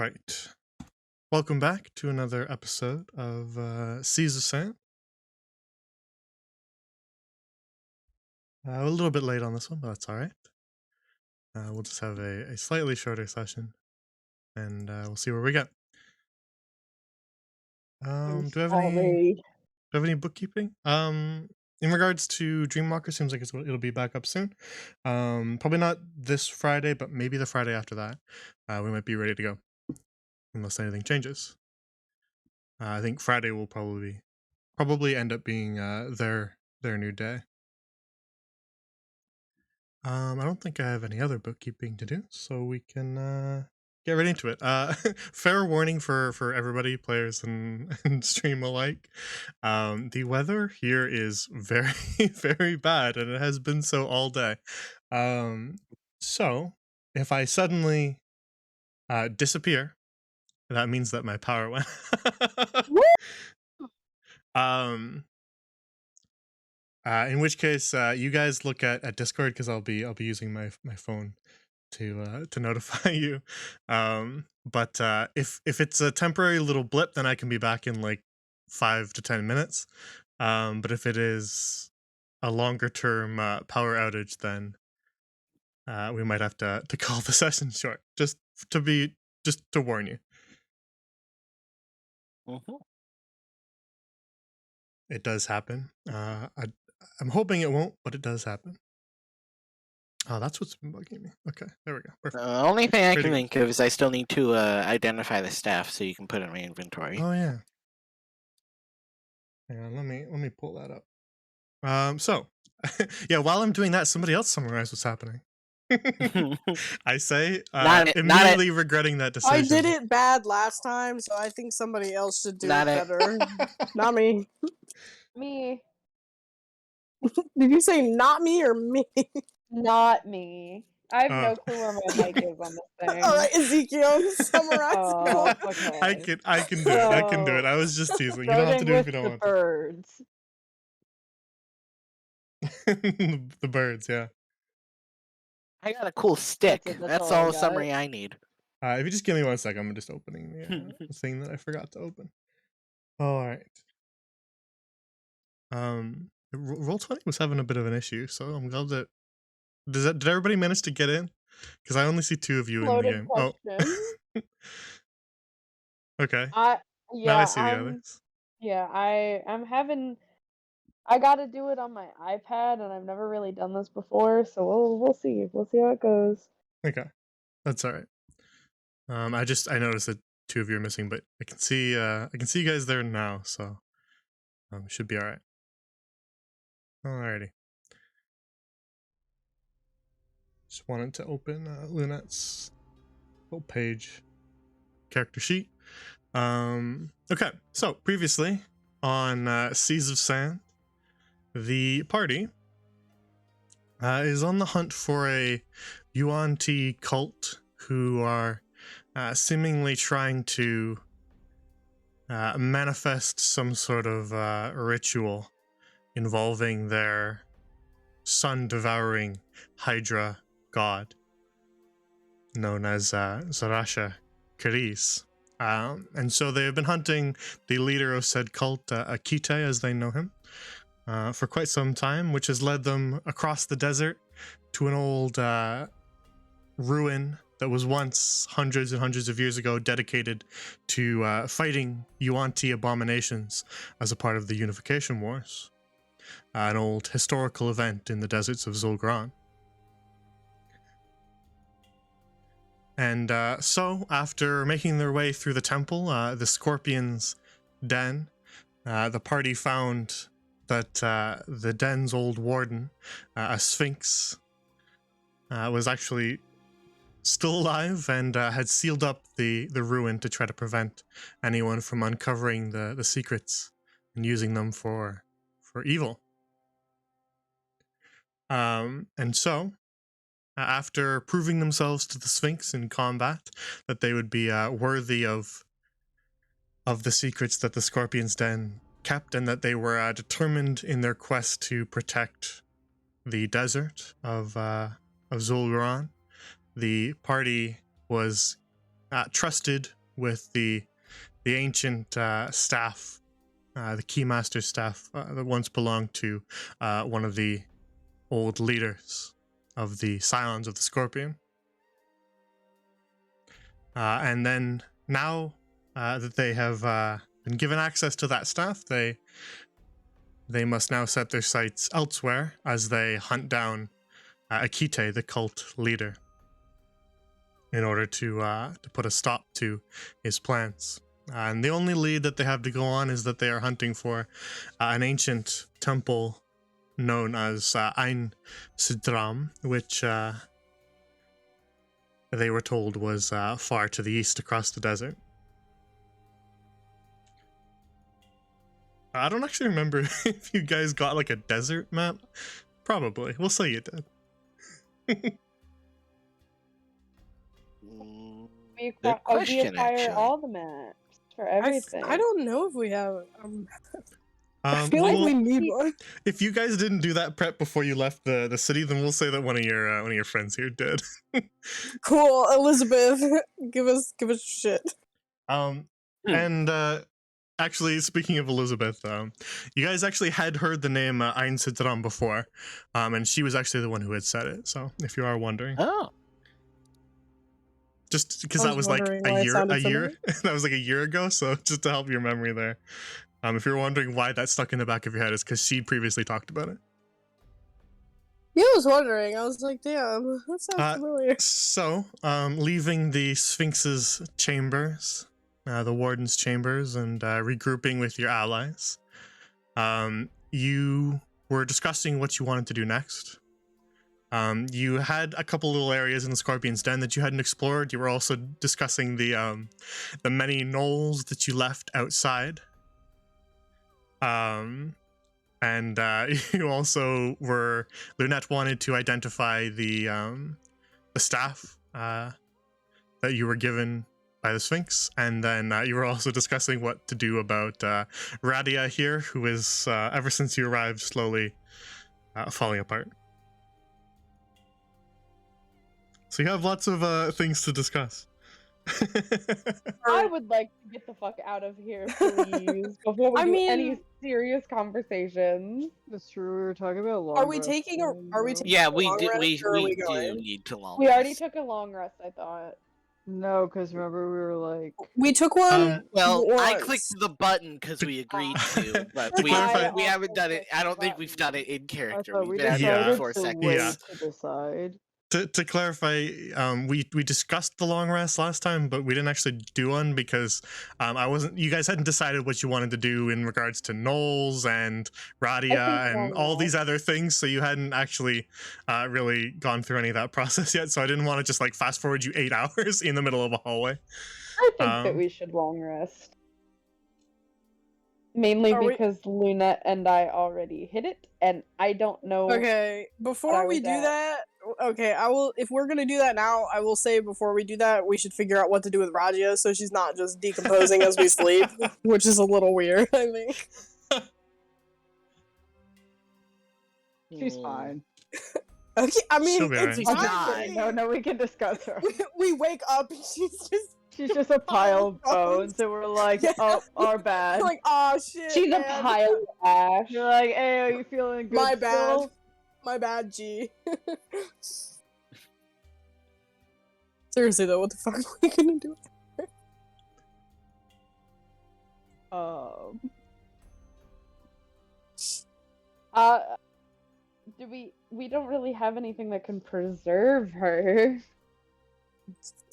right. Welcome back to another episode of Seas of Sand. A little bit late on this one, but that's all right. We'll just have a slightly shorter session, and we'll see where we get. Do we have any bookkeeping? In regards to Dreamwalker, seems like it'll be back up soon. Probably not this Friday, but maybe the Friday after that. We might be ready to go, unless anything changes. I think Friday will probably end up being their new day. I don't think I have any other bookkeeping to do, so we can get right into it. Fair warning for everybody, players and stream alike. The weather here is very, very bad, and it has been so all day. So if I suddenly disappear, that means that my power went. In which case, you guys look at Discord, because I'll be using my phone to notify you. But if it's a temporary little blip, then I can be back in like 5 to 10 minutes. But if it is a longer term power outage, then we might have to call the session short. Just to warn you. Mm-hmm. It does happen. I'm hoping it won't, but it does happen. Oh, that's what's been bugging me. Okay, there we go. Perfect. The only thing I can think of is I still need to identify the staff so you can put it in my inventory. Oh yeah. Yeah, let me pull that up. So yeah, while I'm doing that, somebody else summarize what's happening. I say, immediately regretting that decision. I did it bad last time, so I think somebody else should do it better. Not me. Me. Did you say not me or me? Not me. I have no clue where my mic is on this thing. All right, Ezekiel, summarize. Okay. I can do it. I can do it. I was just teasing. You don't have to do it if you don't want birds. The birds, yeah. I got a cool stick. That's all the summary I need. If you just give me 1 second, I'm just opening the thing that I forgot to open. All right. Roll20 was having a bit of an issue, so I'm glad that. Did everybody manage to get in? Because I only see 2 of you in the game. Question. Oh. Okay. Yeah, now I see the others. Yeah, I gotta do it on my iPad, and I've never really done this before, so we'll see. We'll see how it goes. Okay, that's all right. I noticed that 2 of you are missing, but I can see you guys there now, so should be all right. Alrighty. Just wanted to open Lunette's little page character sheet. Okay, so previously on Seas of Sand, the party is on the hunt for a Yuan-Ti cult who are seemingly trying to manifest some sort of ritual involving their sun-devouring Hydra god known as Zarasha Kariz. And so they have been hunting the leader of said cult, Akite, as they know him, for quite some time, which has led them across the desert to an old ruin that was once, hundreds and hundreds of years ago, dedicated to fighting Yuan-Ti abominations as a part of the Unification Wars, an old historical event in the deserts of Zul'Gran. And so, after making their way through the temple, the Scorpion's den, the party found that the den's old warden, a sphinx, was actually still alive and had sealed up the ruin to try to prevent anyone from uncovering the secrets and using them for evil. And so, after proving themselves to the Sphinx in combat that they would be worthy of the secrets that the Scorpion's Den kept, and that they were determined in their quest to protect the desert of Zul'Gran, the party was trusted with the ancient staff, the Keymaster staff that once belonged to one of the old leaders of the Scions of the Scorpion. And then now that they have been given access to that staff, they must now set their sights elsewhere as they hunt down Akite, the cult leader, in order to put a stop to his plans. And the only lead that they have to go on is that they are hunting for an ancient temple known as Ein Sidram, which they were told was far to the east across the desert. I don't actually remember if you guys got like a desert map. Probably. We'll say you did. We Good question, acquire actually. all the maps for everything. I don't know if we have. I Um, feel like well, we need one. if you guys didn't do that prep before you left the city, then we'll say that one of your friends here did. Cool, Elizabeth, give us shit. And actually, speaking of Elizabeth, you guys actually had heard the name Ein Sidram before, and she was actually the one who had said it. So, if you are wondering, Oh. just because I that was was like wondering why it sounded that was like a year ago. So, just to help your memory there, if you're wondering why that stuck in the back of your head, is because she previously talked about it. Yeah, I was wondering. I was like, damn, that sounds familiar. So, leaving the Sphinx's chambers, the Warden's chambers, and regrouping with your allies, you were discussing what you wanted to do next. You had a couple little areas in the Scorpion's Den that you hadn't explored. You were also discussing the many knolls that you left outside. And you also were... Lunette wanted to identify the staff that you were given by the Sphinx, and then you were also discussing what to do about Radia here, who is, ever since you arrived, slowly falling apart. So you have lots of things to discuss. I would like to get the fuck out of here, please, before we do any serious conversations. That's true. We were talking about long. Are we taking a Yeah, we long do. rest, We or are do going? need to long. We already rest. took a long rest, I thought. No, because remember we were like, We took one. Well, I once. clicked the button because we agreed to, but To clarify- we haven't done it. I don't think we've done it in I character. thought we We've been out Yeah. here decided for a to second. wait Yeah. to decide. To clarify, we discussed the long rest last time, but we didn't actually do one because you guys hadn't decided what you wanted to do in regards to Knowles and Radia and all these other things, so you hadn't actually really gone through any of that process yet, so I didn't want to just like fast forward you 8 hours in the middle of a hallway. I think that we should long rest. Mainly because Lunette and I already hit it, and I don't know. Okay, before we do that, okay, I will. If we're gonna do that now, I will say before we do that, we should figure out what to do with Radia so she's not just decomposing as we sleep, which is a little weird, I think. She's fine. Okay, I mean, She'll be it's alright. fine. No, we can discuss her. We wake up and She's just a pile of bones, and we're like, oh, our bad. like, oh shit. She's man. a pile of ash. You're like, hey, are you feeling good? My bad. still? My bad, G. Seriously though, what the fuck are we gonna do? Do we don't really have anything that can preserve her.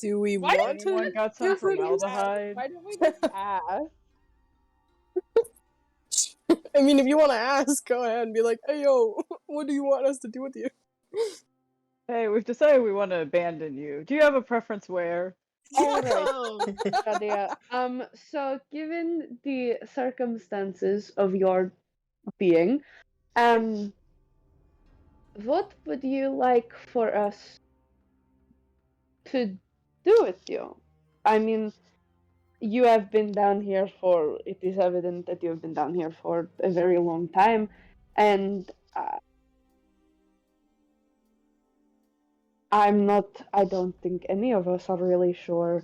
Do we Why want Anyone to? got some formaldehyde? Why don't we just ask? I mean, if you want to ask, go ahead and be like, hey yo, what do you want us to do with you? Hey, we've decided we want to abandon you. Do you have a preference where? Alright. Nadia, so given the circumstances of your being, what would you like for us to do with you? I mean, you have been down here it is evident that you have been down here for a very long time, and I don't think any of us are really sure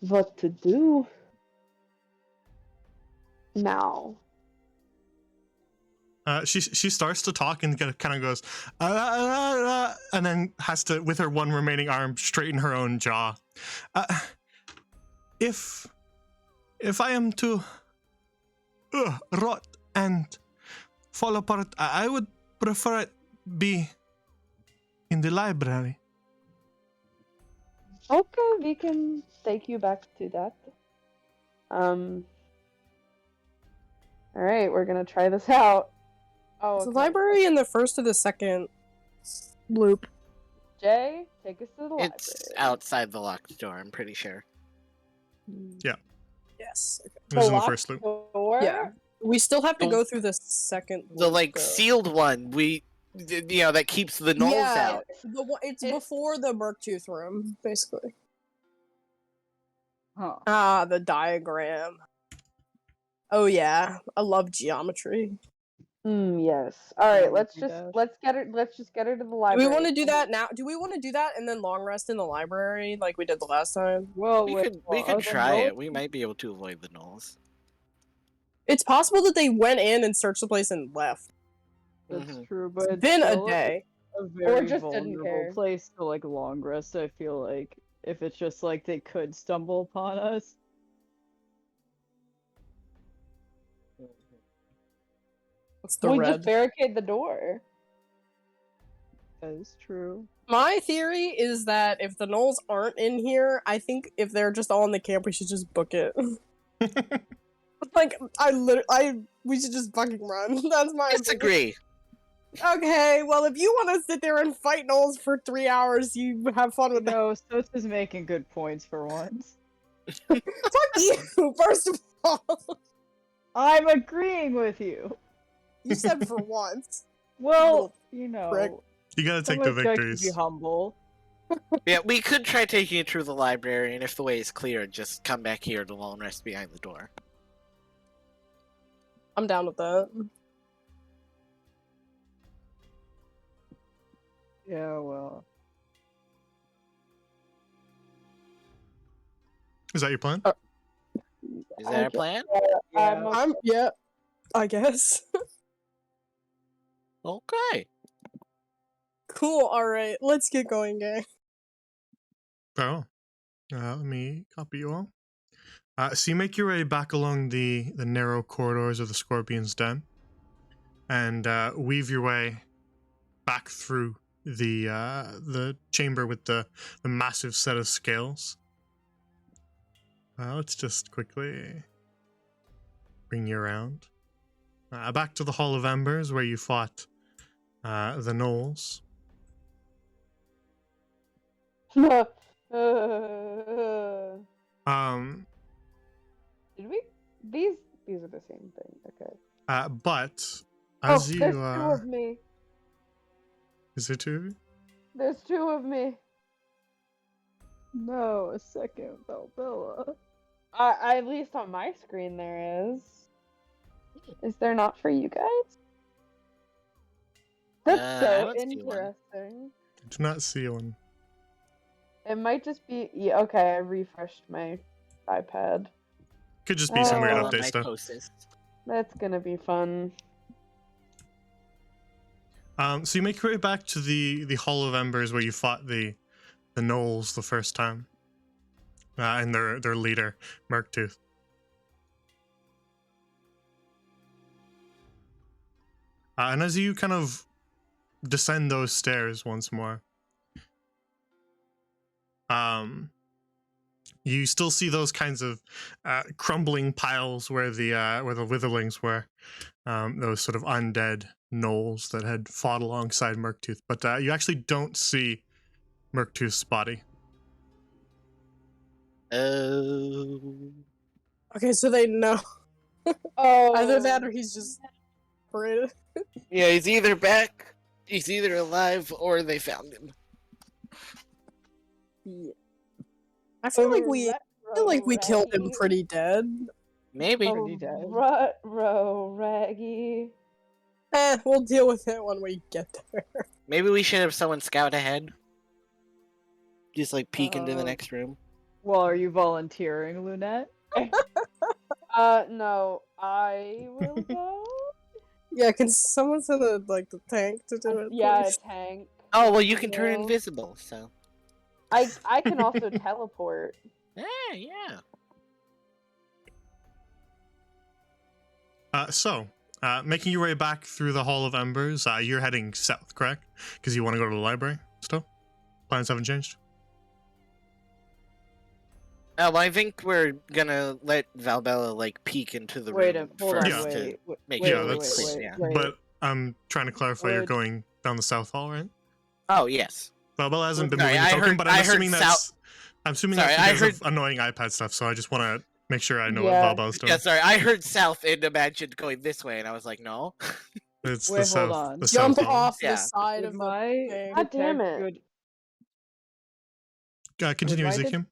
what to do now. She starts to talk and kind of goes, and then has to, with her one remaining arm, straighten her own jaw. If I am to rot and fall apart, I would prefer it be in the library. Okay, we can take you back to that. Alright, we're gonna try this out. Oh, Is the okay. library in the first or the second loop? Jay, take us to the library. It's outside the locked door, I'm pretty sure. Yes. Okay. It was in the locked first loop. door? Yeah. We still have to go through the second loop. The like though. sealed one, that keeps the gnolls out. It's before the Murktooth room, basically. Huh. Ah, the diagram. Oh yeah, I love geometry. Yes. Alright, let's Geometry just get her to the Do library. we want to do that now? Do we want to do that and then long rest in the library like we did the last time? Well, We could try it. We might be able to avoid the gnolls. It's possible that they went in and searched the place and left. That's Mhm. true, but It's been a still day. a very just didn't vulnerable care. place to like long rest. I feel like if it's just like they could stumble upon us. What's the We red? just barricade the door. That is true. My theory is that if the gnolls aren't in here, I think if they're just all in the camp, we should just book it. Like, we should just fucking run. That's my opinion. Disagree. Okay, well, if you want to sit there and fight gnolls for 3 hours, you have fun with that. No, Sos is making good points for once. Fuck you, first of all. I'm agreeing with you. You said for once. Well, Little prick. You gotta take the someone's got to victories. be humble. Yeah, we could try taking it through the library, and if the way is clear, just come back here to long rest behind the door. I'm down with that. Yeah, well. Is that your plan? Is that our plan? Yeah. Yeah, I guess. Okay. Cool, alright, let's get going, gang. Oh. Let me copy you all. So you make your way back along the narrow corridors of the Scorpion's Den, and weave your way back through the chamber with the massive set of scales. Let's just quickly bring you around. Back to the Hall of Embers where you fought the gnolls. Did we? These are the same thing. Okay. But as you there's two of me. is there two of you? There's two of me. No, a second, Valbella. At least on my screen there is. Is there not for you guys? That's I so don't see one. interesting. I do not see one. It might just be. Yeah, okay, I refreshed my iPad. Could just be some weird Oh. update stuff. That's gonna be fun. So you make your way back to the Hall of Embers where you fought the gnolls the first time, and their leader, Murktooth. And as you kind of descend those stairs once more, you still see those kinds of crumbling piles where the witherlings were, those sort of undead gnolls that had fought alongside Murktooth. But you actually don't see Murktooth's body. Oh. Okay, so they know. Oh. Either that or he's just separated. Yeah, he's either back, he's either alive, or they found him. Yeah. I feel like we killed him pretty dead. Maybe. Pretty dead. Raggy. We'll deal with it when we get there. Maybe we should have someone scout ahead. Just like peek into the next room. Well, are you volunteering, Lunette? No, I will go. Yeah, can someone send the tank to do it? Yeah, a please? tank. Oh well, you can turn Will. invisible. So. I can also teleport. Yeah. Making your way back through the Hall of Embers, you're heading south, correct? Because you want to go to the library still? Plans haven't changed? Well, I think we're gonna let Valbella like peek into the Wait, room hold on, first Yeah. to make wait, sure Yeah, it's that's- clear. Yeah. wait. But I'm trying to clarify you're Would- going down the south hall, right? Oh yes. Valbella hasn't been Sorry, moving the I token, heard- but I I'm heard assuming that's Sorry, because I heard- of annoying iPad stuff, so I just want to make sure I know Yeah. what Valbella's doing. Yeah, sorry. I heard south and imagined going this way, and I was like, no. It's the Wait, hold south. on. The Jump south hall. off Yeah. the side Would of the my thing. God damn detect it. Continue, Would my Ezekiel.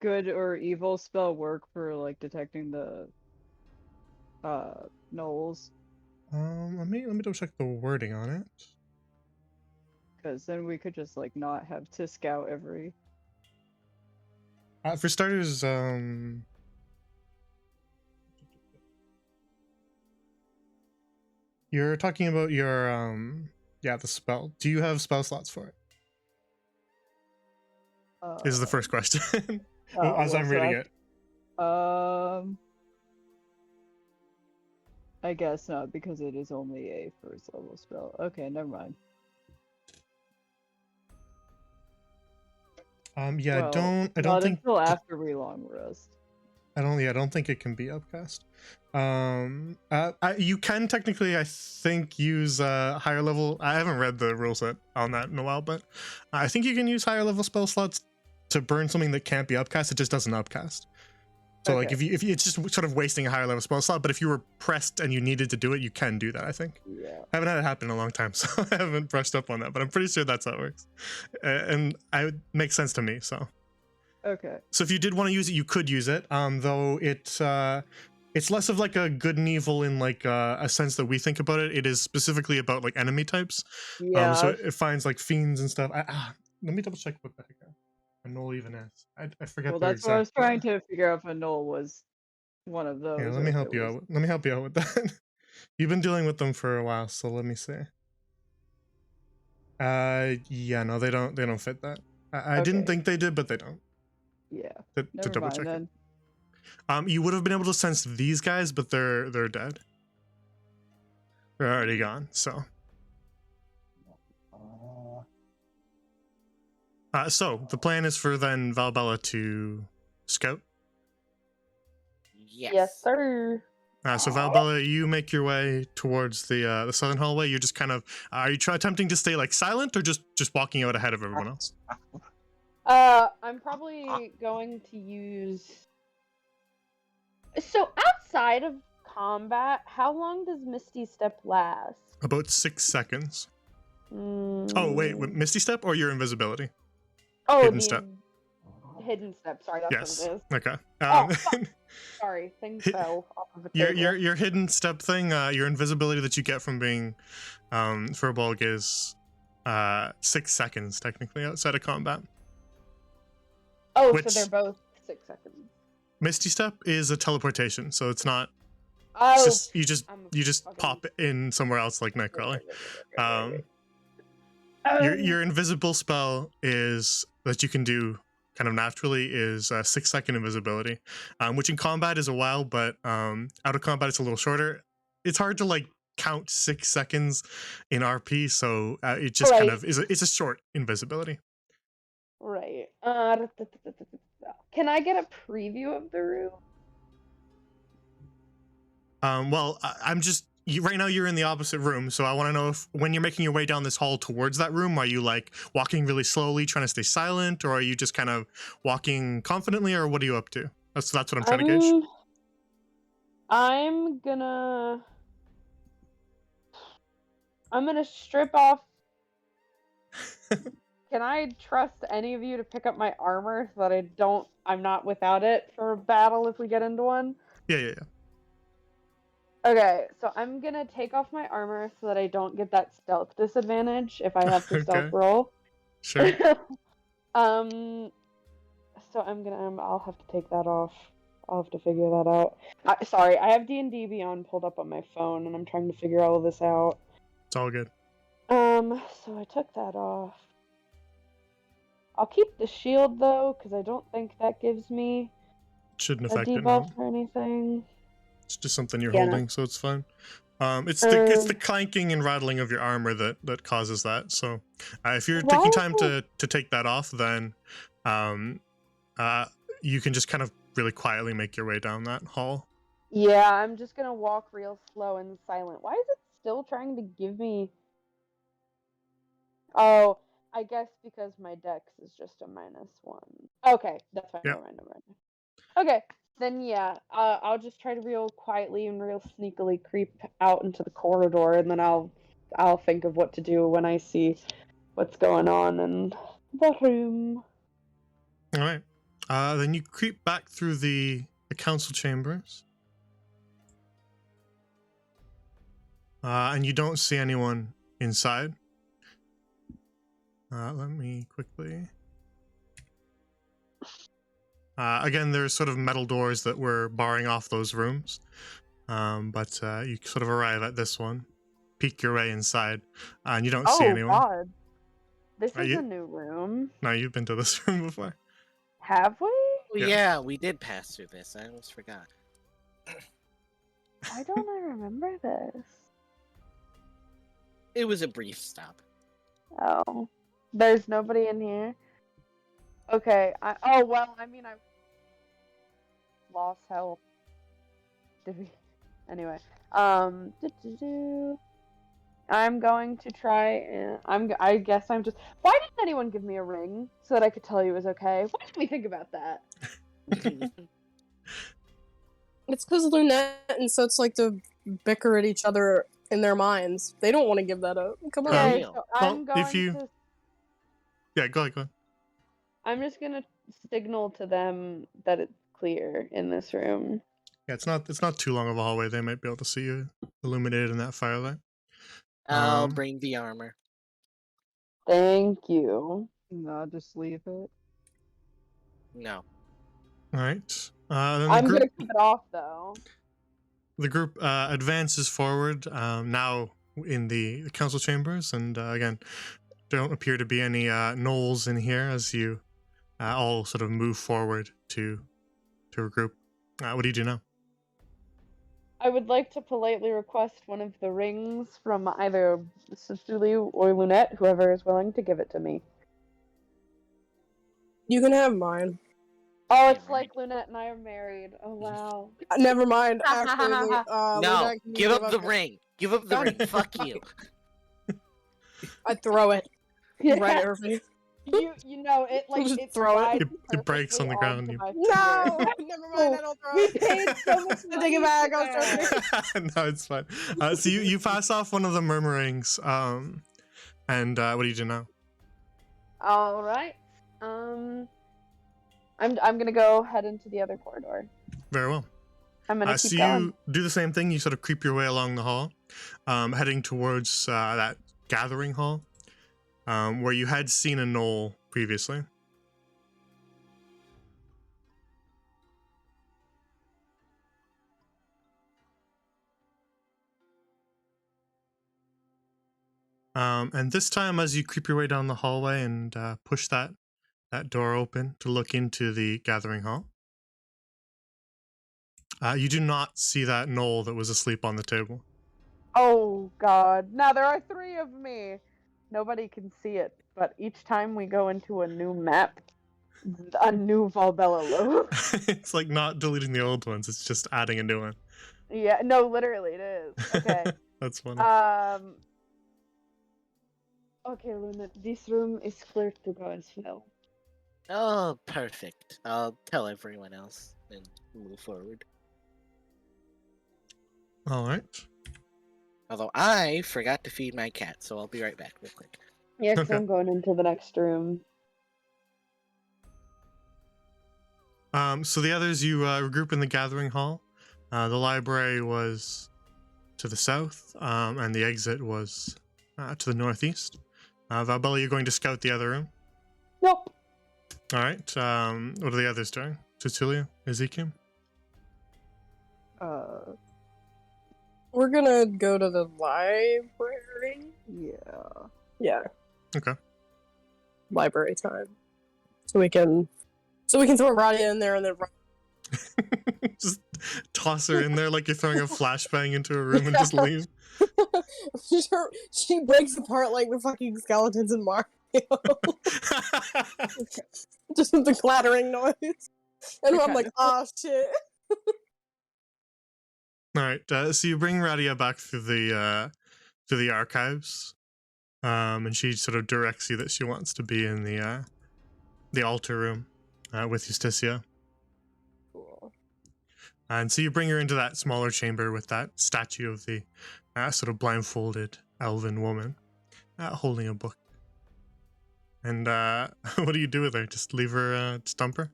good or evil spell work for like detecting the gnolls? Let me double check the wording on it. Because then we could just like not have to scout every. For starters, you're talking about your the spell. Do you have spell slots for it? Is the first question. As I'm reading it. I guess not because it is only a first level spell. Okay, never mind. Yeah, Well, I don't not think until after we long rest. I don't think it can be upcast. You can technically, I think, use higher level. I haven't read the rule set on that in a while, but I think you can use higher level spell slots to burn something that can't be upcast. It just doesn't upcast. So like Okay. if you it's just sort of wasting a higher level spell slot, but if you were pressed and you needed to do it, you can do that, I think. Yeah. I haven't had it happen in a long time, so I haven't brushed up on that, but I'm pretty sure that's how it works. And it makes sense to me, so. Okay. So if you did want to use it, you could use it, though it's less of like a good and evil in like a sense that we think about it. It is specifically about like enemy types. Yeah. So it finds like fiends and stuff. Let me double check what the heck a gnoll even is. I forget. Well, their that's what I was exact, trying to figure out if a gnoll was one of those. Yeah, let or me if help it you was- out. Let me help you out with that. You've been dealing with them for a while, so let me see. Yeah, no, they don't fit that. I didn't Okay. think they did, but they don't. Yeah. To Never double mind check then. it. You would have been able to sense these guys, but they're dead. They're already gone. So. So the plan is for then Valbella to scout. Yes. sir. So Valbella, you make your way towards the southern hallway. You're just kind of are you attempting to stay like silent or just walking out ahead of everyone else? I'm probably going to use. So outside of combat, how long does Misty Step last? About 6 seconds. Mm. Oh wait, Misty Step or your invisibility? Oh, Hidden the Step. Hidden Step. Sorry, that's Yes. what it is. Okay. Oh, fuck. Sorry, things Hit- fell off of a Your table. your hidden step thing, your invisibility that you get from being Furbolg is 6 seconds technically outside of combat. Oh, which- so they're both 6 seconds. Misty Step is a teleportation, so it's not. Oh, It's just I'm you just fucking- pop in somewhere else like Nightcrawler. Um, Your invisible spell is that you can do kind of naturally is 6 second invisibility, which in combat is a while, but out of combat it's a little shorter. It's hard to like count 6 seconds in RP, so it just kind Right. of is. It's a short invisibility. Right. Can I get a preview of the room? Well, I'm just right now you're in the opposite room, so I want to know if when you're making your way down this hall towards that room, are you like walking really slowly, trying to stay silent, or are you just kind of walking confidently, or what are you up to? That's what I'm trying to gauge. I'm gonna strip off. Can I trust any of you to pick up my armor so that I'm not without it for a battle if we get into one? Yeah. Okay, so I'm gonna take off my armor so that I don't get that stealth disadvantage if I have to stealth Okay. roll. Sure. So I'll have to take that off. I'll have to figure that out. Sorry, I have D&D Beyond pulled up on my phone, and I'm trying to figure all of this out. It's all good. So I took that off. I'll keep the shield though, because I don't think that gives me Shouldn't a affect it, debuff no. or anything. It's just something you're Yeah. holding, so it's fine. It's the clanking and rattling of your armor that causes that. So if you're taking time to take that off, then you can just kind of really quietly make your way down that hall. Yeah, I'm just gonna walk real slow and silent. Why is it still trying to give me... Oh, I guess because my dex is just a -1. Okay, that's fine. Yep. Never mind. Okay, then yeah, I'll just try to real quietly and real sneakily creep out into the corridor, and then I'll think of what to do when I see what's going on in the room. All right. Then you creep back through the council chambers. And you don't see anyone inside. Let me quickly... again, there's sort of metal doors that were barring off those rooms. But you sort of arrive at this one, peek your way inside, and you don't see anyone. Oh god. This is you- a new room. No, you've been to this room before. Have we? Oh, Yeah. yeah, we did pass through this. I almost forgot. Why don't I remember this? It was a brief stop. Oh. There's nobody in here? Okay, I lost help. Did we? Anyway, I'm going to try and I guess I'm just... Why didn't anyone give me a ring so that I could tell you it was okay? Why didn't we think about that? It's because Lunette and Sots like to bicker at each other in their minds. They don't want to give that up. Come on. Okay, Real. so I'm Well, going if you- to... Yeah, go ahead. I'm just gonna signal to them that it's clear in this room. Yeah, it's not too long of a hallway. They might be able to see you illuminated in that firelight. I'll bring the armor. Thank you. No, just leave it. No. All right. Then I'm gonna keep it off though. the group advances forward now in the council chambers, and again, don't appear to be any gnolls in here as you all sort of move forward to a group. What do you do now? I would like to politely request one of the rings from either Sasulu or Lunette, whoever is willing to give it to me. You can have mine. Oh, it's like Lunette and I are married. Oh wow. Never mind. Actually, No, Lunette, can you give up the ring. Give up the ring. Fuck you. I throw it right at her face. You know it like Just it throw it. slides It breaks on the perfectly ground. onto You... my No, finger. never mind. I don't throw We it. paid so much I take it back. I was joking. No, it's fine. So you pass off one of the murmurings, and what do you do now? All right. I'm gonna go head into the other corridor. Very well. I'm gonna So keep going. you do the same thing. You sort of creep your way along the hall, heading towards that gathering hall, where you had seen a gnoll previously. And this time, as you creep your way down the hallway and push that door open to look into the gathering hall, you do not see that gnoll that was asleep on the table. Oh god. Now there are 3 of me. Nobody can see it, but each time we go into a new map, a new Valbella logo. It's like not deleting the old ones, it's just adding a new one. Yeah, no, literally it is. Okay. That's funny. Okay, Luna, this room is clear to go as well. Oh, perfect. I'll tell everyone else and move forward. All right. Although I forgot to feed my cat, so I'll be right back real quick. Yes, Okay. I'm going into the next room. So the others, you regroup in the gathering hall. The library was to the south, and the exit was to the northeast. Valbella, you're going to scout the other room? Nope. All right. What are the others doing? Cecilia, Ezekiel. We're gonna go to the library. Yeah. Yeah, Okay. library time. So we can throw Radia in there and then Just toss her in there like you're throwing a flashbang into a room and just leave. she breaks apart like the fucking skeletons in Mario. Just with the clattering noise. And I'm like, oh shit. All right. So you bring Radia back through the archives, and she sort of directs you that she wants to be in the altar room with Justicia. Cool. And so you bring her into that smaller chamber with that statue of the sort of blindfolded elven woman holding a book. And what do you do with her? Just leave her, stump her?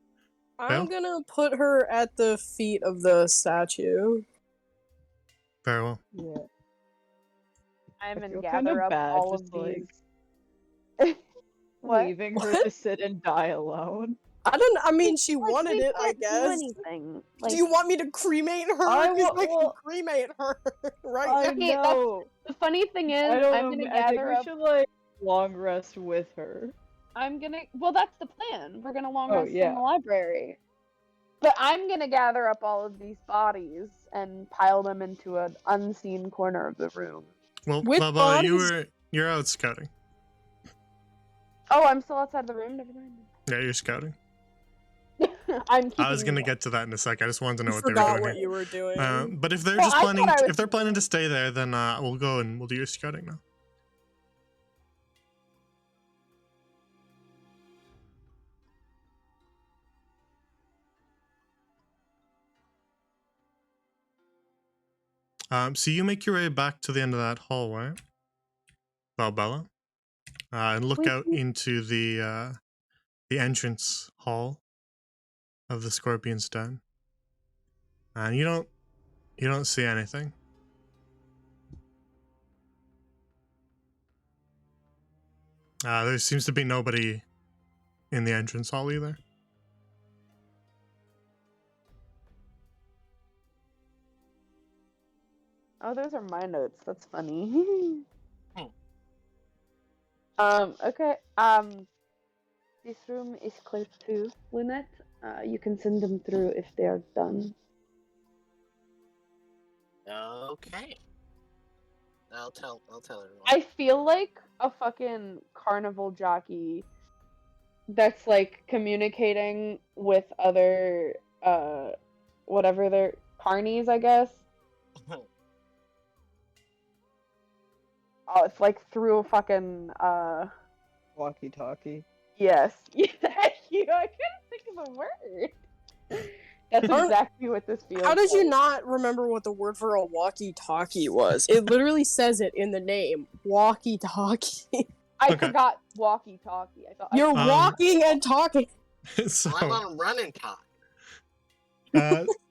I'm gonna put her at the feet of the statue. Very well. Yeah. I'm I gonna feel gather kinda up bad all just, of these. What? Leaving her What? to sit and die alone. I mean, she Like, wanted we it, I can't do guess. anything. Like, Do you want me to cremate her? I 'Cause I can well, cremate her right I now. Okay, know. the funny thing is, I don't I'm know. gonna I think gather we up. should like long rest with her. Well, that's the plan. We're gonna long Oh, rest in yeah. the library. But I'm gonna gather up all of these bodies and pile them into an unseen corner of the room. Well, With Baba, bodies? you're out scouting. Oh, I'm still outside the room. Never mind. Yeah, you're scouting. I'm keeping. I was gonna get to that in a sec. I just wanted to know I what they were forgot doing what here. you were doing. But if they're Well, just I planning, thought I was if they're planning to stay there, then we'll go and we'll do your scouting now. So you make your way back to the end of that hallway, Valbella, and look out into the entrance hall of the Scorpion's Den, and you don't see anything. There seems to be nobody in the entrance hall either. Oh, those are my notes. That's funny. Hmm. Okay. This room is clear too, Lynette. You can send them through if they are done. Okay. I'll tell everyone. I feel like a fucking carnival jockey that's like communicating with other whatever they're carnies, I guess. Oh, it's like through a fucking Walkie-talkie. yes. Thank you. I couldn't think of a word. That's exactly what this feels. How did you like. not remember what the word for a walkie-talkie was? It literally says it in the name. Walkie-talkie. I Okay. forgot walkie-talkie. I thought You're walking and talking. So, I want to run and talk.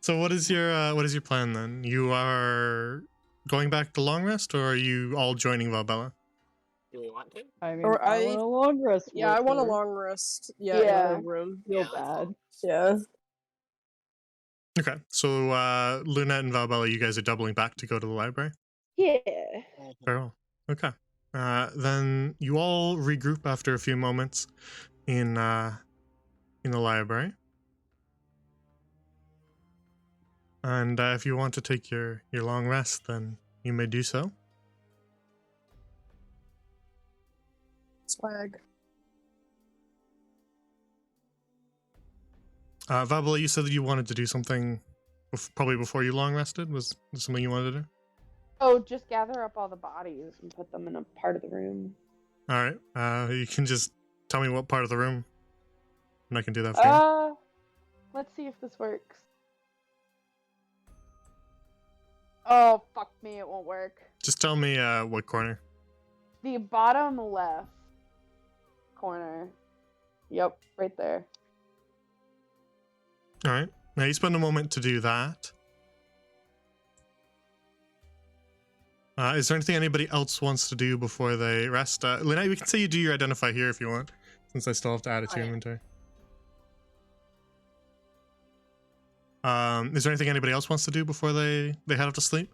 so what is your plan then? You are going back to long rest, or are you all joining Valbella? Do we want to? I mean, Or I I- want a long rest. Yeah, with I want a her. long rest. Yeah, Yeah. in the room. Feel let's bad. go. Yeah. Okay, so Lunette and Valbella, you guys are doubling back to go to the library? Yeah. Very well. Okay. Then you all regroup after a few moments in the library. And if you want to take your long rest, then you may do so. Swag. Valbella, you said that you wanted to do something probably before you long rested. Was there something you wanted to do? Oh, just gather up all the bodies and put them in a part of the room. All right. You can just tell me what part of the room, and I can do that for you. Let's see if this works. Oh, fuck me, it won't work. Just tell me what corner. The bottom left corner. Yep, right there. All right. Now you spend a moment to do that. Is there anything anybody else wants to do before they rest? Lynette, we can say you do your identify here if you want, since I still have to add it to your Oh, yeah. inventory. Is there anything anybody else wants to do before they head off to sleep?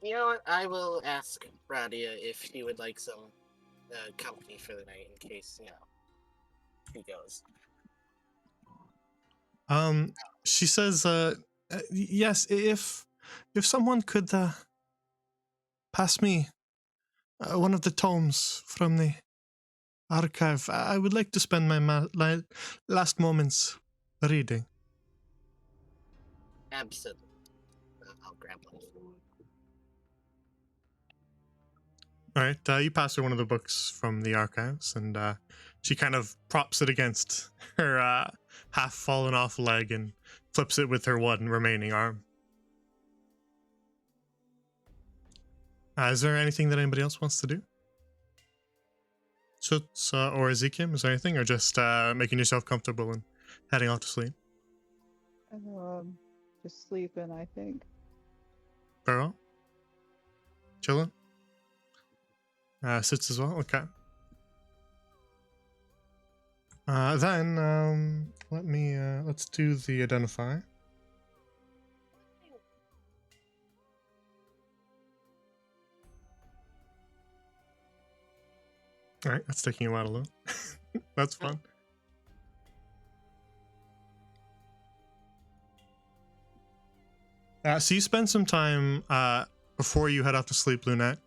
You know what? I will ask Radia if he would like some company for the night in case, he goes. She says, yes, if someone could pass me one of the tomes from the archive, I would like to spend my last moments reading. Absolutely. I'll grab one. All right, you pass her one of the books from the archives, and she kind of props it against her half fallen off leg and flips it with her one remaining arm. Is there anything that anybody else wants to do? Schutz or Ezekiel, is there anything, or just making yourself comfortable and heading off to sleep? Just sleeping, I think. Very well. Chilling. Sits as well. Okay. Then let's do the identify. All right, that's taking a while to load. That's fun. So you spend some time before you head off to sleep, Lunette,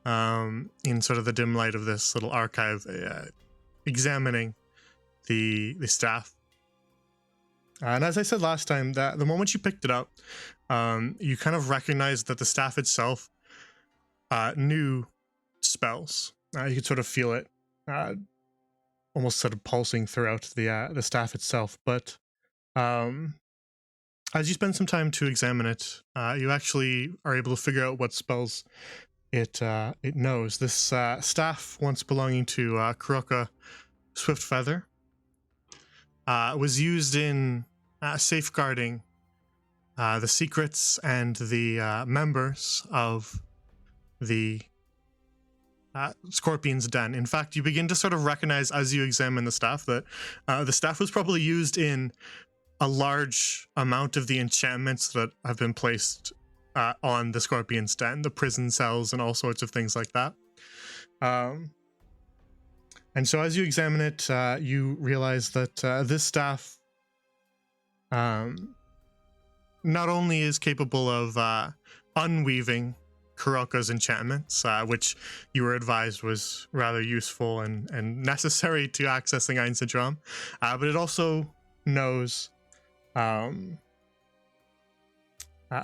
in sort of the dim light of this little archive, examining the staff. And as I said last time, that the moment you picked it up, you kind of recognized that the staff itself knew spells. You could sort of feel it, almost sort of pulsing throughout the staff itself. But as you spend some time to examine it, you actually are able to figure out what spells it knows. This staff, once belonging to Kuroka Swiftfeather, was used in safeguarding the secrets and the members of the Scorpion's Den. In fact, you begin to sort of recognize as you examine the staff that the staff was probably used in a large amount of the enchantments that have been placed on the Scorpion's Den, the prison cells and all sorts of things like that. And so as you examine it, you realize that this staff not only is capable of unweaving Kuroka's enchantments, which you were advised was rather useful and necessary to accessing Ein Sidram, but it also knows a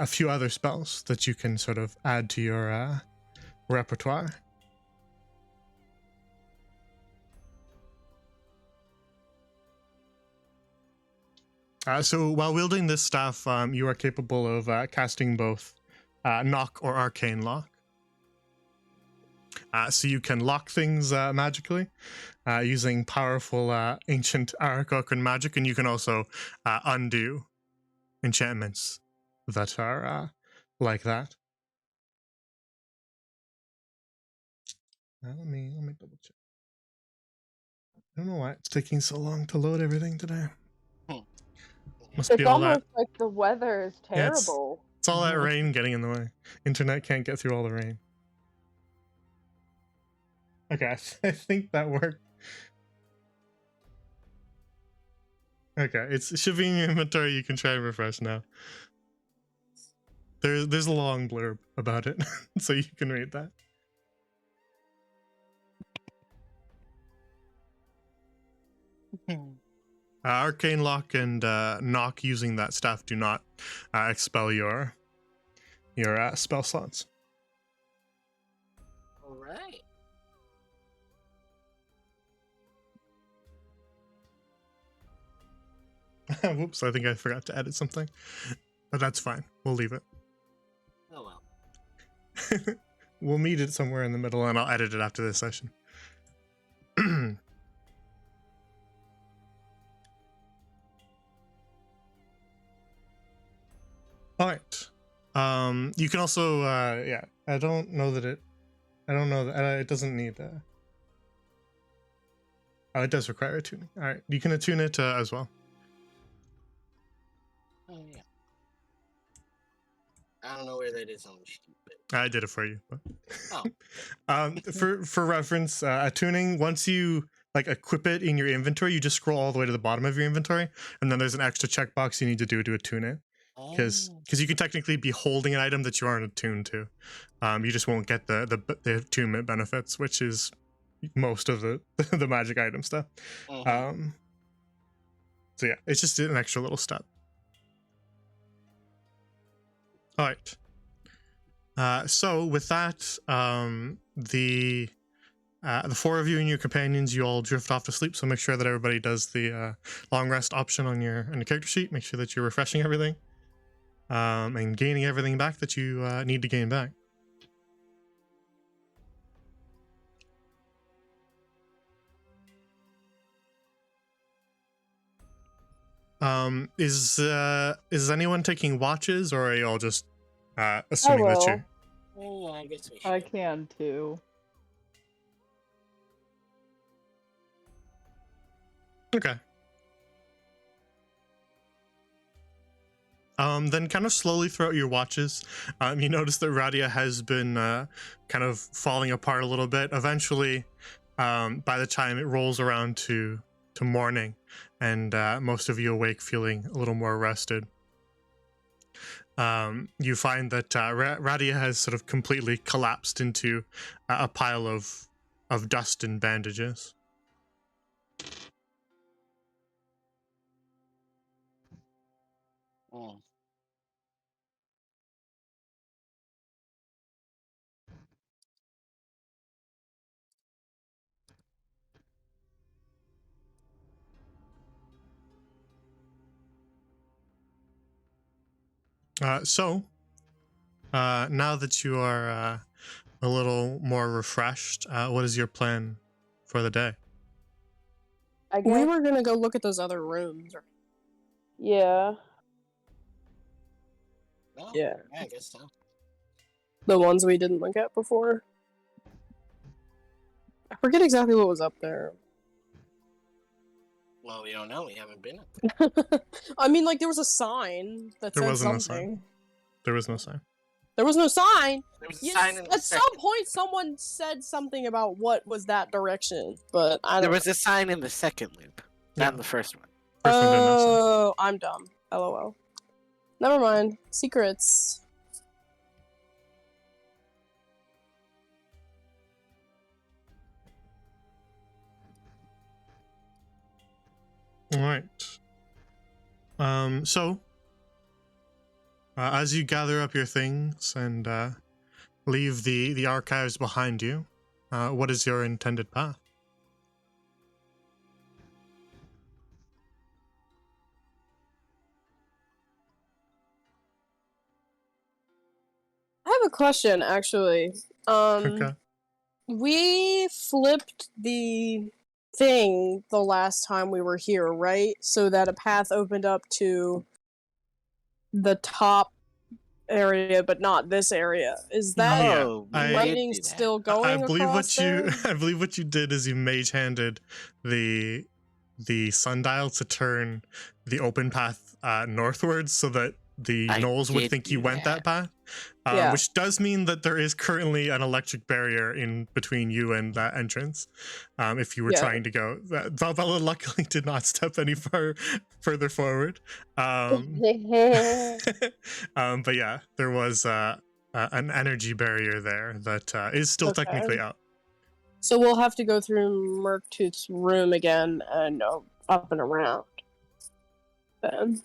few other spells that you can sort of add to your repertoire. So while wielding this staff, you are capable of casting both knock or arcane lock. So you can lock things magically using powerful ancient Arakokan magic, and you can also undo enchantments that are like that. Let me double check. I don't know why it's taking so long to load everything today. Must It's be all almost that. like the weather is Yeah, terrible. It's all that rain getting in the way. Internet can't get through all the rain. Okay, I think that worked. Okay, it should be in your inventory. You can try and refresh now. There's a long blurb about it, so you can read that. Arcane Lock and Knock using that staff do not expel your spell slots. All right. Whoops, I think I forgot to edit something. But that's fine. We'll leave it. Oh well. We'll meet it somewhere in the middle and I'll edit it after this session. All right. You can also, yeah, I don't know that it doesn't need, oh, it does require attuning. All right, you can attune it as well. Alright. I don't know where that is on the sheet, but I did it for you. But... oh, for reference, attuning, once you like equip it in your inventory, you just scroll all the way to the bottom of your inventory, and then there's an extra checkbox you need to do to attune it. Because you can technically be holding an item that you aren't attuned to. You just won't get the attunement benefits, which is most of the the magic item stuff. So yeah, it's just an extra little step. All right. So with that, the four of you and your companions, you all drift off to sleep. So make sure that everybody does the long rest option on your character sheet. Make sure that you're refreshing everything, and gaining everything back that you need to gain back. Is anyone taking watches, or are you all just assuming that you? Yeah, I guess we should. I can too. Okay. Then kind of slowly throughout your watches, you notice that Radia has been kind of falling apart a little bit. Eventually, by the time it rolls around to morning, and most of you awake feeling a little more rested, you find that Radia has sort of completely collapsed into a pile of dust and bandages. So, now that you are a little more refreshed, what is your plan for the day? I guess. We were gonna go look at those other rooms. Yeah. No? Yeah. I guess so. The ones we didn't look at before. I forget exactly what was up there. Well, we don't know. We haven't been up there. I mean, like, there was a sign that There said wasn't a something. sign. There was no sign. There was no sign! There was a Yes, sign in the at some point, someone said something about what was that direction, but I don't There was a sign in the second loop, not Yeah. in the first one. First one didn't have sign. Oh, I'm dumb. LOL. Never mind. Secrets. All right. So, as you gather up your things and leave the archives behind you, what is your intended path? I have a question, actually. Okay. We flipped the thing the last time we were here, right? So that a path opened up to the top area, but not this area. Is that Yeah, Oh, we did writing do that. still I going believe across what you there? I believe what you did is you mage handed the sundial to turn the open path northwards so that the I gnolls would did think you do went that path. Yeah. Which does mean that there is currently an electric barrier in between you and that entrance. If you were Yeah. trying to go, Valbella luckily did not step any further forward. But yeah, there was an energy barrier there that is still Okay. technically out. So we'll have to go through Murktooth's room again and up and around. Then.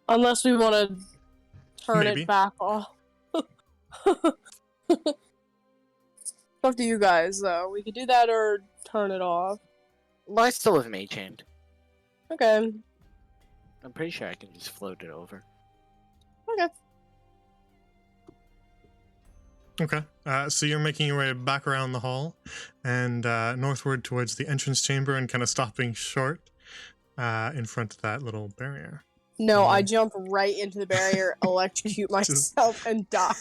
Unless we want to turn Maybe. it back off. Up to you guys, though. We could do that or turn it off. Well, I still have Mage Hand. Okay. I'm pretty sure I can just float it over. Okay. Okay, so you're making your way back around the hall and northward towards the entrance chamber and kind of stopping short in front of that little barrier. No, I jump right into the barrier, electrocute myself, and die.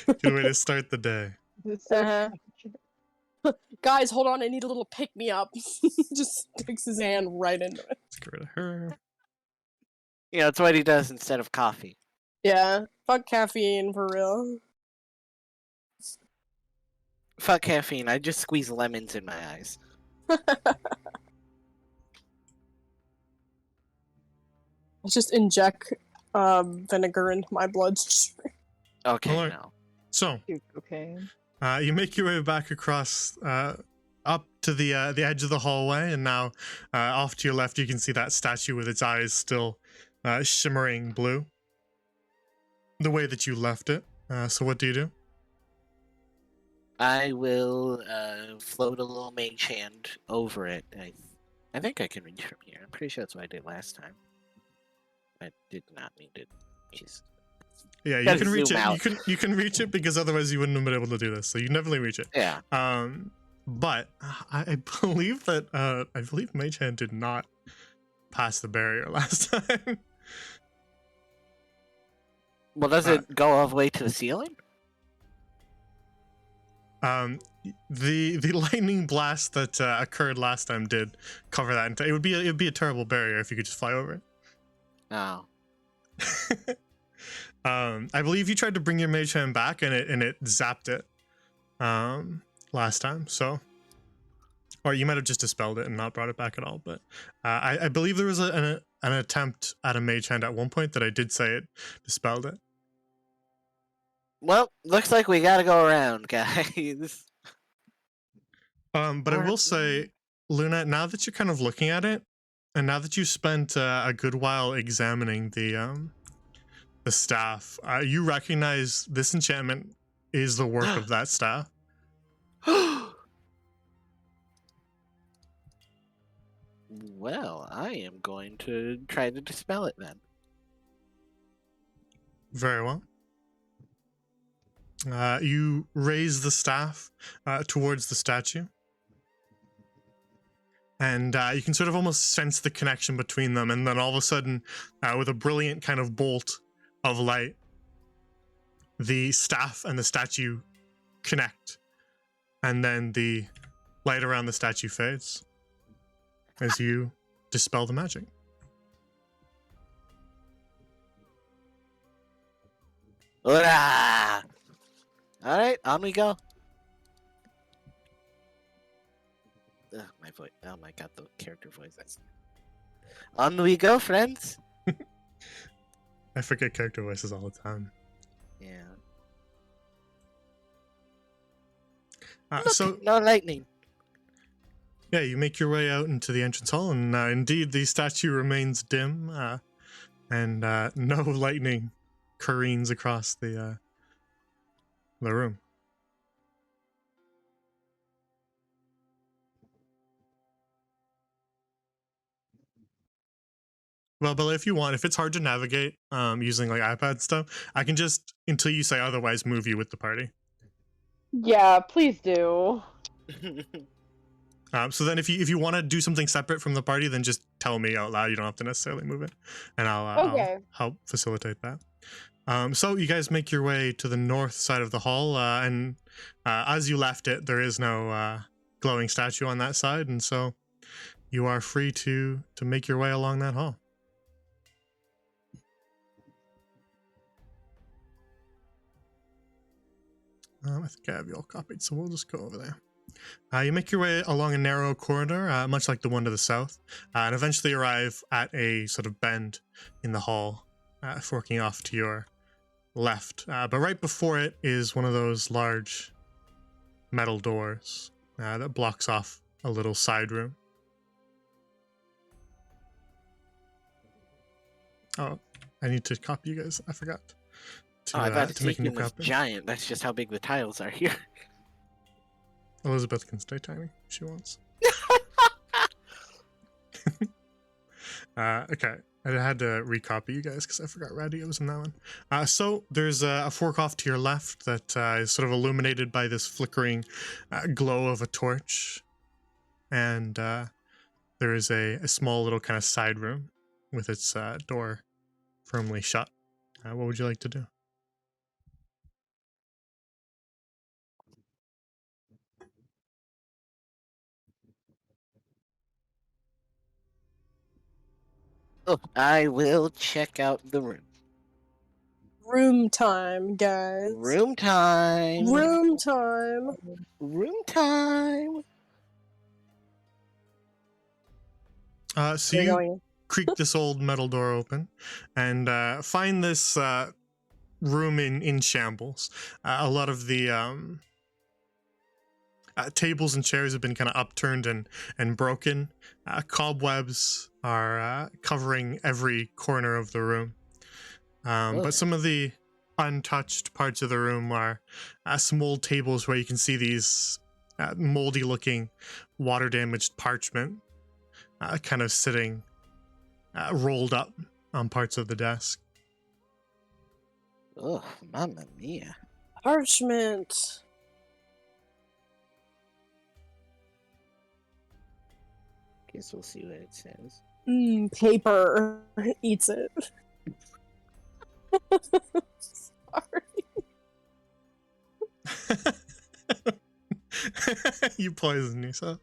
Good way to start the day. Uh-huh. Guys, hold on, I need a little pick-me-up. Just sticks his hand right into it. Let's get rid of her. Yeah, that's what he does instead of coffee. Yeah, fuck caffeine for real. Fuck caffeine. I just squeeze lemons in my eyes. I just inject vinegar into my bloodstream. Okay, Alright. no. So, Okay. you make your way back across, up to the edge of the hallway, and now off to your left, you can see that statue with its eyes still shimmering blue. The way that you left it. So, what do you do? I will float a little mage hand over it. I think I can reach from here. I'm pretty sure that's what I did last time. I did not mean to. Jeez. Yeah, you Gotta can reach zoom it. out. You can reach it because otherwise you wouldn't have been able to do this. So you definitely reach it. Yeah. But I believe that I believe Mage Hand did not pass the barrier last time. Well, does it go all the way to the ceiling? The lightning blast that occurred last time did cover that. It would be a terrible barrier if you could just fly over it. No. I believe you tried to bring your Mage Hand back and it zapped it last time. So, or you might have just dispelled it and not brought it back at all. But I believe there was an attempt at a Mage Hand at one point that I did say it dispelled it. Well, looks like we gotta go around, guys. But I will say, Luna, now that you're kind of looking at it, and now that you spent a good while examining the staff, you recognize this enchantment is the work of that staff. Well, I am going to try to dispel it then. Very well. You raise the staff towards the statue. And you can sort of almost sense the connection between them. And then all of a sudden, with a brilliant kind of bolt of light, the staff and the statue connect. And then the light around the statue fades as you dispel the magic. All right, on we go. Ugh, my voice. Oh my god, the character voice. On we go, friends. I forget character voices all the time. Yeah. So No lightning. yeah, you make your way out into the entrance hall, and indeed the statue remains dim, and no lightning careens across the room. Well, Bella, if you want, if it's hard to navigate using like iPad stuff, I can just, until you say otherwise, move you with the party. Yeah, please do. So then if you want to do something separate from the party, then just tell me out loud. You don't have to necessarily move it, and I'll help facilitate that. So you guys make your way to the north side of the hall, and as you left it, there is no glowing statue on that side, and so you are free to make your way along that hall. I think I have you all copied, so we'll just go over there. You make your way along a narrow corridor, much like the one to the south, and eventually arrive at a sort of bend in the hall, forking off to your left. But right before it is one of those large metal doors that blocks off a little side room. Oh, I need to copy you guys. I forgot I thought to make a new was copy. giant. That's just how big the tiles are here. Elizabeth can stay tiny if she wants. Okay, I had to recopy you guys because I forgot Radio was in that one. So there's a fork off to your left that is sort of illuminated by this flickering glow of a torch, and there is a small little kind of side room with its door firmly shut. What would you like to do? Oh, I will check out the room. room time, guys. Room time. Room time. Room time. So You're you going. creak this old metal door open and find this room in shambles. A lot of the tables and chairs have been kind of upturned and broken. Cobwebs are covering every corner of the room. But some of the untouched parts of the room are some old tables where you can see these moldy looking water damaged parchment kind of sitting rolled up on parts of the desk. Oh, mamma mia. Parchment. Guess we'll see what it says. Paper eats it. Sorry. You poisoned yourself.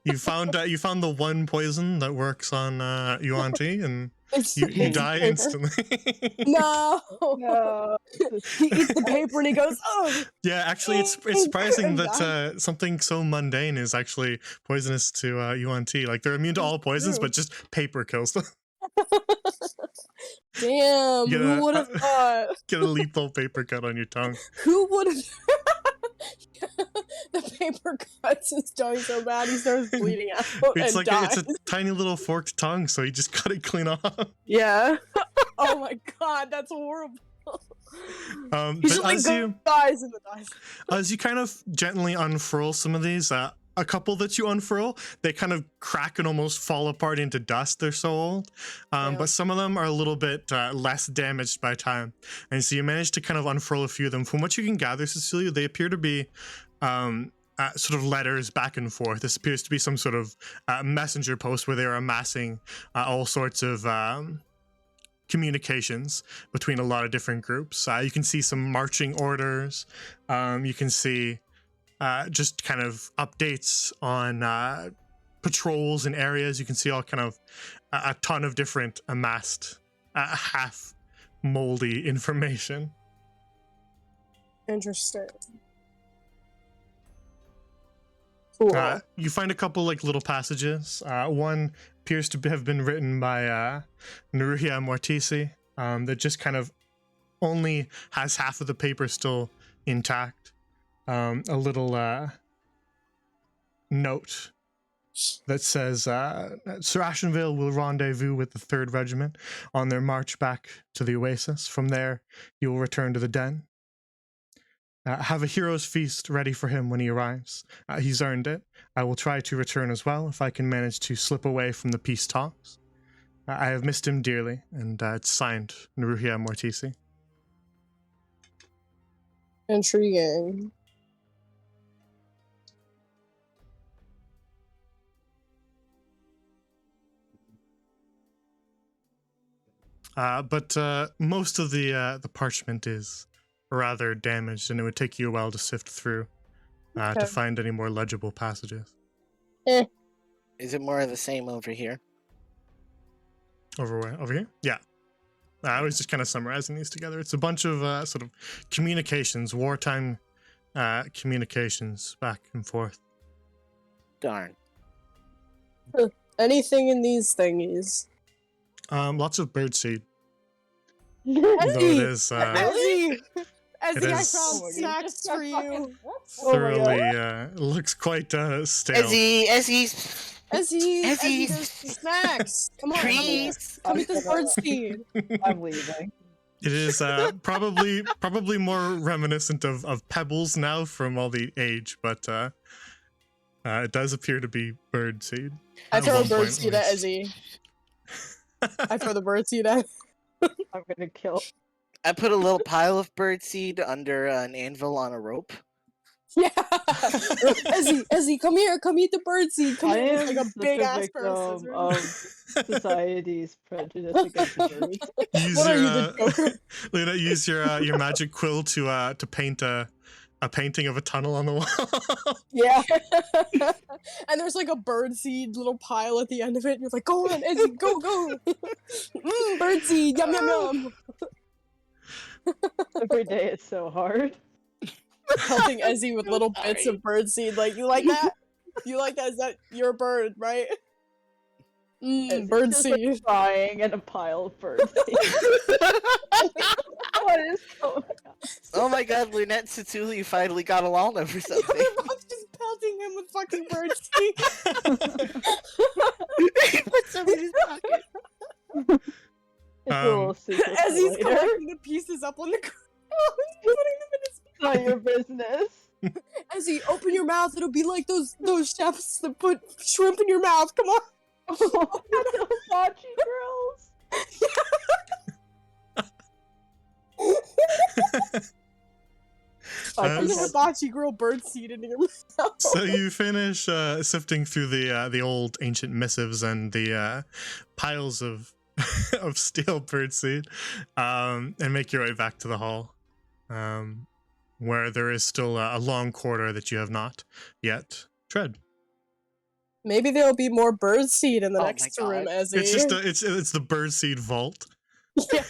You found the one poison that works on Yuan-Ti, and you die instantly. No. No. He eats the paper and he goes, oh. Yeah, actually, it's surprising that something so mundane is actually poisonous to Yuan-Ti. Like, they're immune to all poisons, but just paper kills them. Damn, who would have thought? Get a lethal paper cut on your tongue. Who would have? The paper cuts his tongue so bad he starts bleeding out It's and like dies. it's a tiny little forked tongue, so you just cut it clean off. Yeah. Oh my god, that's horrible. He But just like dies in the dice. as you kind of gently unfurl some of these, a couple that you unfurl, they kind of crack and almost fall apart into dust. They're so old. But some of them are a little bit less damaged by time. And so you manage to kind of unfurl a few of them. From what you can gather, Cecilia, they appear to be sort of letters back and forth. This appears to be some sort of messenger post where they're amassing all sorts of communications between a lot of different groups. You can see some marching orders. You can see just kind of updates on patrols and areas. You can see all kind of a ton of different amassed half moldy information. Interesting. Cool. You find a couple like little passages. One appears to have been written by Neruhia Mortisi that just kind of only has half of the paper still intact. A little note that says Sir Ashenvale will rendezvous with the 3rd Regiment on their march back to the Oasis. From there, he will return to the den. Have a hero's feast ready for him when he arrives. He's earned it. I will try to return as well if I can manage to slip away from the peace talks. I have missed him dearly, and it's signed Neruhia Mortisi. Intriguing. But most of the parchment is rather damaged, and it would take you a while to sift through to find any more legible passages. Is it more of the same over here? Over where? Over here? Yeah. I was just kind of summarizing these together. It's a bunch of sort of communications, wartime communications back and forth. Darn. Anything in these thingies? Lots of birdseed. Though it is Ezzy, it I is- found snacks for you. thoroughly looks quite stale. Ezzy, Ezzy, Ezzy. there's snacks. Come on, please. come eat this bird seed. I'm leaving. It is probably more reminiscent of pebbles now from all the age, but it does appear to be bird seed. I At throw a one bird point, seed at at least. Ezzy. I throw the bird seed at. I'm gonna kill. I put a little pile of birdseed under an anvil on a rope. Yeah. Ezzy, come here, come eat the bird seed. Come I here, am it's like a the big ass victim person. of society's prejudice against birds. Use What are you, your the Joker? Lena, use your magic quill to paint a painting of a tunnel on the wall. Yeah. And there's like a bird seed little pile at the end of it. And you're like, go on, Ezzy, go. Bird seed, yum yum yum. Every day it's so hard. Pelting Ezzy with So little bits sorry. of birdseed. Like, you like that? You like that? Is that your bird, right? It's Bird just like seed. crying in a pile of birds. What is going on? Oh my god, Lunette and Satsuli finally got along over Yeah, something. they're both just pelting him with fucking bird seed. He put some in his pocket. It's a little secret for Ezzy's later. collecting the pieces up on the ground, putting them in his. It's not your business. Ezzy, open your mouth. It'll be like those chefs that put shrimp in your mouth. Come on. Hibachi girls. Put the Uh, hibachi grill bird seed in your mouth. So you finish sifting through the old ancient missives and the piles of of stale birdseed, and make your way back to the hall, where there is still a long corridor that you have not yet tread. Maybe there'll be more bird seed in the Oh my next room, God. Ezzy. It's just it's the birdseed vault. Yeah.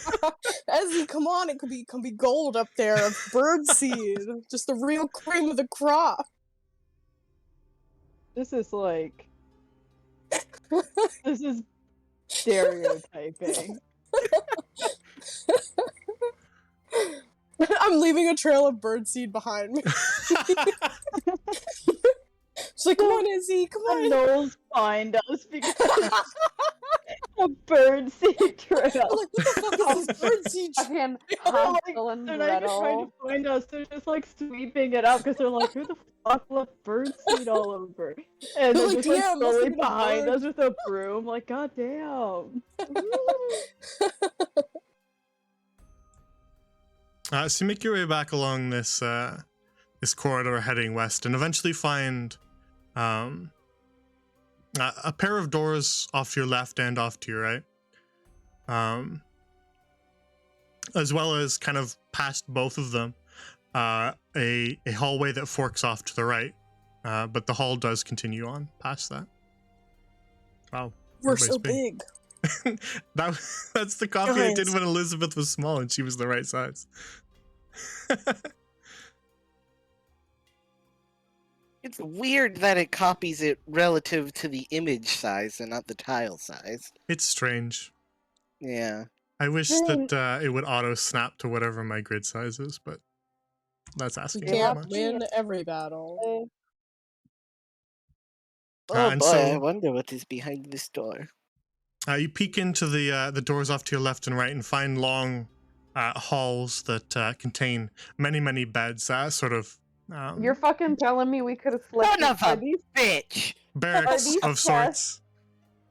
Ezzy, come on, it can be gold up there of bird seed. Just the real cream of the crop. This is like. This is stereotyping. I'm leaving a trail of bird seed behind me. She's like, come on, Izzy, come The on. gnolls find us because a bird seed trail. I'm like, what the fuck is this bird seed trail? Fucking They're like- Hansel and They're not even trying Gretel. to find us. They're just like sweeping it up because they're like, who the fuck left bird seed all over? And They're they're like, just like "Damn, must have slowly been a behind bird." us with a broom. Like, god damn. So you make your way back along this this corridor heading west, and eventually find a pair of doors off to your left and off to your right, as well as kind of past both of them, a hallway that forks off to the right, but the hall does continue on past that. Wow, We're everybody's so big. that's the copy I did Guys. when Elizabeth was small and she was the right size. It's weird that it copies it relative to the image size and not the tile size. It's strange. Yeah. I wish Dang. that it would auto snap to whatever my grid size is, but that's You asking Yeah. too can't much. win every battle. Oh and boy, so- I wonder what is behind this door. You peek into the doors off to your left and right and find long halls that contain many beds, sort of You're fucking telling me we could have slept Son of are a these? bitch! barracks these of sorts.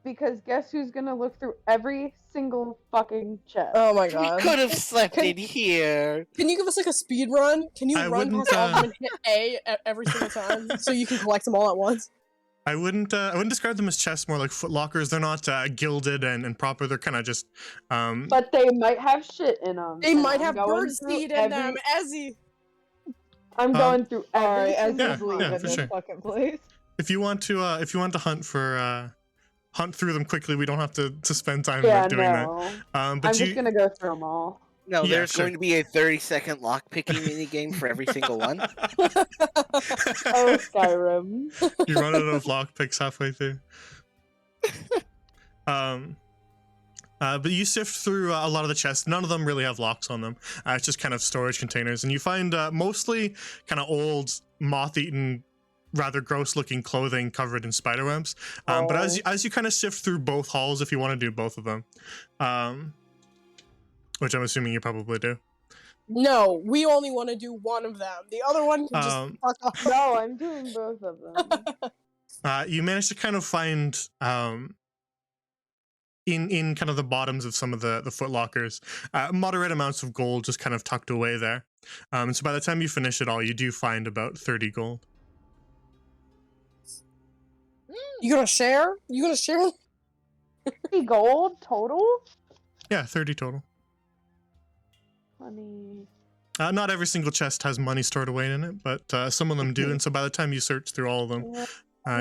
Because guess who's gonna look through every single fucking chest? Oh my We god. could have slept Can- in here. Can you give us like a speed run? Can you I run wouldn't, past all of them and hit A every single time so you can collect them all at once? I wouldn't describe them as chests, more like foot lockers. They're not gilded and proper. They're kind of just But they might have shit in them. They might have bird seed in them, Ezzy. I'm going through every Alright, as single Yeah, he's leaving yeah, for this sure. fucking place. if you want to hunt through them quickly, we don't have to spend time Yeah, doing that. no. But I'm you just gonna go through them all. No, Yeah, there's sure. going to be a 30-second lockpicking minigame for every single one. Oh, Skyrim. you run out of lockpicks halfway through. But you sift through a lot of the chests. None of them really have locks on them. It's just kind of storage containers, and you find mostly kind of old, moth-eaten, rather gross-looking clothing covered in spiderwebs. But as you kind of sift through both halls, if you want to do both of them, which I'm assuming you probably do. No, we only want to do one of them. The other one can just fuck off. No, I'm doing both of them. You manage to kind of find in kind of the bottoms of some of the foot lockers, moderate amounts of gold just kind of tucked away there. And so by the time you finish it all, you do find about 30 gold. You gonna share? You gonna share? 30 gold total? Yeah, 30 total. Funny. Not every single chest has money stored away in it, but some of them do. And so by the time you search through all of them,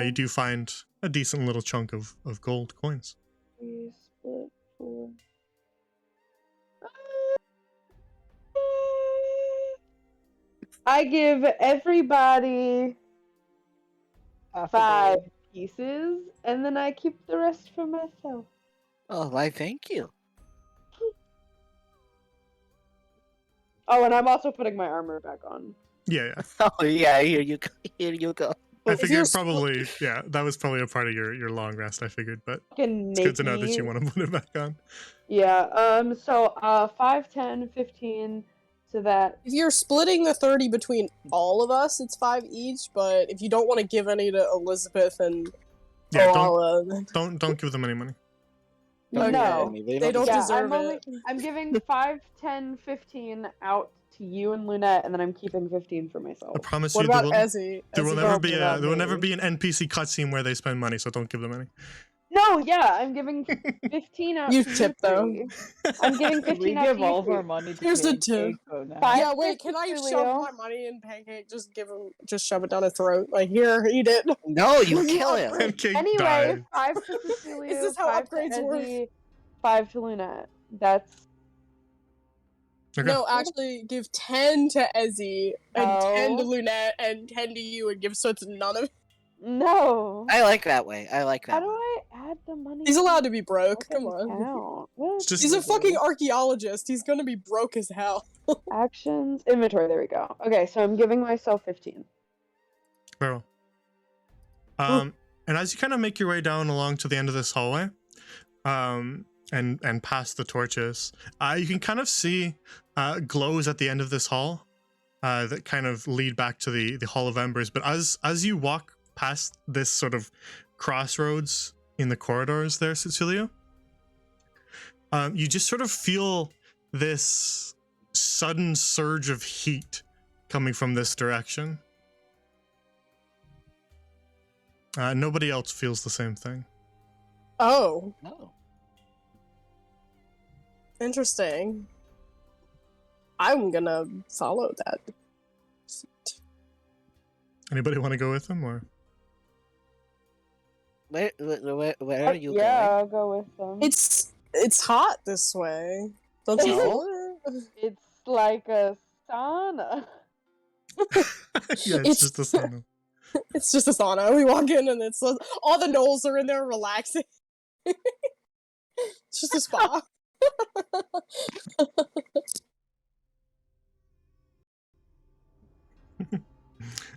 you do find a decent little chunk of gold coins. We split 4. I give everybody Half a 5 day. pieces, and then I keep the rest for myself. Oh, why? Thank you. Oh, and I'm also putting my armor back on. Yeah, yeah. Oh yeah, here you go. Here you go. I If you're figured split- probably, yeah, that was probably a part of your long rest, I figured, but Fucking it's good to know that make you me- want to put it back on. Yeah, so 5, 10, 15, so that If you're splitting the 30 between all of us, it's 5 each, but if you don't want to give any to Elizabeth and Yeah, Oala, don't give them any money. Don't No. give me. they don't yeah, deserve I'm it. giving 5, 10, 15 out to you and Lunette, and then I'm keeping 15 for myself. I promise What you, about Ezzy? there will Ezzy never don't be give a out there will never money. be an NPC cutscene where they spend money, so don't give them any. No, yeah, I'm giving 15 out You to tip, though. three. I'm giving We 15 out give to you all of three. our money to Here's the Pancake. tip. Oh, no. Five Yeah, wait, can I fifty, shove Leo. my money in Pancake? Just shove it down his throat. Like, here, eat it. No, you Will you kill upgrade? him. Pancake Anyway, died. 5 to Cecilia, Is this how 5 to upgrades work? Ezzy, 5 to Lunette. That's Okay. No, actually, give 10 to Ezzy, and 10 to No. Lunette, and 10 to you, and give so it's none of it. no. I like that way. I like How that. do one. I add the money? He's to allowed my to be broke. Come fucking on. account? What? Just- He's a do? fucking archaeologist. He's gonna be broke as hell. Actions, inventory. There we go. Okay, so I'm giving myself 15. Very well. And as you kind of make your way down along to the end of this hallway, and past the torches, you can kind of see glows at the end of this hall that kind of lead back to the Hall of Embers. But as you walk past this sort of crossroads in the corridors there, Cecilia, you just sort of feel this sudden surge of heat coming from this direction. Nobody else feels the same thing. Oh, No. interesting. I'm gonna follow that. Anybody want to go with him, or? Where are you yeah, going? I'll go with them. It's hot this way. Don't you No. feel it? It's like a sauna. Yeah, it's just a sauna. It's just a sauna. We walk in and it's all the gnolls are in there relaxing. It's just a spa.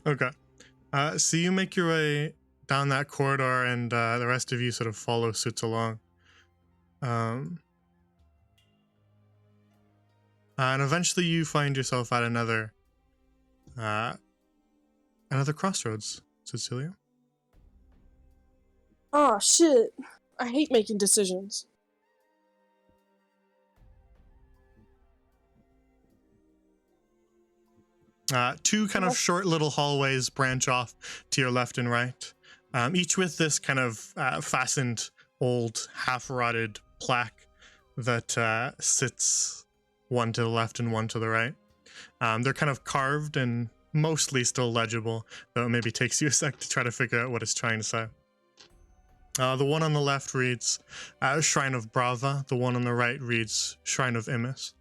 Okay. So you make your way down that corridor, and the rest of you sort of follow suit along. And eventually you find yourself at another crossroads, Cecilia. Oh shit. I hate making decisions. Two kind of short little hallways branch off to your left and right, each with this kind of fastened old half-rotted plaque that sits one to the left and one to the right. They're kind of carved and mostly still legible, though it maybe takes you a sec to try to figure out what it's trying to say. The one on the left reads Shrine of Brava. The one on the right reads Shrine of Imis.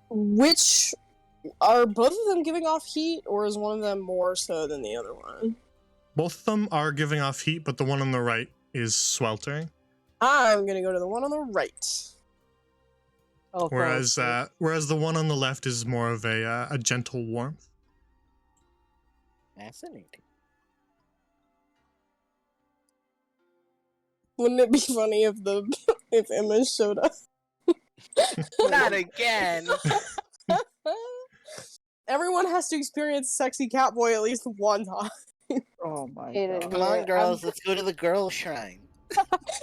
Which are both of them giving off heat, or is one of them more so than the other one? Both of them are giving off heat, but the one on the right is sweltering. I'm gonna go to the one on the right. I'll follow Whereas suit. whereas the one on the left is more of a gentle warmth. Fascinating. Wouldn't it be funny if if Emma showed up? Not again. Everyone has to experience sexy catboy at least one time. Oh my Hate it god. Come on, Yeah, girls. Let's go to the girl shrine.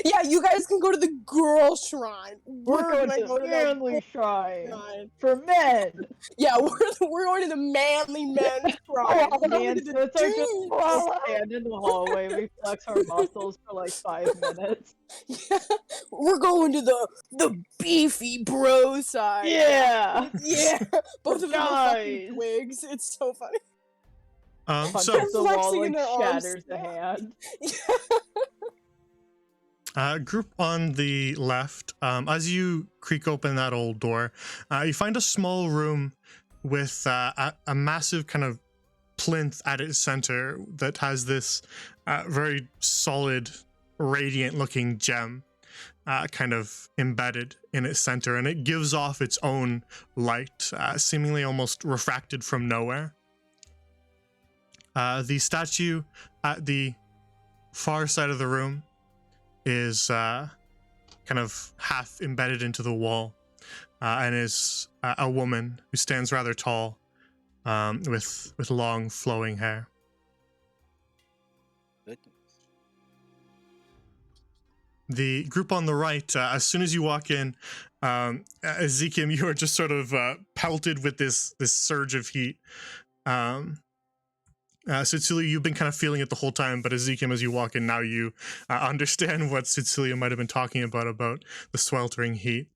Yeah, you guys can go to the girl shrine. We're going gonna to the manly shrine shrine. for men. Yeah, we're going to the manly men's shrine. Oh We're going man, to so it's like just dudes. we'll stand in the hallway, we flex our muscles for like 5 minutes. Yeah, we're going to the beefy bro side. Yeah! Yeah, both of them are fucking Guys. twigs. It's so funny. Punch So up the wall, flexing in like their arms. shatters the hand. group on the left, as you creak open that old door, you find a small room with a massive kind of plinth at its center that has this very solid, radiant-looking gem kind of embedded in its center, and it gives off its own light, seemingly almost refracted from nowhere. The statue at the far side of the room is kind of half embedded into the wall, and is a woman who stands rather tall, with long flowing hair. The group on the right, as soon as you walk in, Ezekiel, you are just sort of pelted with this surge of heat. Cecilia, you've been kind of feeling it the whole time, but Ezekiel, as you walk in, now you understand what Cecilia might have been talking about the sweltering heat.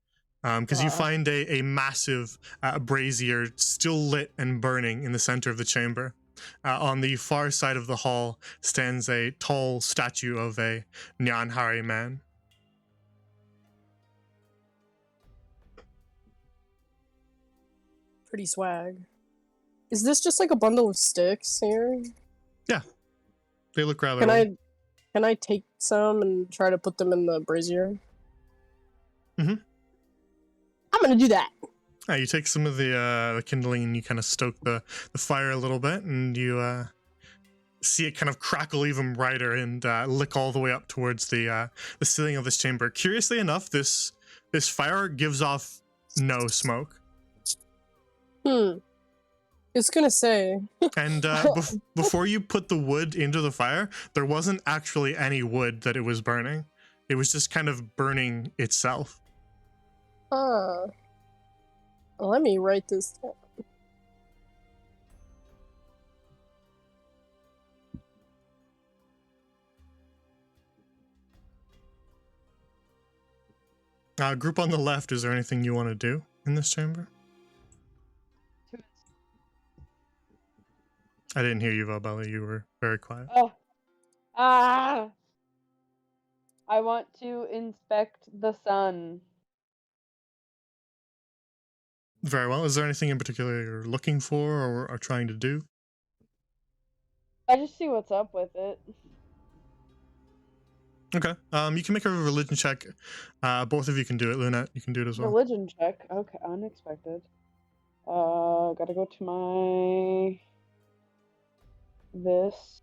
Because you find a massive brazier still lit and burning in the center of the chamber. On the far side of the hall stands a tall statue of a Nyanhari man. Pretty swag. Is this just like a bundle of sticks here? Yeah, they look rather. Can I take some and try to put them in the brazier? Mm-hmm. I'm gonna do that. You take some of the kindling and you kind of stoke the fire a little bit, and you see it kind of crackle even brighter and lick all the way up towards the ceiling of this chamber. Curiously enough, this fire gives off no smoke. It's gonna say. And before you put the wood into the fire, there wasn't actually any wood that it was burning. It was just kind of burning itself. Let me write this down. Group on the left, is there anything you want to do in this chamber? I didn't hear you, Valbella. You were very quiet. I want to inspect the sun. Very well. Is there anything in particular you're looking for or are trying to do? I just see what's up with it. Okay. You can make a religion check. Both of you can do it. Lunette, you can do it as well. Religion check. Okay, unexpected. Gotta go to my... this.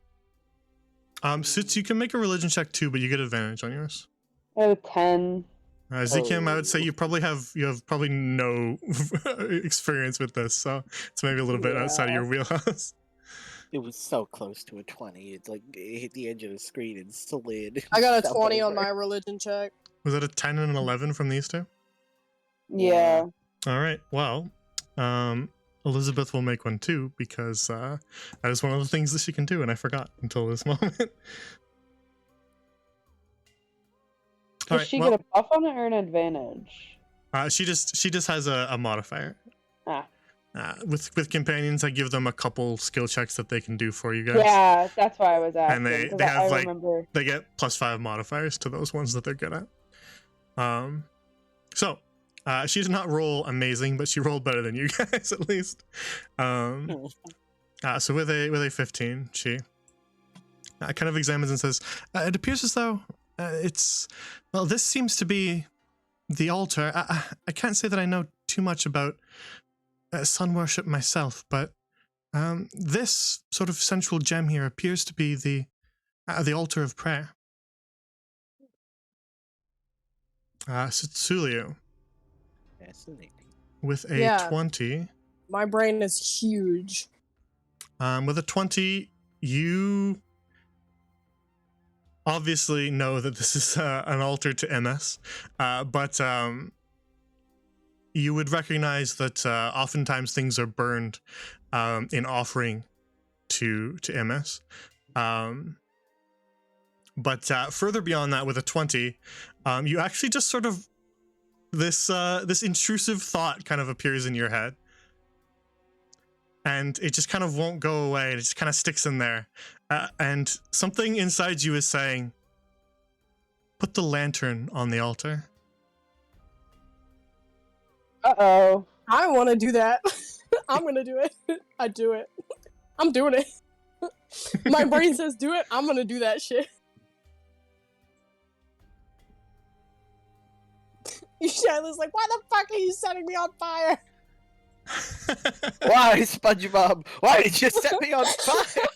Suits, you can make a religion check too, but you get advantage on yours. I have a 10. Zekim, I would say you have probably no experience with this, so it's maybe a little bit outside of your wheelhouse. It was so close to a 20. It's like it hit the edge of the screen and slid. I got a 20 on my religion check. Was it a 10 and an 11 from these two? Yeah. All right. Well, Elizabeth will make one too, because that is one of the things that she can do, and I forgot until this moment. Does she get a buff on it or an advantage? She just has a modifier. With companions, I give them a couple skill checks that they can do for you guys. Yeah, that's why I was asking. And they have they get +5 modifiers to those ones that they're good at. So she did not roll amazing, but she rolled better than you guys at least. So with a 15, she kind of examines and says, "It appears as though this seems to be the altar. I can't say that I know too much about sun worship myself, but this sort of central gem here appears to be the altar of prayer." Sutsulio. Fascinating. With a 20. My brain is huge. With a 20, you obviously know that this is an altar to MS, but you would recognize that oftentimes things are burned in offering to MS. But further beyond that, with a 20, you actually just sort of this intrusive thought kind of appears in your head, and it just kind of won't go away. It just kind of sticks in there, and something inside you is saying, "Put the lantern on the altar." I want to do that. I'm gonna do it. I do it. I'm doing it. My brain says do it. I'm gonna do that shit. Shila's like, why the fuck are you setting me on fire? Why, SpongeBob? Why did you set me on fire?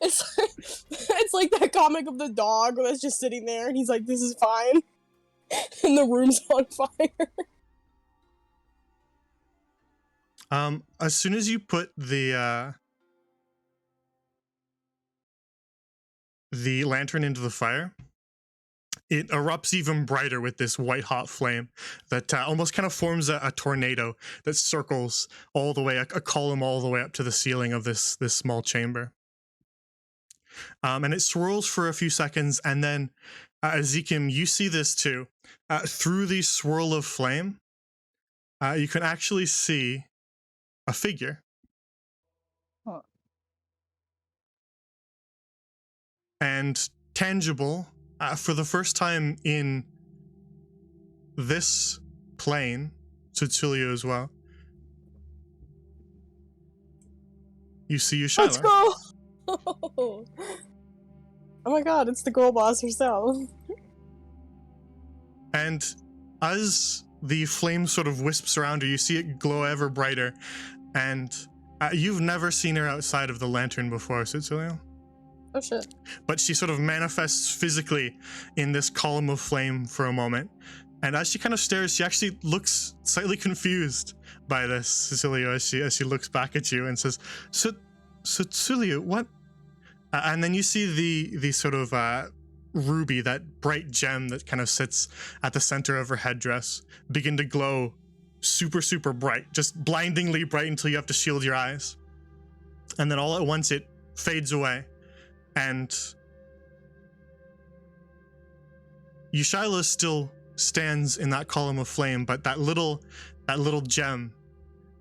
It's like that comic of the dog that's just sitting there and he's like, this is fine. And the room's on fire. As soon as you put the lantern into the fire, it erupts even brighter with this white hot flame that almost kind of forms a tornado that circles all the way, a column all the way up to the ceiling of this small chamber. And it swirls for a few seconds, and then Ezekiel, you see this too. Through the swirl of flame, you can actually see a figure. Huh. And tangible, for the first time in this plane, Cecilia as well, you see Yushala. Let's go! Oh my god, it's the girl boss herself. And as the flame sort of wisps around her, you see it glow ever brighter. And you've never seen her outside of the lantern before, Cecilia. Oh shit. But she sort of manifests physically in this column of flame for a moment. And as she kind of stares, she actually looks slightly confused by this, Cecilia, as she looks back at you and says, Cecilia, what? And then you see the sort of ruby, that bright gem that kind of sits at the center of her headdress, begin to glow super, super bright, just blindingly bright until you have to shield your eyes. And then all at once it fades away. And Yushala still stands in that column of flame, but that little gem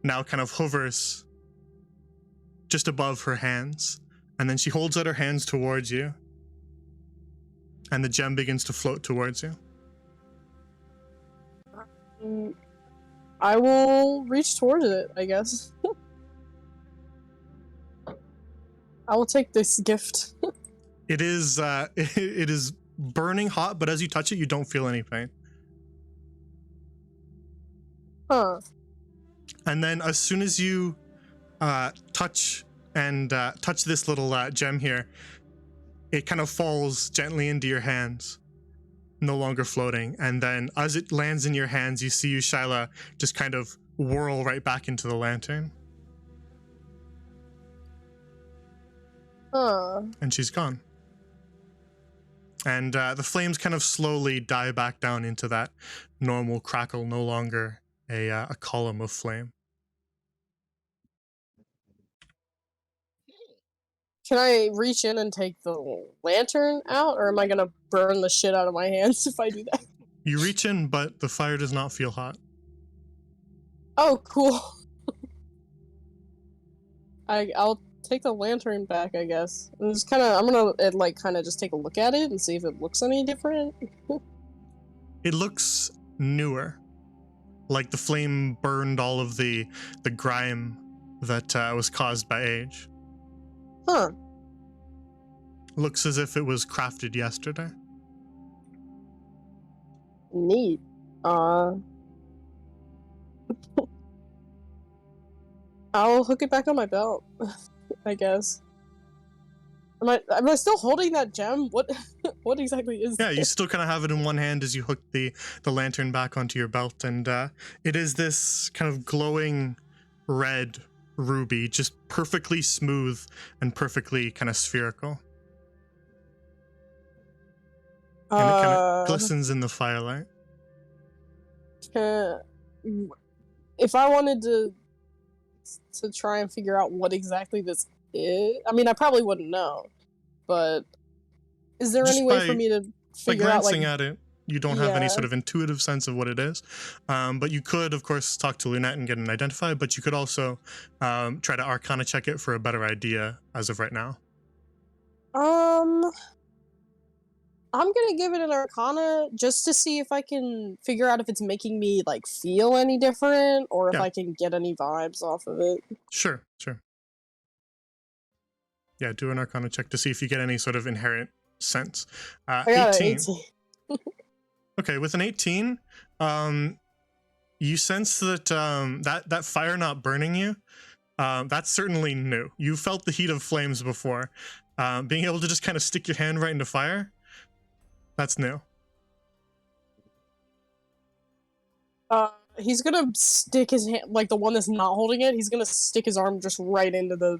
now kind of hovers just above her hands. And then she holds out her hands towards you. And the gem begins to float towards you. I will reach towards it, I guess. I will take this gift. It is burning hot, but as you touch it, you don't feel any pain. Huh. And then as soon as you touch this little gem here, it kind of falls gently into your hands, no longer floating. And then as it lands in your hands, you see Yushala just kind of whirl right back into the lantern. Huh. And she's gone. And the flames kind of slowly die back down into that normal crackle, no longer a column of flame. Can I reach in and take the lantern out, or am I gonna burn the shit out of my hands if I do that? You reach in, but the fire does not feel hot. Oh, cool. I'll take the lantern back, I guess. And just I'm gonna just take a look at it and see if it looks any different. It looks newer. Like the flame burned all of the grime that was caused by age. Huh. Looks as if it was crafted yesterday. Neat. I'll hook it back on my belt, I guess. Am I still holding that gem? What exactly is Yeah, that? you still kind of have it in one hand as you hook the lantern back onto your belt, and it is this kind of glowing red ruby, just perfectly smooth and perfectly kind of spherical. And it kind of glistens in the firelight. If I wanted to try and figure out what exactly this is, I mean, I probably wouldn't know, but is there Just any way for me to figure out, glancing at it, you don't have any sort of intuitive sense of what it is. But you could, of course, talk to Lunette and get an identify, but you could also try to arcana check it for a better idea as of right now. I'm gonna give it an Arcana just to see if I can figure out if it's making me like feel any different, or if Yeah. I can get any vibes off of it. Sure. Yeah, do an Arcana check to see if you get any sort of inherent sense. I got 18. an 18. Okay, with an 18, you sense that that fire not burning you, that's certainly new. You felt the heat of flames before. Being able to just kind of stick your hand right into fire, that's new. He's gonna stick his hand, like the one that's not holding it, he's gonna stick his arm just right into the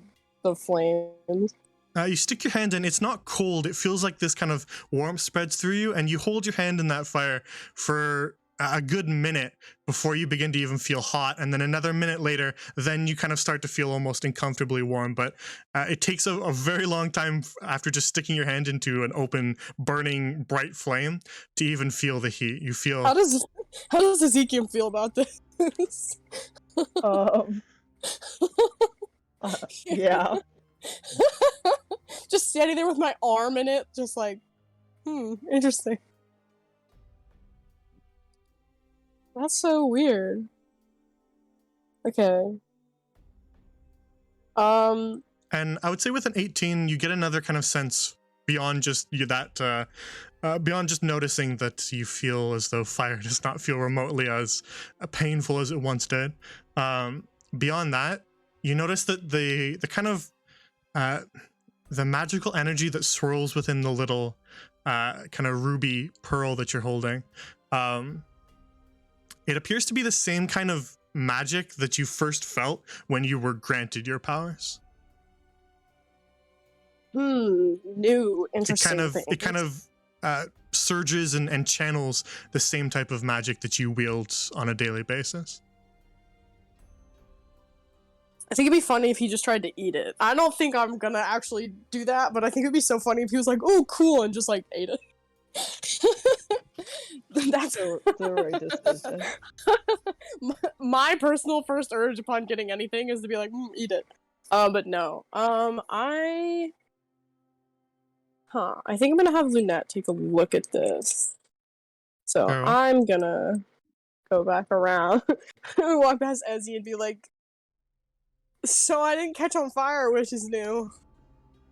flames. You stick your hand in, it's not cold, it feels like this kind of warmth spreads through you, and you hold your hand in that fire for a good minute before you begin to even feel hot, and then another minute later, then you kind of start to feel almost uncomfortably warm. But it takes a very long time after just sticking your hand into an open, burning, bright flame to even feel the heat. You feel... How does Ezekiel feel about this? Yeah. Just standing there with my arm in it, just like, interesting. That's so weird. Okay. And I would say with an 18, you get another kind of sense beyond just beyond just noticing that you feel as though fire does not feel remotely as painful as it once did. Beyond that, you notice that the kind of the magical energy that swirls within the little kind of ruby pearl that you're holding, it appears to be the same kind of magic that you first felt when you were granted your powers. New interesting It kind of surges and channels the same type of magic that you wield on a daily basis. I think it'd be funny if he just tried to eat it. I don't think I'm gonna actually do that, but I think it'd be so funny if he was like, "Oh, cool," and just like ate it. That's the right decision. My personal first urge upon getting anything is to be like, eat it. But no. I think I'm gonna have Lunette take a look at this. So I'm gonna go back around and walk past Ezzy and be like, so I didn't catch on fire, which is new.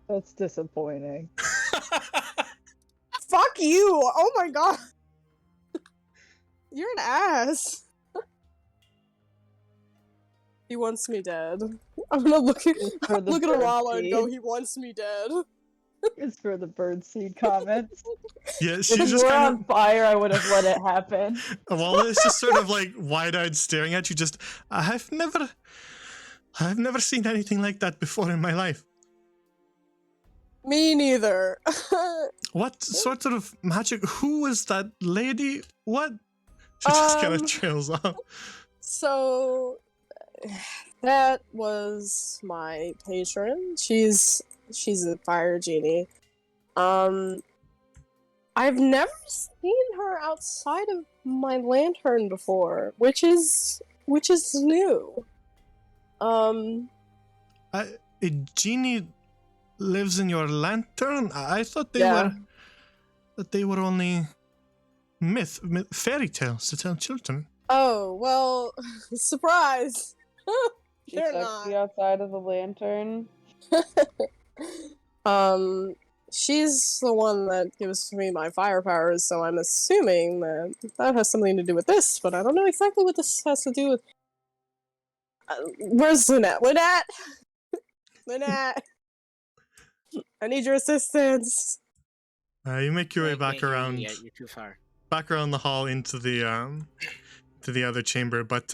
That's disappointing. Fuck you! Oh my god! You're an ass! He wants me dead. I'm gonna look at Arala and go, he wants me dead. It's for the birdseed comments. Yeah, she's if just we're kind on fire, I would have let it happen. Awala just sort of like wide-eyed staring at you, just, I've never seen anything like that before in my life. Me neither. What sort of magic? Who was that lady? What? She just kind of trails off. So, that was my patron. She's a fire genie. I've never seen her outside of my lantern before, which is new. A genie lives in your lantern? I thought they were only fairy tales to tell children. Oh, well, surprise! They're She's not. outside of the lantern. She's the one that gives me my fire powers, so I'm assuming that has something to do with this, but I don't know exactly what this has to do with... where's Lynette? Lynette! Lynette! I need your assistance! You make your way back around. Yeah, you're too far. Back around the hall into the other chamber, but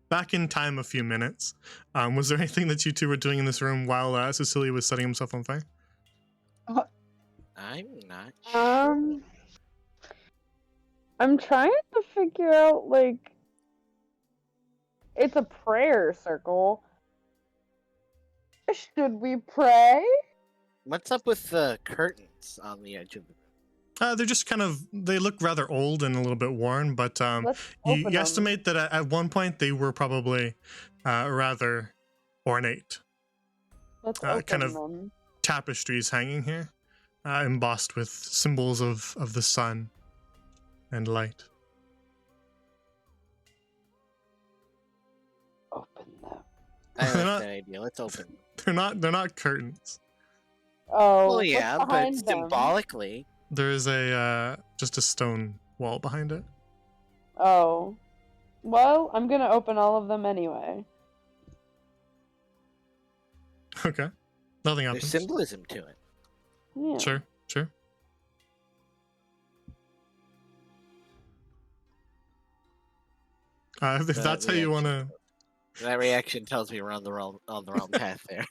back in time a few minutes. Was there anything that you two were doing in this room while Cecilia was setting himself on fire? I'm not sure. I'm trying to figure out, like, it's a prayer circle. Should we pray? What's up with the curtains on the edge of the room? They're just kind of, they look rather old and a little bit worn, but you estimate that at one point they were probably rather ornate. Let's open kind of them. Tapestries hanging here. embossed with symbols of the sun and light. Open them. I They're like not- that idea. Let's open. They're not curtains. Oh, Well, what's yeah, but behind them? symbolically. There is a just a stone wall behind it. Oh. Well, I'm gonna open all of them anyway. Okay. Nothing There's happens. symbolism to it. Yeah. Sure. If That that's how you want reaction- to. That reaction tells me we're on the wrong path there.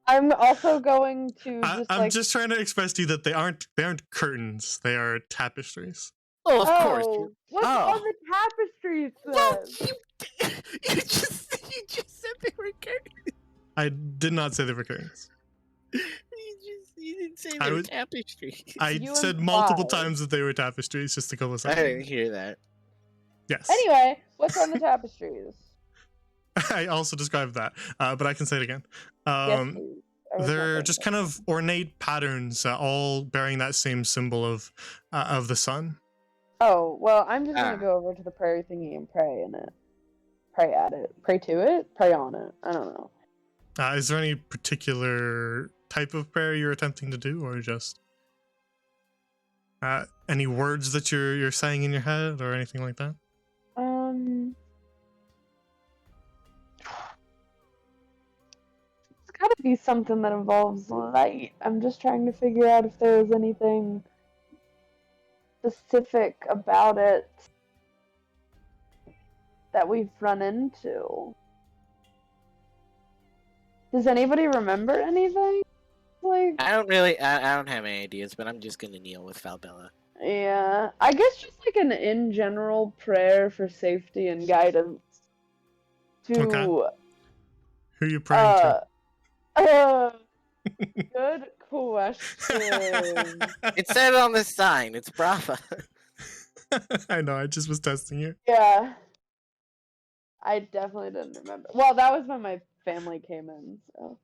I'm also going to just I'm like. just trying to express to you that they aren't curtains. They are tapestries. Oh, of course. Oh, what's Oh. on the tapestries No, then? you just said they were curtains. I did not say they were curtains. You didn't say I they were was- tapestries. I You said multiple implied. times that they were tapestries just a couple of I didn't seconds. hear that. Yes. Anyway, what's on the tapestries? I also described that, but I can say it again. Yes, please. I was not They're paying just kind of ornate patterns, all bearing that same symbol of the sun. Oh, well, I'm just gonna Ah. go over to the prayer thingy and pray in it. Pray at it. Pray to it? Pray on it. I don't know. Is there any particular type of prayer you're attempting to do, or just any words that you're saying in your head, or anything like that? It's gotta be something that involves light. I'm just trying to figure out if there was anything specific about it that we've run into. Does anybody remember anything? Like, I don't have any ideas, but I'm just gonna kneel with Valbella. yeah, I guess just like an in general prayer for safety and guidance. To Okay. Who are you praying to? Good question. It said on the sign. It's Brava. I know, I just was testing you. Yeah. I definitely didn't remember. Well, that was when my family came in, so.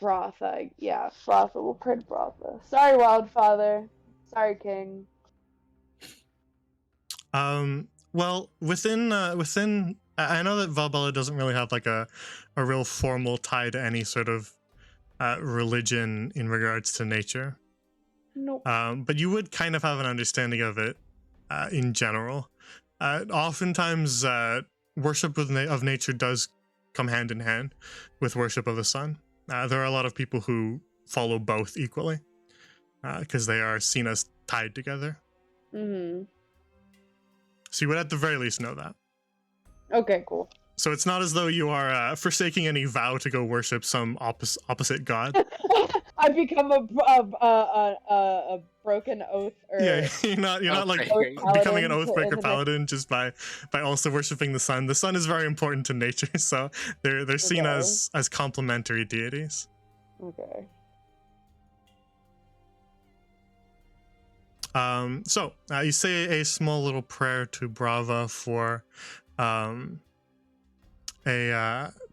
Brotha, yeah, Brotha. We'll pray to Brotha. Sorry, Wildfather. Sorry, King. Well, within I know that Valbella doesn't really have like a real formal tie to any sort of religion in regards to nature. Nope. But you would kind of have an understanding of it in general. Oftentimes, worship of nature does come hand in hand with worship of the sun. There are a lot of people who follow both equally because they are seen as tied together. Mm-hmm. So you would at the very least know that. Okay, cool. So it's not as though you are forsaking any vow to go worship some opposite god. I become a broken oath. Or Yeah, you're not like Okay. becoming an paladin oathbreaker in the- paladin just by also worshiping the sun. The sun is very important to nature, so they're seen Okay. as complementary deities. Okay. So you say a small little prayer to Brava for a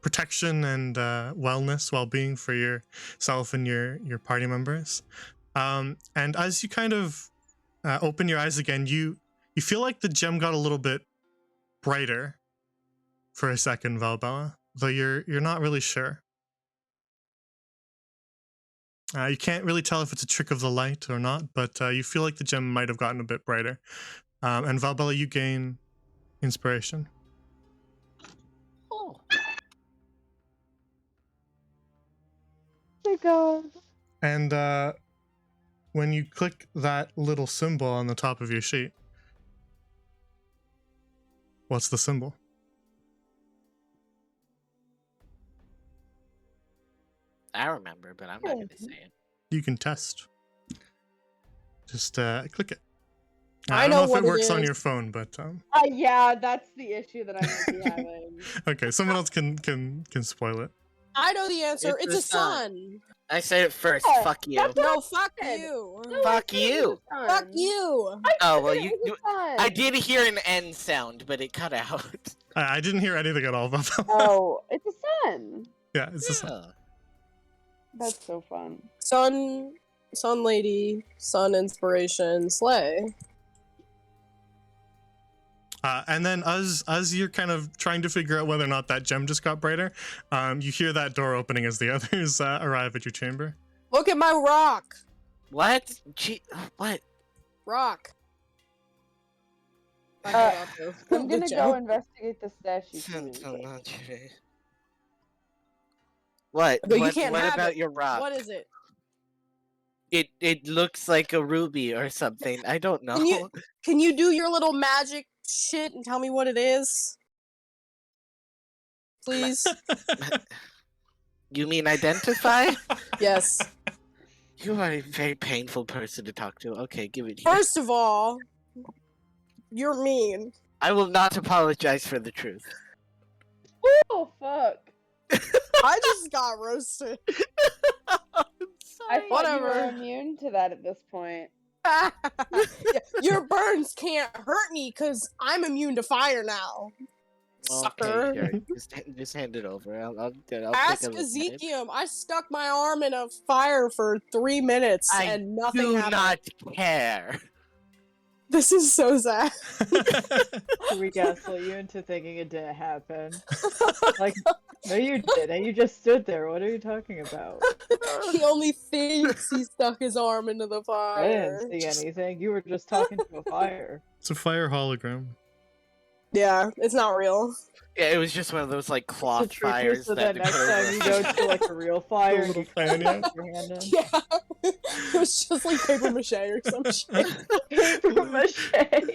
protection and well-being for yourself and your party members. And as you kind of open your eyes again, you feel like the gem got a little bit brighter for a second, Valbella, though you're not really sure. You can't really tell if it's a trick of the light or not, but you feel like the gem might have gotten a bit brighter. And Valbella, you gain inspiration. Oh. Oh my god. And when you click that little symbol on the top of your sheet, what's the symbol? I remember, but I'm not gonna say it. You can test. Just click it. I don't know know if what it it works on is. your phone, but Yeah, that's the issue that I might be having. okay, someone else can spoil it. I know the answer. It's It's, the a sun. I said it first. Yeah, Fuck you. that's- No, fuck said. you. No, Fuck I said it you. was a sun. Fuck you. I Oh, said well, it you- was a sun. I did hear an N sound, but it cut out. I didn't hear anything at all, Valbella. Oh, it's a sun. Yeah, it's the sun. Yeah. That's so fun. Sun lady, sun inspiration, slay. And then as you're kind of trying to figure out whether or not that gem just got brighter, you hear that door opening as the others arrive at your chamber. Look at my rock. What? What? Rock. I'm gonna go investigate the statue. What? But you What, can't what have about it. your rock? What is it? It looks like a ruby or something. I don't know. Can you do your little magic shit and tell me what it is? Please? You mean identify? Yes. You are a very painful person to talk to. Okay, give it here. First of all, you're mean. I will not apologize for the truth. Oh fuck! I just got roasted. I thought you were Whatever. immune to that at this point. Yeah, your burns can't hurt me because I'm immune to fire now. Sucker. Okay, here, just hand it over. I'll Ask take a look at it. Ezekiel. I stuck my arm in a fire for 3 minutes I and nothing Do happened. not care. This is so sad. Should we gaslight you into thinking it didn't happen? Like, no, you didn't. You just stood there. What are you talking about? He only thinks he stuck his arm into the I fire. didn't see anything. You were just talking to a fire. It's a fire hologram. Yeah, it's not real. Yeah, it was just one of those like The cloth truth fires is so that that next occur time you go to like a real fire, little you fan, yeah. put your hand in. Yeah. It was just like paper mache or some shit. Paper mache.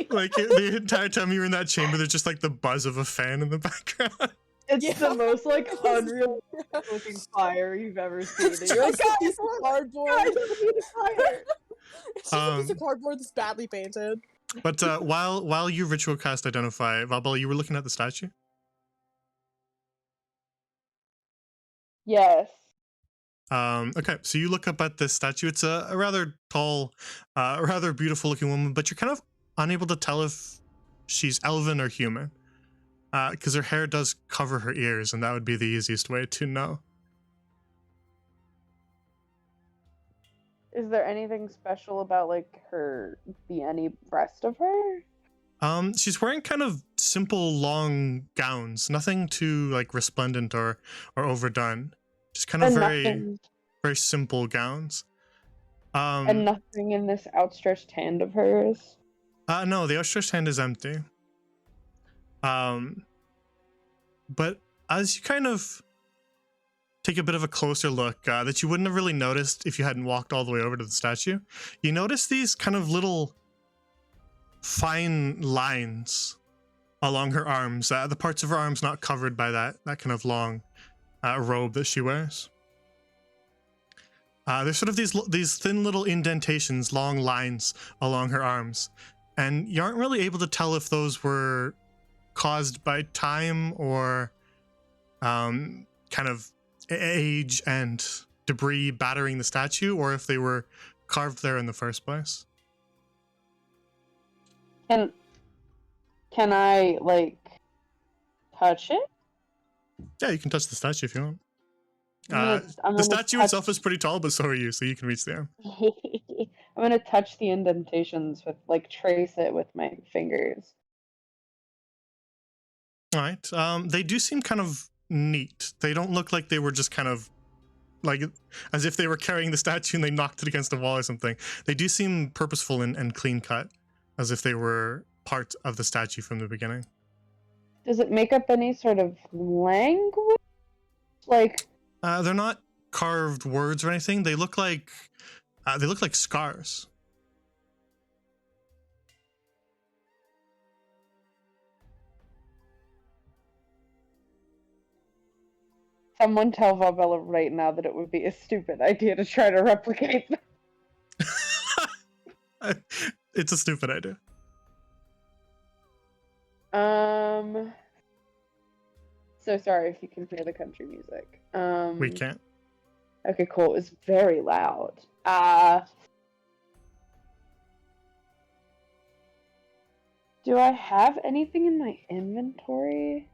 Like the entire time you were in that chamber, there's just like the buzz of a fan in the background. It's Yeah. the most like unreal looking fire you've ever seen. It's And you're like, just a piece of cardboard. guys, we need a fire. It's just a piece of cardboard that's badly painted. But while you ritual cast identify, Valbella, you were looking at the statue. Yes. Okay, so you look up at this statue. It's a rather tall, rather beautiful looking woman, but you're kind of unable to tell if she's elven or human, because her hair does cover her ears, and that would be the easiest way to know. Is there anything special about like any rest of her? She's wearing kind of simple long gowns, nothing too like resplendent or overdone. Just kind of And very nothing, very simple gowns. and nothing in this outstretched hand of hers. No, the outstretched hand is empty. But as you kind of take a bit of a closer look that you wouldn't have really noticed if you hadn't walked all the way over to the statue, you notice these kind of little fine lines along her arms, the parts of her arms not covered by that kind of long robe that she wears. There's sort of these thin little indentations, long lines along her arms, and you aren't really able to tell if those were caused by time or kind of age and debris battering the statue, or if they were carved there in the first place. Can I like touch it? Yeah, you can touch the statue if you want. I'm The gonna statue touch- itself is pretty tall, but so are you, so you can reach the arm. I'm gonna touch the indentations with like trace it with my fingers. All right. They do seem kind of neat. They don't look like they were just kind of like as if they were carrying the statue and they knocked it against a wall or something. They do seem purposeful and clean cut, as if they were part of the statue from the beginning. Does it make up any sort of language? Like, They're not carved words or anything. They look like scars. someone tell Valbella right now that it would be a stupid idea to try to replicate them. It's a stupid idea. So sorry if you can hear the country music. We can't. Okay, cool. It was very loud. Do I have anything in my inventory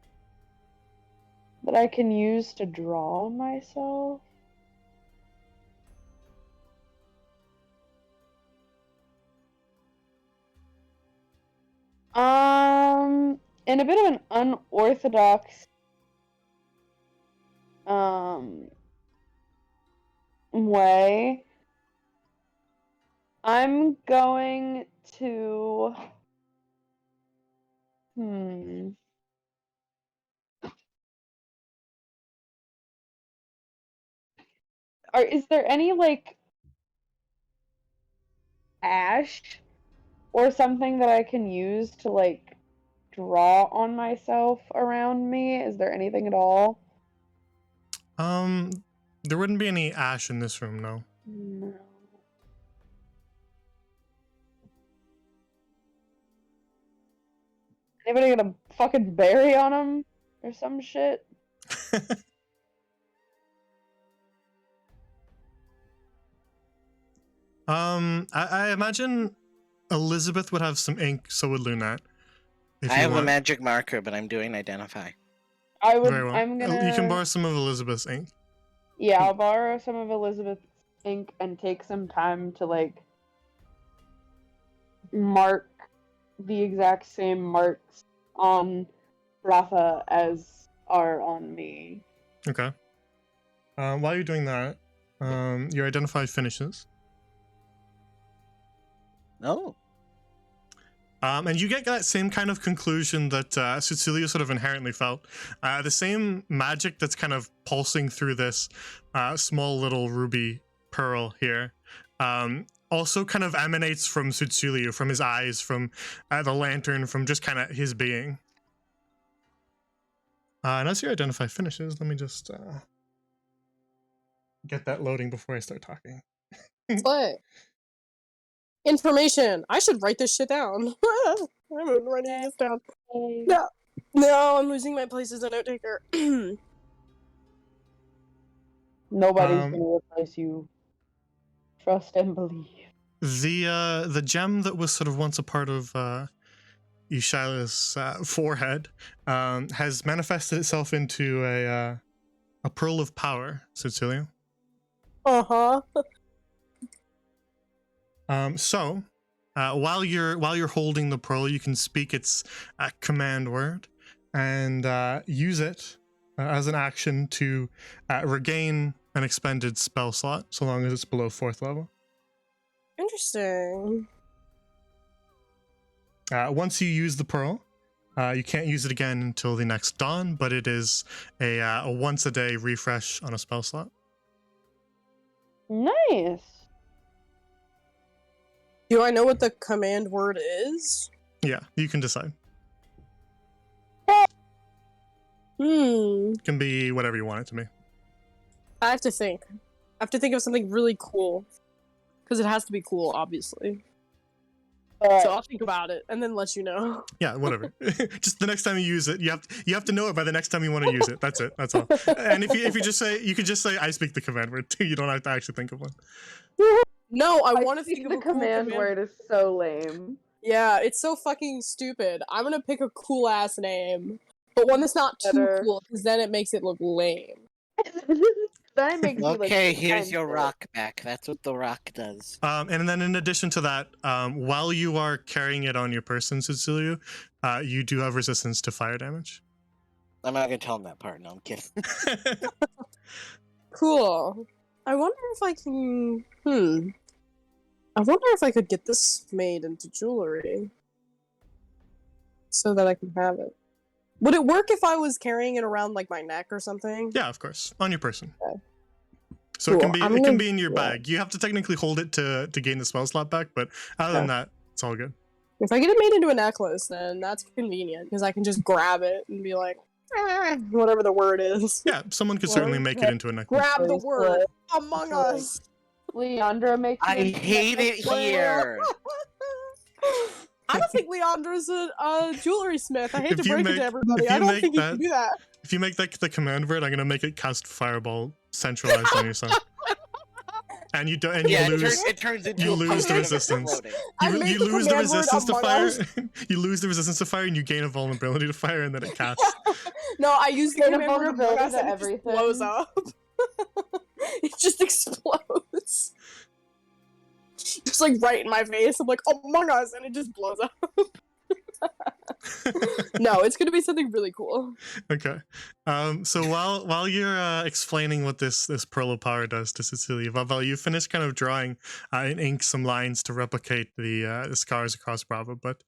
that I can use to draw myself? In a bit of an unorthodox way, I'm going to is there any like ash or something that I can use to like draw on myself around me? Is there anything at all? There wouldn't be any ash in this room, no. No. Anybody got a fucking berry on them or some shit? I imagine Elizabeth would have some ink, so would Lunette. I have a magic marker, but I'm doing identify. I would. Very well. I'm gonna. You can borrow some of Elizabeth's ink. Yeah, I'll borrow some of Elizabeth's ink and take some time to like mark the exact same marks on Rafa as are on me. Okay. While you're doing that, your identify finishes. Oh. And you get that same kind of conclusion that Cecilia sort of inherently felt. The same magic that's kind of pulsing through this small little ruby pearl here also kind of emanates from Cecilia, from his eyes, from the lantern, from just kind of his being. And as your identify finishes, let me just get that loading before I start talking. What? Information. I should write this shit down. I'm writing this down. No, I'm losing my place as a note taker. Nobody's gonna replace you. Trust and believe. The gem that was sort of once a part of Ishaila's forehead has manifested itself into a pearl of power, Cecilia. Uh-huh. So, while you're holding the pearl, you can speak its command word and use it as an action to regain an expended spell slot, so long as it's below 4th level. Interesting. Once you use the pearl, you can't use it again until the next dawn, but it is a once a day refresh on a spell slot. Nice. Do I know what the command word is? Yeah, you can decide. It can be whatever you want it to be. I have to think. I have to think of something really cool. Because it has to be cool, obviously. So I'll think about it and then let you know. Yeah, whatever. Just the next time you use it, you have to know it by the next time you want to use it. That's it. That's all. And if you just say, you could just say, I speak the command word too. You don't have to actually think of one. No, I want to think of the a cool command word is so lame. Yeah, it's so fucking stupid. I'm gonna pick a cool ass name, but one that's not too cool, because then it makes it look lame. That makes okay, here's your rock back. That's what the rock does. And then in addition to that, while you are carrying it on your person, Cecilia, you do have resistance to fire damage. I'm not gonna tell him that part. No, I'm kidding. Cool. I wonder if I can. I wonder if I could get this made into jewelry, so that I can have it. Would it work if I was carrying it around like my neck or something? Yeah, of course, on your person. Okay. So Cool. it can be in your bag. You have to technically hold it to gain the spell slot back, but other than that, it's all good. If I get it made into a necklace, then that's convenient because I can just grab it and be like, whatever the word is. Yeah, someone could certainly make it into a necklace. Grab the word. Among Us. Leandra makes. I hate it here. I don't think Leandra's a jewelry smith. I hate to break it to everybody. if I you don't make think you that- can do that. If you make that the command word, I'm gonna make it cast fireball centralized on yourself. And you don't. And Yeah, you lose. it turns into You a lose the potion of resistance. exploding. I You, made you the lose the command word resistance to Among fire. Us. You lose the resistance to fire, and you gain a vulnerability to fire, and then it casts. No, I use the Gain a command word Among vulnerability Us to and it just everything. blows up. It just explodes. Just like right in my face. I'm like, Among Us, and it just blows up. No, it's gonna be something really cool. Okay. So while you're explaining what this pearl of power does to Cecilia, Vavel, you finish kind of drawing in ink some lines to replicate the scars across Brava, but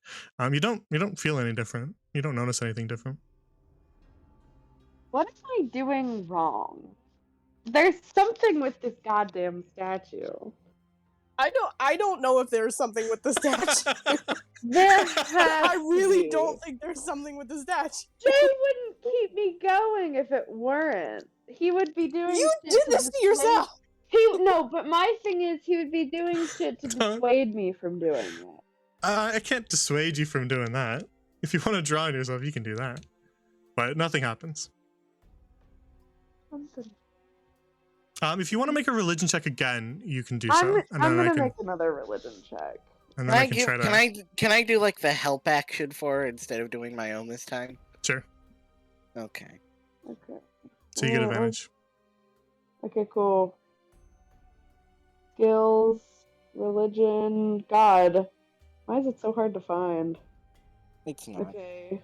you don't feel any different. You don't notice anything different. What am I doing wrong? There's something with this goddamn statue. I don't know if there's something with the statue. There has I really to be. don't think there's something with the statue. Jay wouldn't keep me going if it weren't. He would be doing. You shit did to this to dissuade- yourself. No, but my thing is, he would be doing shit to dissuade me from doing it. I can't dissuade you from doing that. If you want to draw on yourself, you can do that. But nothing happens. Something. If you want to make a religion check again, you can do so. I'm And then gonna make another religion check. and then I can try to. Can I do like the help action for her instead of doing my own this time? Sure. Okay. Okay. So you get advantage. Okay, cool. Skills, religion, God. Why is it so hard to find? It's not. Okay.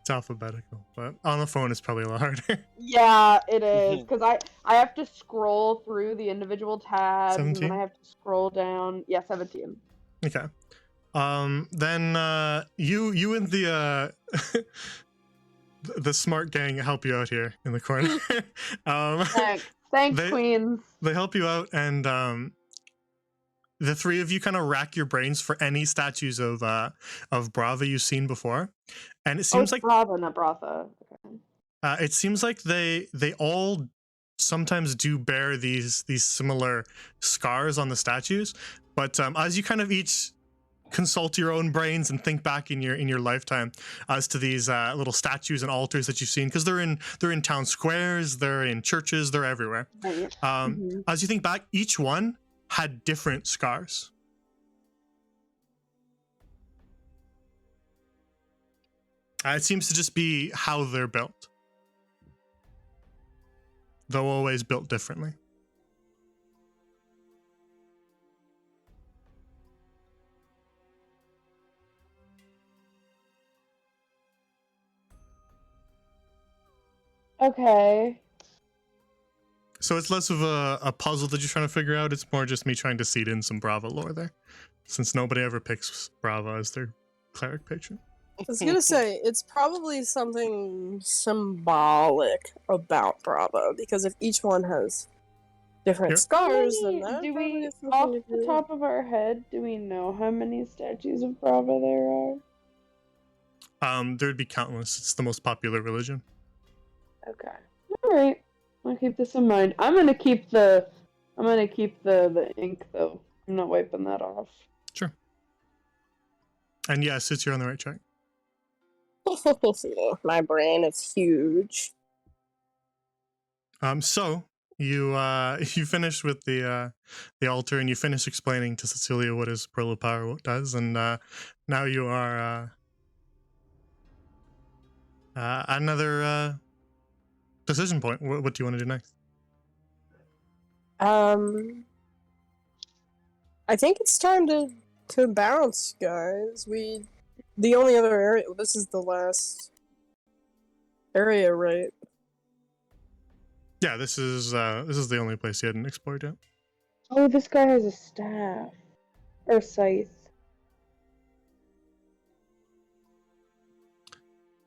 It's alphabetical, but on the phone it's probably a lot harder. Yeah, it is, because I have to scroll through the individual tabs, and 17? then I have to scroll down. Yeah, 17. Okay. Then you and the the smart gang help you out here in the corner. Thanks, They- Queens. They help you out, and the three of you kind of rack your brains for any statues of Brava you've seen before, and it seems like Brava, not Bratha. Okay. it seems like they all sometimes do bear these similar scars on the statues, but as you kind of each consult your own brains and think back in your lifetime as to these little statues and altars that you've seen, because they're in town squares, they're in churches, they're everywhere. Right. As you think back, each one had different scars. It seems to just be how they're built. They're always built differently. Okay. So it's less of a puzzle that you're trying to figure out. It's more just me trying to seed in some Brava lore there, since nobody ever picks Brava as their cleric patron. I was gonna say, it's probably something symbolic about Bravo, because if each one has different Here. scars, then that Do probably we, has something off to the do. top of our head, do we know how many statues of Brava there are? There'd be countless. It's the most popular religion. Okay. All right. I'll keep this in mind. I'm gonna keep the ink though. I'm not wiping that off. Sure. And yes, you're on the right track. My brain is huge. So you you finish with the altar, and you finish explaining to Cecilia what his Pearl of Power does, and now you are another decision point. What do you want to do next? I think it's time to bounce, guys. The only other area. This is the last area, right? Yeah, this is the only place you hadn't explored yet. Oh, this guy has a staff. Or scythe.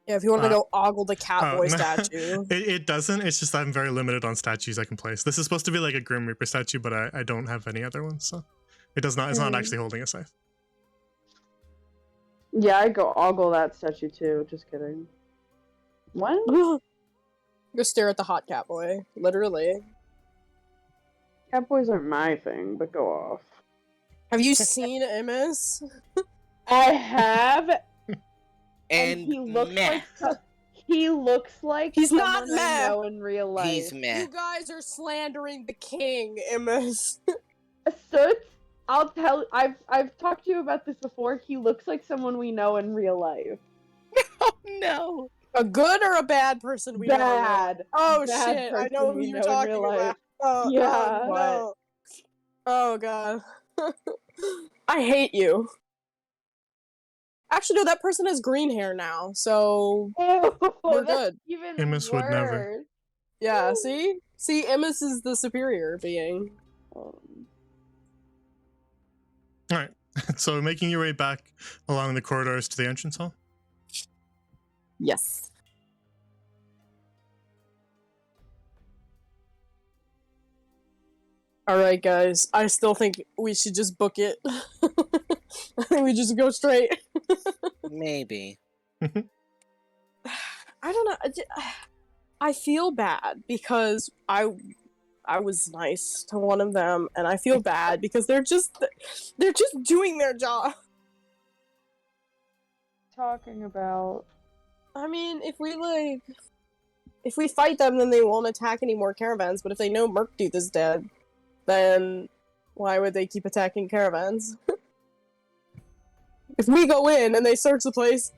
Yeah, if you want to go ogle the Catboy no. statue. It doesn't. It's just I'm very limited on statues I can place. This is supposed to be like a Grim Reaper statue, but I don't have any other ones, so it does not. It's not actually holding a scythe. Yeah, I go ogle that statue too. Just kidding. What? Go stare at the hot Catboy. Literally. Catboys aren't my thing, but go off. Have you seen MS? I have, And he looks meh. like He's not someone I meh. know in real life. He's meh. You guys are slandering the king, MS. Soot, I've talked to you about this before. He looks like someone we know in real life. Oh no. A good or a bad person we know? Bad. Oh Bad shit, I person know who we you're know in talking real about. life. Oh, Yeah. oh, no. Oh god. I hate you. Actually, no, that person has green hair now, so Ew, we're that's good. even Amos would never. worse. Yeah, see? See, Emis is the superior being. Alright, so making your way back along the corridors to the entrance hall. Yes. Alright, guys. I still think we should just book it. I think we just go straight. Maybe. I don't know. I feel bad because I was nice to one of them, and I feel bad because they're just doing their job. Talking about. I mean, if we fight them, then they won't attack any more caravans. But if they know Merktooth is dead, then why would they keep attacking caravans? If we go in and they search the place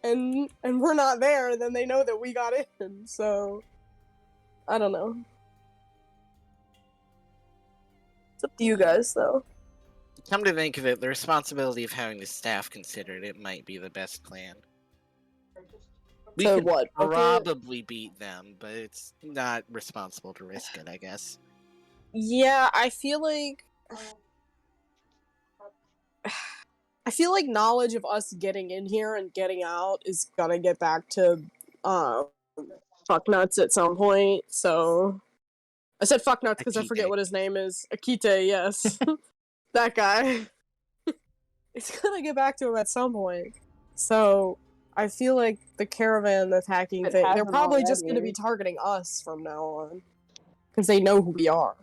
and we're not there, then they know that we got in. So I don't know. It's up to you guys, though. Come to think of it, the responsibility of having the staff considered, it might be the best plan. We So could what? Okay. probably beat them, but it's not responsible to risk it, I guess. Yeah, I feel like knowledge of us getting in here and getting out is gonna get back to fucknuts at some point. So I said fucknuts because I forget Akite. what his name is. Akite, yes. That guy. It's gonna get back to him at some point. So I feel like the caravan attacking It thing, they're hasn't probably just already. gonna be targeting us from now on. Because they know who we are.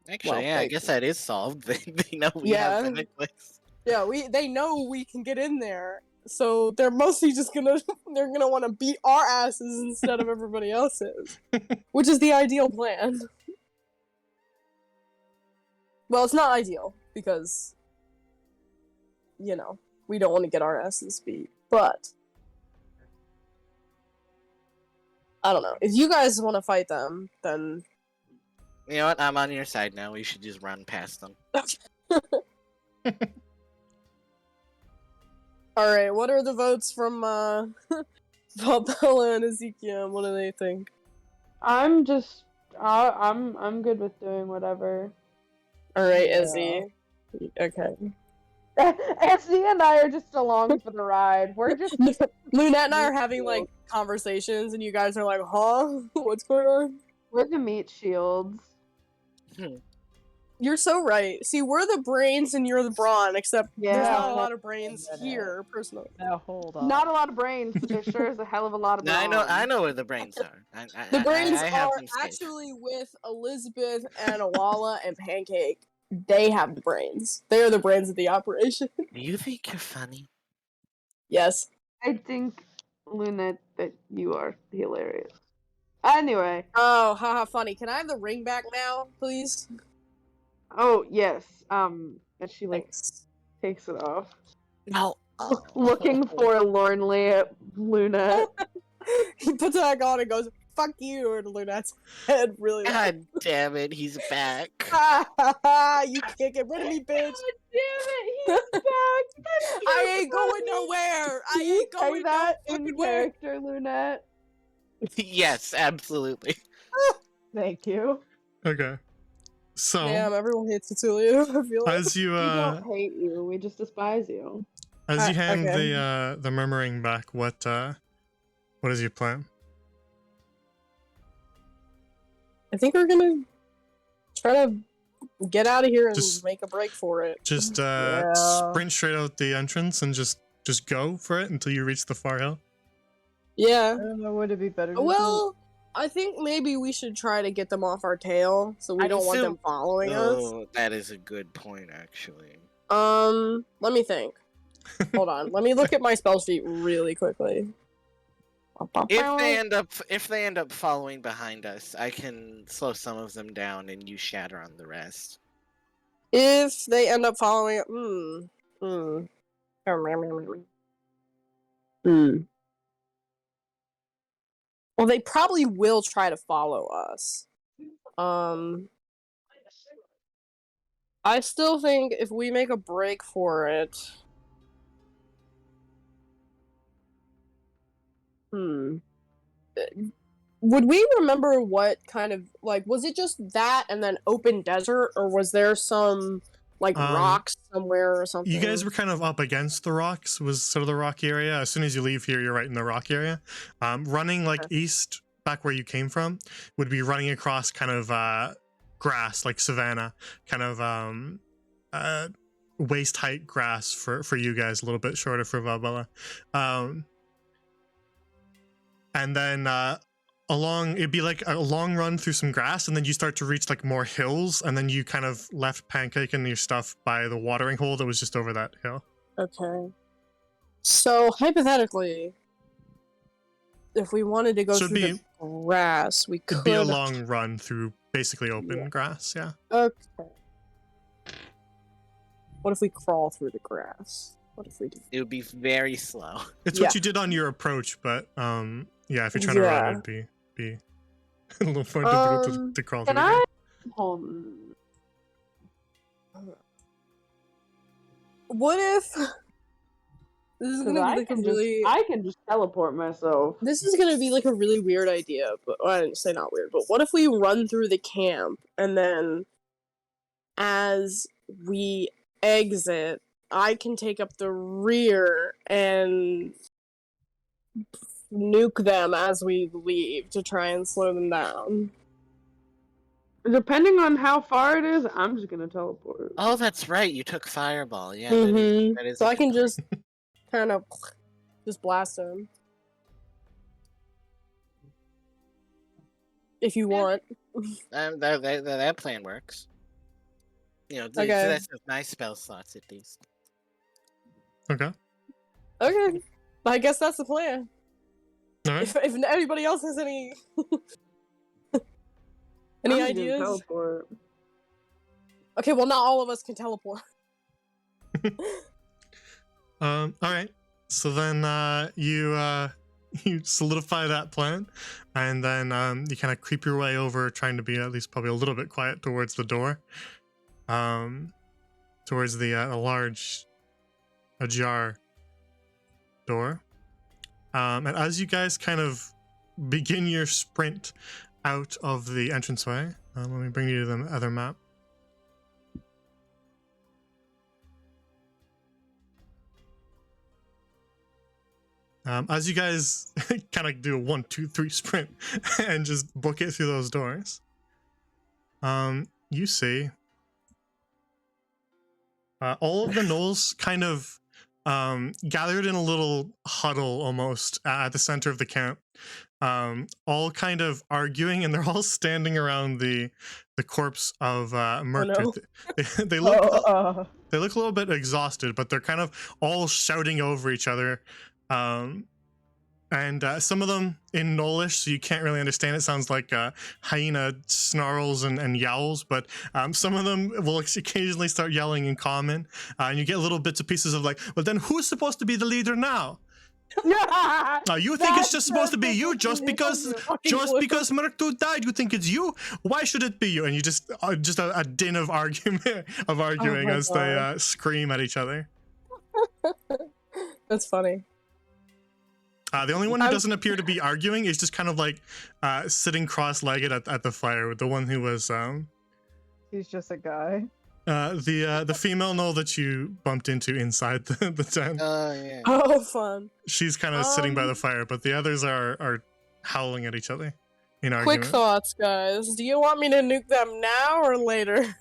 Actually, Well, yeah, I they- guess that is solved. They know we Yeah. have the necklace. Yeah, they know we can get in there. So they're mostly just gonna want to beat our asses instead of everybody else's. Which is the ideal plan. Well, it's not ideal, because you know, we don't want to get our asses beat. But I don't know. If you guys want to fight them, then You know what? I'm on your side now. We should just run past them. alright, what are the votes from Valbella and Ezekiel? What do they think? I'm good with doing whatever. Alright, Yeah. Izzy. Okay. Essie and I are just along for the ride. We're just Lunette and I are having like conversations, and you guys are like, "Huh? What's going on?" we're the meat shields. You're so right. See, we're the brains and you're the brawn, except there's Yeah. not a lot of brains Yeah. here, personally. Now hold on. Not a lot of brains, but there sure is a hell of a lot of Now, brawn. I know where the brains are. The brains I have are them safe. actually with Elizabeth and Awala and Pancake. They have the brains. They are the brains of the operation. Do you think you're funny? Yes. I think, Luna, that you are hilarious. Anyway. Oh, haha, funny. Can I have the ring back now, please? Oh, yes. And she, like, Thanks. takes it off. No. Looking forlornly at Luna. He puts it back on and goes, "Fuck you," and Lunette's head really loud. God damn it, he's back. You can't get rid of me, bitch. God damn it, he's back! I ain't going nowhere. I Can you ain't say going that no in fucking where. character, Lunette? Yes, absolutely. Thank you. Okay. So Damn, everyone hates Cecilia. I feel like. as you We don't hate you, we just despise you. hand okay. the murmuring back, what is your plan? I think we're gonna try to get out of here and Just- make a break for it. Just Yeah. sprint straight out the entrance and just go for it until you reach the far hill. Yeah. I don't know, would it be better to Well, I think maybe we should try to get them off our tail, so we I don't want them assume- following us. Oh, that is a good point, actually. Let me think. Hold on. Let me look at my spell sheet really quickly. If they end up following behind us, I can slow some of them down and use shatter on the rest. If they end up following, Well, they probably will try to follow us. I still think if we make a break for it, Hmm. Would we remember what kind of like was it just that and then open desert, or was there some like rocks somewhere or something? You guys were kind of up against the rocks, was sort of the rocky area. As soon as you leave here, you're right in the rock area. Running like east, back where you came from, would be running across kind of grass, like savanna, kind of waist height grass for you guys, a little bit shorter for Valbella. And then along, it'd be like a long run through some grass, and then you start to reach like more hills, and then you kind of left Pancake and your stuff by the watering hole that was just over that hill. Okay. So hypothetically, if we wanted to go through the grass, we could. It'd be a long run through basically open grass, yeah. Okay. What if we crawl through the grass? What if we do? It would be very slow. It's what you did on your approach, but yeah, if you're trying to run, it'd be a little more difficult to crawl through. Can I? What if this is gonna be like a really? I can just teleport myself. This is gonna be like a really weird idea, but well, I didn't say not weird. But what if we run through the camp and then, as we exit, I can take up the rear and nuke them as we leave to try and slow them down. Depending on how far it is, I'm just gonna teleport. Oh, that's right. You took Fireball. Yeah. Mm-hmm. That is so I can just kind of just blast them. If you want. That plan works. You know, Okay. that's nice spell slots at least. Okay. Okay. I guess that's the plan. All right. If anybody else has any any ideas? Teleport. Okay, well not all of us can teleport. All right. So then you solidify that plan, and then you kind of creep your way over, trying to be at least probably a little bit quiet towards the door, towards the large ajar door. And as you guys kind of begin your sprint out of the entranceway, let me bring you to the other map. As you guys kind of do a 1, 2, 3 sprint and just book it through those doors, you see all of the gnolls kind of gathered in a little huddle almost at the center of the camp, all kind of arguing, and they're all standing around the corpse of Murktooth. They look a little bit exhausted, but they're kind of all shouting over each other. And some of them in Gnollish, so you can't really understand. It sounds like hyena snarls and yowls, but some of them will occasionally start yelling in common, and you get little bits and pieces of like, well, then who's supposed to be the leader now? You think it's just supposed to be you just because Murktooth died? You think it's you? Why should it be you? And you just a din of arguing as they scream at each other. That's funny. The only one who doesn't appear to be arguing is just kind of like sitting cross-legged at the fire. With the one who was he's just a guy. The female gnoll that you bumped into inside the tent. Oh yeah. Oh, fun. She's kind of sitting by the fire, but the others are howling at each other in argument. Quick thoughts, guys. Do you want me to nuke them now or later?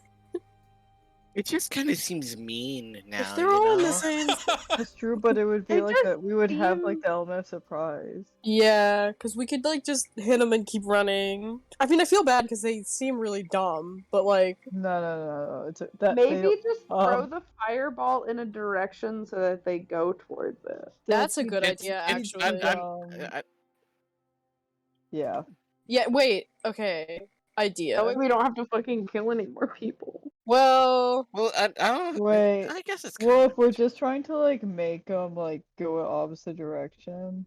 It just kind of seems mean now. If they're all in the same. That's true, but it would be It like just that. We would have like seems- the element of surprise. Yeah, because we could like just hit them and keep running. I mean, I feel bad because they seem really dumb, but like. No. It's that Maybe just throw um, the fireball in a direction so that they go towards it. That's a good It's- idea, it's- actually. yeah. Yeah, wait. Okay. Idea. That way we don't have to fucking kill any more people. Well, Well, I don't. Wait. I guess it's. Well, if we're just trying to like make them like go in opposite direction.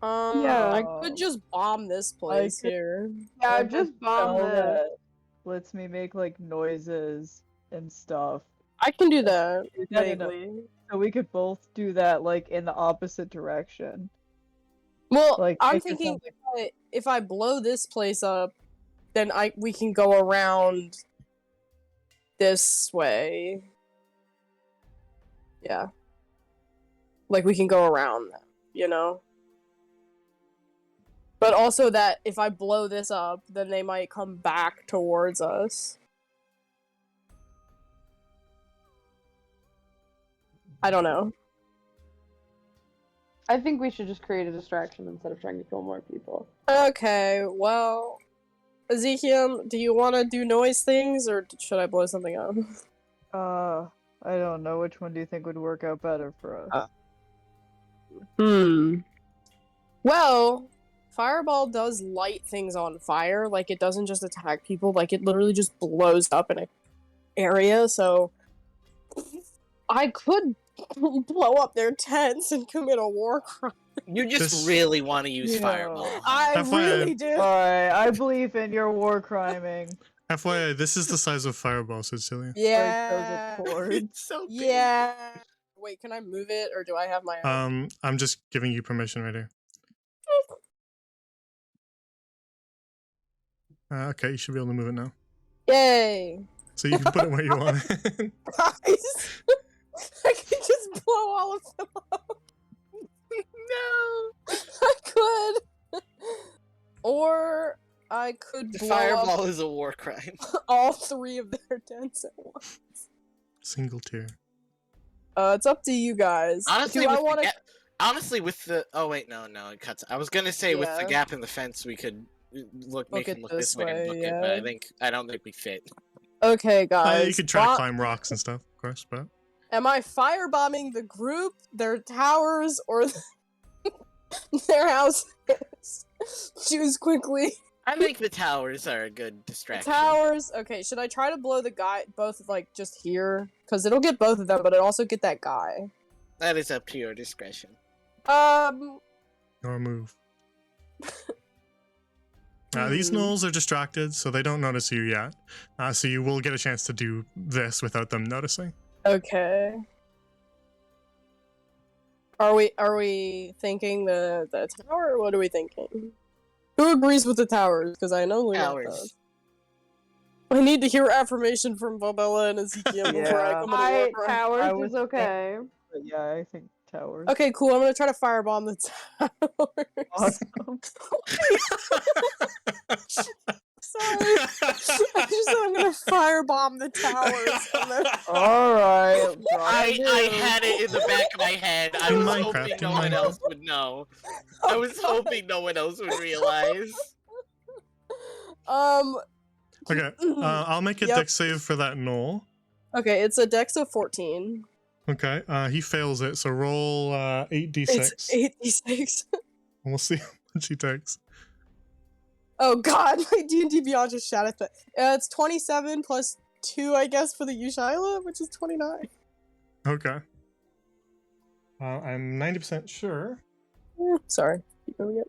Yeah. I could just bomb this place could- here. Yeah, I have a just bomb spell the. that lets me make like noises and stuff. I can do that. Do that in a- Vaguely. So we could both do that like in the opposite direction. Well, Like, I'm make it thinking sound- if I blow this place up, then we can go around this way. Yeah. Like, we can go around them, you know? But also that if I blow this up, then they might come back towards us. I don't know. I think we should just create a distraction instead of trying to kill more people. Okay, well, Ezekiel, do you want to do noise things, or should I blow something up? I don't know. Which one do you think would work out better for us? Well, Fireball does light things on fire. Like, it doesn't just attack people. Like, it literally just blows up in an area, so I could blow up their tents and commit a war crime. You just This- really want to use Yeah. Fireball. huh? I FYI. really do. Alright, I believe in your war criming. FYI, this is the size of Fireball, Cecilia. Yeah. It's so big. Yeah. Wait, can I move it, or do I have my own? I'm just giving you permission right here. Okay, you should be able to move it now. Yay! So you can put it where you want it. Guys, I can just blow all of them up. No. I could. Or I could blow Fireball up is a war crime. all 3 of their tents at once. Single tier. It's up to you guys. Honestly, do I with want the to? gap, honestly, with the wait, no, it cuts. I was gonna say with the Yeah. gap in the fence, we could make it him look this this way and way, book it, but yeah. I don't think we fit. Okay, guys. You could try to climb rocks and stuff, of course, but Am I firebombing the group, their towers, or their houses? Choose quickly. I think the towers are a good distraction. Towers. Okay, should I try to blow the guy both like just here? Because it'll get both of them, but it'll also get that guy. That is up to your discretion. your move. These gnolls are distracted, so they don't notice you yet. So you will get a chance to do this without them noticing. Okay. Are we thinking the tower, or what are we thinking? Who agrees with the towers? Because I know Leon Towers. does. I need to hear affirmation from Bobella and Ezekiel before I Yeah. come on the war. Towers I is was okay. But yeah, I think towers. Okay, cool. I'm gonna try to firebomb the towers. Awesome. Sorry. I just said I'm gonna firebomb the towers. And then... Alright. I had it in the back of my head. I In was Minecraft, hoping in no one Minecraft. else would know. I was hoping no one else would realize. Okay, I'll make a Yep. dex save for that gnoll. Okay, it's a dex of 14. Okay, he fails it, so roll 8d6. It's 86. And we'll see how much he takes. Oh god, my D&D Beyond just shot at that. It's 27 plus 2, I guess, for the Yushaila, which is 29. Okay. I'm 90% sure. Sorry. Keep going again.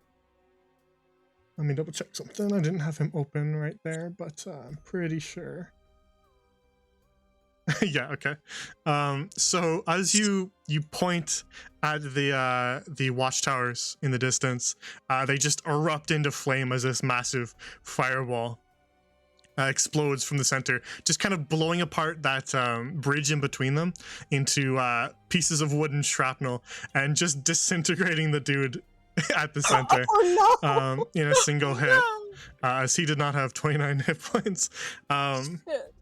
Let me double check something. I didn't have him open right there, but I'm pretty sure. Yeah, okay. So as you point at the watchtowers in the distance, they just erupt into flame as this massive fireball explodes from the center, just kind of blowing apart that bridge in between them into pieces of wood and shrapnel, and just disintegrating the dude at the center Oh no! in a single hit, as he did not have 29 hit points. Shit.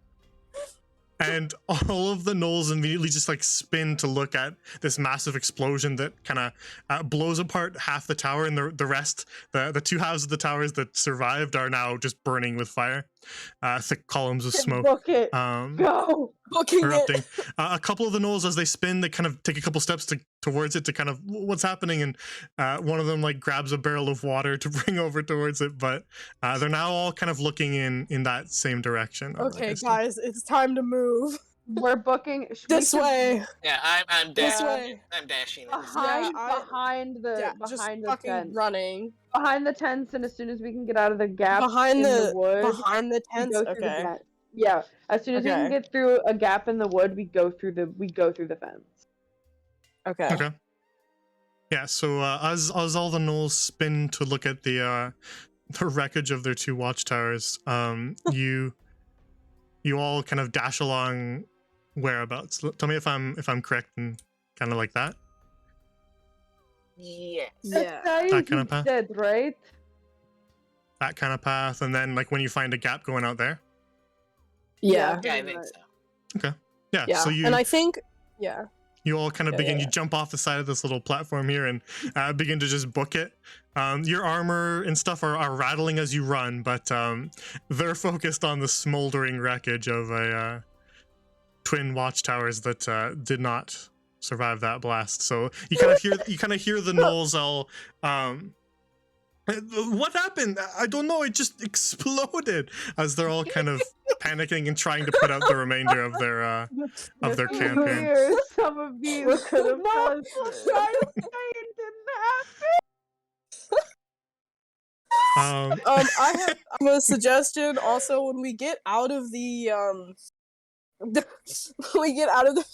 And all of the gnolls immediately just like spin to look at this massive explosion that kind of blows apart half the tower, and the rest, the 2 halves of the towers that survived are now just burning with fire. Thick columns of smoke. Book it. Go. Booking Erupting. it. A couple of the gnolls, as they spin, they kind of take a couple steps towards it to kind of what's happening, and one of them like grabs a barrel of water to bring over towards it, but they're now all kind of looking in that same direction. like Okay, I said. guys, it's time to move. We're booking This way. Yeah, I'm This dashing. way. I'm dashing. behind I- behind the Yeah, just behind the fucking tents. running. Behind the tents, and as soon as we can get out of the gap Behind in the wood, behind the we tents. go through the Okay. gap. Yeah, as soon as we can Okay. get through a gap in the wood, we go through the fence. Okay. Okay. Yeah, so as all the gnolls spin to look at the wreckage of their 2 watchtowers, you all kind of dash along whereabouts. Tell me if I'm correct and kind of like that. Yes. Yeah. That kind of path. Dead, right? That kind of path, and then like when you find a gap going out there. Yeah. Yeah, I think so. Yeah. Yeah. So you And I think, yeah. you all kind of Yeah, begin. yeah, You jump off the side of this little platform here and begin to just book it. Your armor and stuff are rattling as you run, but they're focused on the smoldering wreckage of a twin watchtowers that did not survive that blast. So you kind of hear the gnolls all. What happened? I don't know. It just exploded as they're all kind of panicking and trying to put out the remainder of their campaign. Weird. Some of these could have caused I'm it. trying to say it didn't happen. I have a suggestion also when we get out of the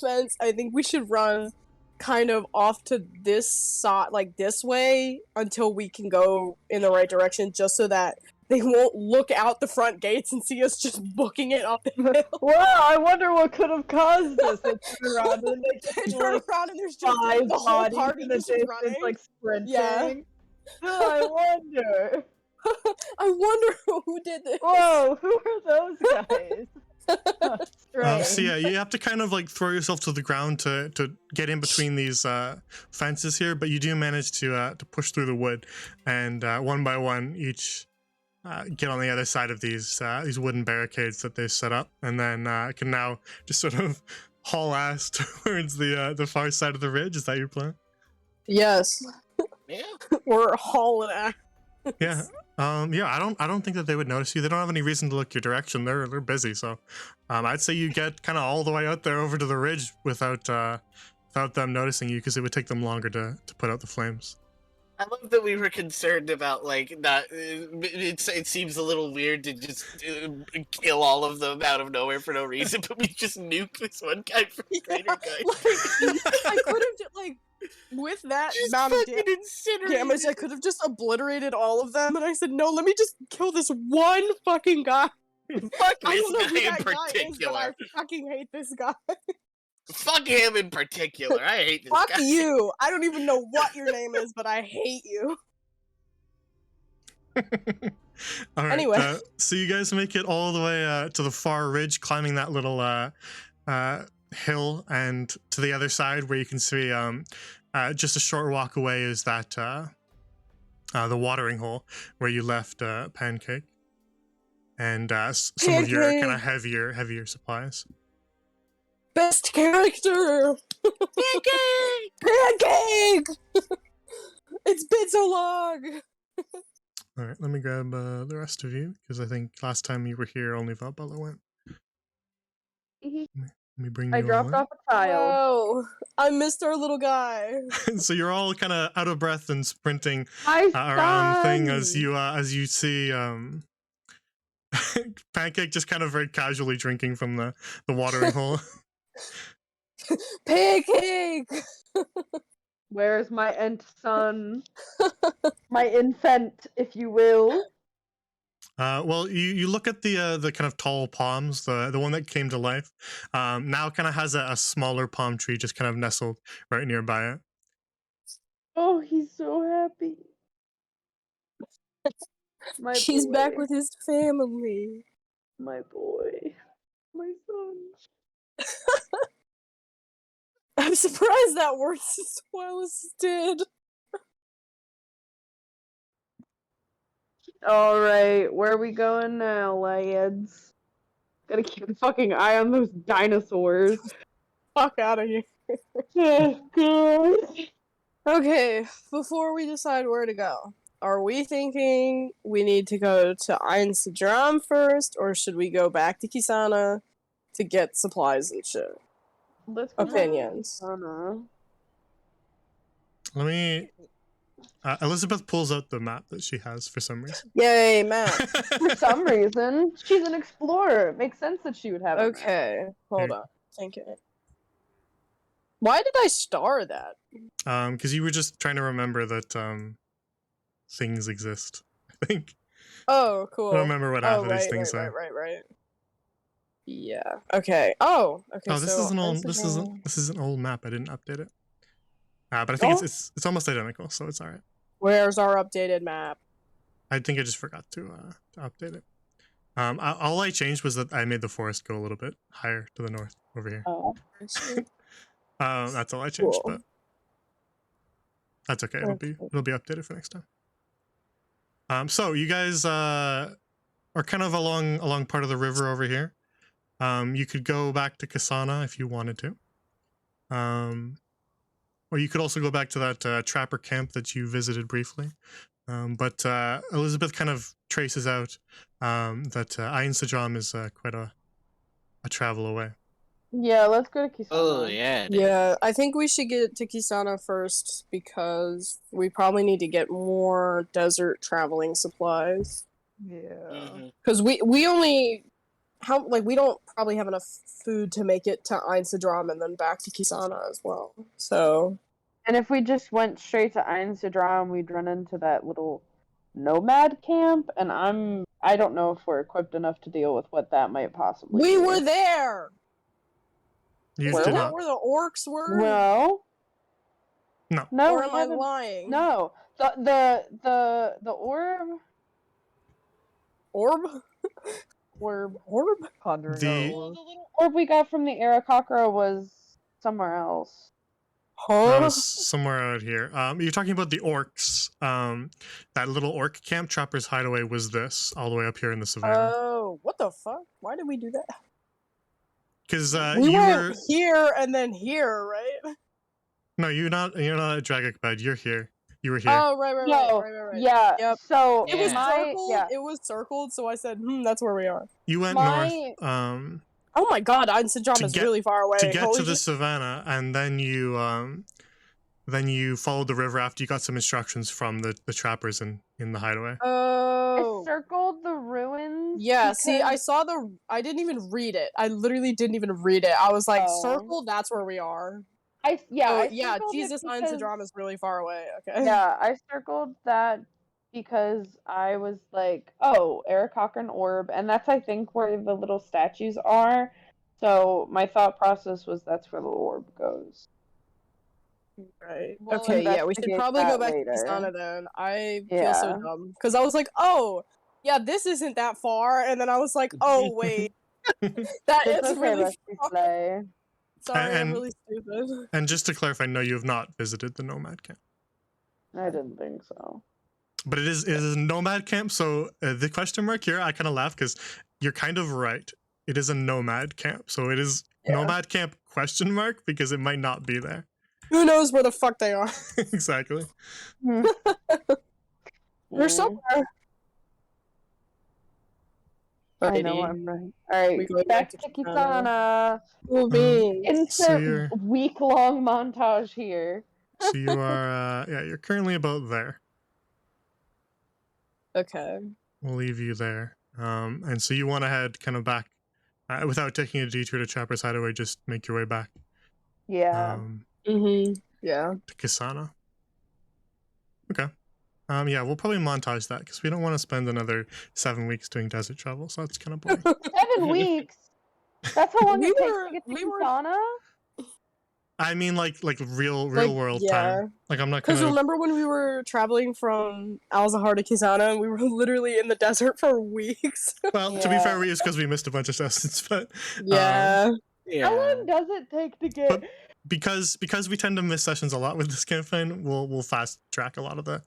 fence, I think we should run kind of off to this side, like this way, until we can go in the right direction, just so that they won't look out the front gates and see us just booking it up the hill. Wow, I wonder what could have caused this. They turn around and they just They see, turn like, around and there's just 5 the whole bodies party in the just distance, running. like sprinting. Yeah. Oh, I wonder. I wonder who did this. Whoa, who are those guys? Strange. So yeah, you have to kind of like throw yourself to the ground to get in between these fences here, but you do manage to push through the wood, and one by one each get on the other side of these wooden barricades that they've set up, and then can now just sort of haul ass towards the far side of the ridge. Is that your plan? Yes, Yeah. we're hauling ass. Yeah. Yeah, I don't think that they would notice you. They don't have any reason to look your direction. They're busy, so I'd say you get kind of all the way out there over to the ridge without them noticing you, because it would take them longer to put out the flames. I love that we were concerned about, like, not. It seems a little weird to just kill all of them out of nowhere for no reason, but we just nuked this one guy from Greater Good. I could have just, like, with that Just amount of fucking incinerated. damage, I could have just obliterated all of them, and I said, no, let me just kill this one fucking guy. Fuck I this don't know who guy in that guy is, but particular. I fucking hate this guy. Fuck him in particular. I hate this Fuck guy. you. I don't even know what your name is, but I hate you. All right. Anyway. So you guys make it all the way to the far ridge, climbing that little hill, and to the other side where you can see just a short walk away is that the watering hole where you left Pancake and some of your kind of heavier supplies. Best character! Pancake! Pancake! It's been so long! All right, let me grab the rest of you, because I think last time you were here, only Valbella went. Mhm. Let me bring you I dropped all off a child. Oh, I missed our little guy. in. So you're all kind of out of breath and sprinting My around thing son! as you see Pancake just kind of very casually drinking from the watering hole. Pancake! Where's my son? My infant, if you will. Well, you look at the kind of tall palms, the one that came to life. Now kind of has a smaller palm tree just kind of nestled right nearby it. Oh, he's so happy. My He's boy. back with his family. My boy. My son. I'm surprised that worked as well as it did. Alright, where are we going now, lads? Gotta keep a fucking eye on those dinosaurs. Fuck out of here. Oh, God. Okay, before we decide where to go, are we thinking we need to go to Einsadram first, or should we go back to Kisana to get supplies and shit? Let's go Opinions. Let me. Elizabeth pulls out the map that she has for some reason. Yay, Matt. For some reason, she's an explorer. It makes sense that she would have a map. Okay, hold on. Thank you. Why did I star that? Because you were just trying to remember that things exist. I think. Oh, cool. I don't remember what half Oh, of these right, things right, are. right. Yeah. Okay. Oh, okay. Oh, this so is an old. Instagram- This is an old map. I didn't update it. But I think Oh. it's almost identical, so it's all right. Where's our updated map? I think I just forgot to update it. All I changed was that I made the forest go a little bit higher to the north over here. Oh. That's all I changed, Cool. but that's okay. It'll be updated for next time. So you guys are kind of along part of the river over here. You could go back to Kasana if you wanted to. Or you could also go back to that trapper camp that you visited briefly. But Elizabeth kind of traces out that Ain Sajam is quite a travel away. Yeah, let's go to Kisana. Oh yeah. it is. Yeah, I think we should get to Kisana first because we probably need to get more desert traveling supplies. Yeah. Mhm. Because we only we don't probably have enough food to make it to Ain Sidram and then back to Kisana as well. So And if we just went straight to Ain Sidram, we'd run into that little nomad camp, and I don't know if we're equipped enough to deal with what that might possibly we be. were there. You Where did Isn't that not. where the orcs were? No. No. No, or we am I haven't- lying? No. The orb. Orb? Orb? Pondering The- our The little orb we got from the Arakakra was somewhere else. Huh? Somewhere out here. You're talking about the orcs. That little orc camp, Trapper's Hideaway, was this all the way up here in the savannah. Oh, what the fuck? Why did we do that? Because We you went were here and then here, right? no, you're not at Dragok Bed. You're here. You were here. Oh, right. No. Yeah. Yep. So It was Yeah. circled. Yeah. It was circled, so I said, that's where we are. You went my- north. Oh my god, Ain Sidram To is get- really far away. To get Holy to the shit. savannah, and then you followed the river after you got some instructions from the trappers in the hideaway. Oh. I circled the ruins. Yeah, see, I because- saw I didn't even read it. I literally didn't even read it. I was like, Oh. circle, that's where we are. I Oh, yeah, circled it Jesus, Ain because- Sidram is really far away. Okay. Yeah, I circled that because I was like, oh, Eric Cochran Orb, and that's I think where the little statues are. So my thought process was that's where the orb goes. Right. We'll Okay, yeah, we should investigate probably go that back later. to Kisana then. I feel so Yeah. dumb. Because I was like, oh, yeah, this isn't that far. And then I was like, oh, wait. That It's is okay, really Rusty far. Slay. Sorry, I'm And- really stupid. And just to clarify, no, you have not visited the nomad camp. I didn't think so. But it is a nomad camp, so the question mark here, I kind of laugh because you're kind of right. It is a nomad camp, so it is Yeah. nomad camp question mark because it might not be there. Who knows where the fuck they are? Exactly. They're Yeah, somewhere. I know Alrighty. I'm right. Alright, We go back back to to Kisana. Moving. So Insert you're- week-long montage here. So you are, you're currently about there. Okay. We'll leave you there. And so you want to head kind of back without taking a detour to Trapper's Hideaway, just make your way back Yeah. Yeah. to Kisana. Okay. Yeah, we'll probably montage that because we don't want to spend another 7 weeks doing desert travel, so that's kind of boring. 7 weeks? That's how long We it takes were- to get to we were- Kisana? I mean, like real Like, world yeah. time. Like I'm not Because gonna. remember when we were traveling from Al-Zahar to Kisana and we were literally in the desert for weeks? Well, to be Yeah. fair, it's because we missed a bunch of sessions, but Yeah. How long does it take to get... But- because we tend to miss sessions a lot with this campaign, we'll fast track a lot of the.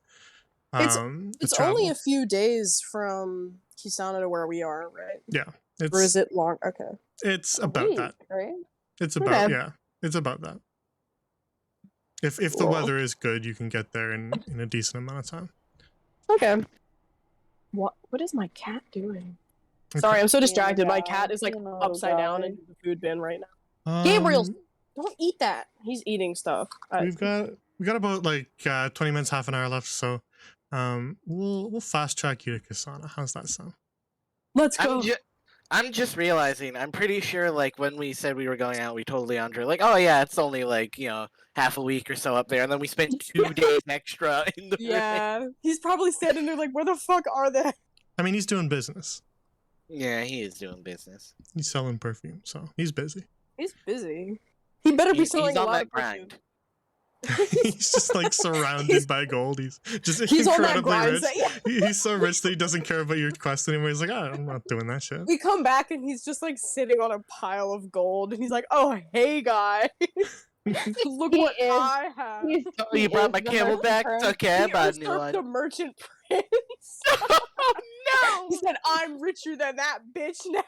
It's- the It's travel. only a few days from Kisana to where we are, right? Or is it long? Okay. It's a about week, that. right? It's about Okay. yeah. It's about that. If the Cool. weather is good, you can get there in a decent amount of time. Okay. What is my cat doing? Okay. Sorry, I'm so Being a distracted. My guy, cat is like being a little upside down guy. into the food bin right now. Gabriel, Um, don't eat that. He's eating stuff. we got about like 20 minutes, half an hour left, so we'll fast track you to Kasana. How's that sound? Let's go. I'm just realizing, I'm pretty sure, like, when we said we were going out, we told Leandra, like, oh yeah, it's only, like, half a week or so up there, and then we spent 2 days extra in the Yeah, he's probably standing there like, where the fuck are they? I mean, he's doing business. Yeah, he is doing business. He's selling perfume, so he's busy. He's busy. He better be He's selling a on lot that of perfume. grind. He's just like surrounded by gold. He's just He's on that incredibly grind. rich. So, yeah. He's so rich that he doesnn't care about your quest anymore. He's like, oh, I'm not doing that shit. We come back and he's just like sitting on a pile of gold, and he's like, "Oh, hey guys, look He what is- I have." Oh, you brought my is the camel merchant back? prince. It's okay, I He bought a new usurped the one. merchant prince. Oh He said, "I'm richer than that bitch now."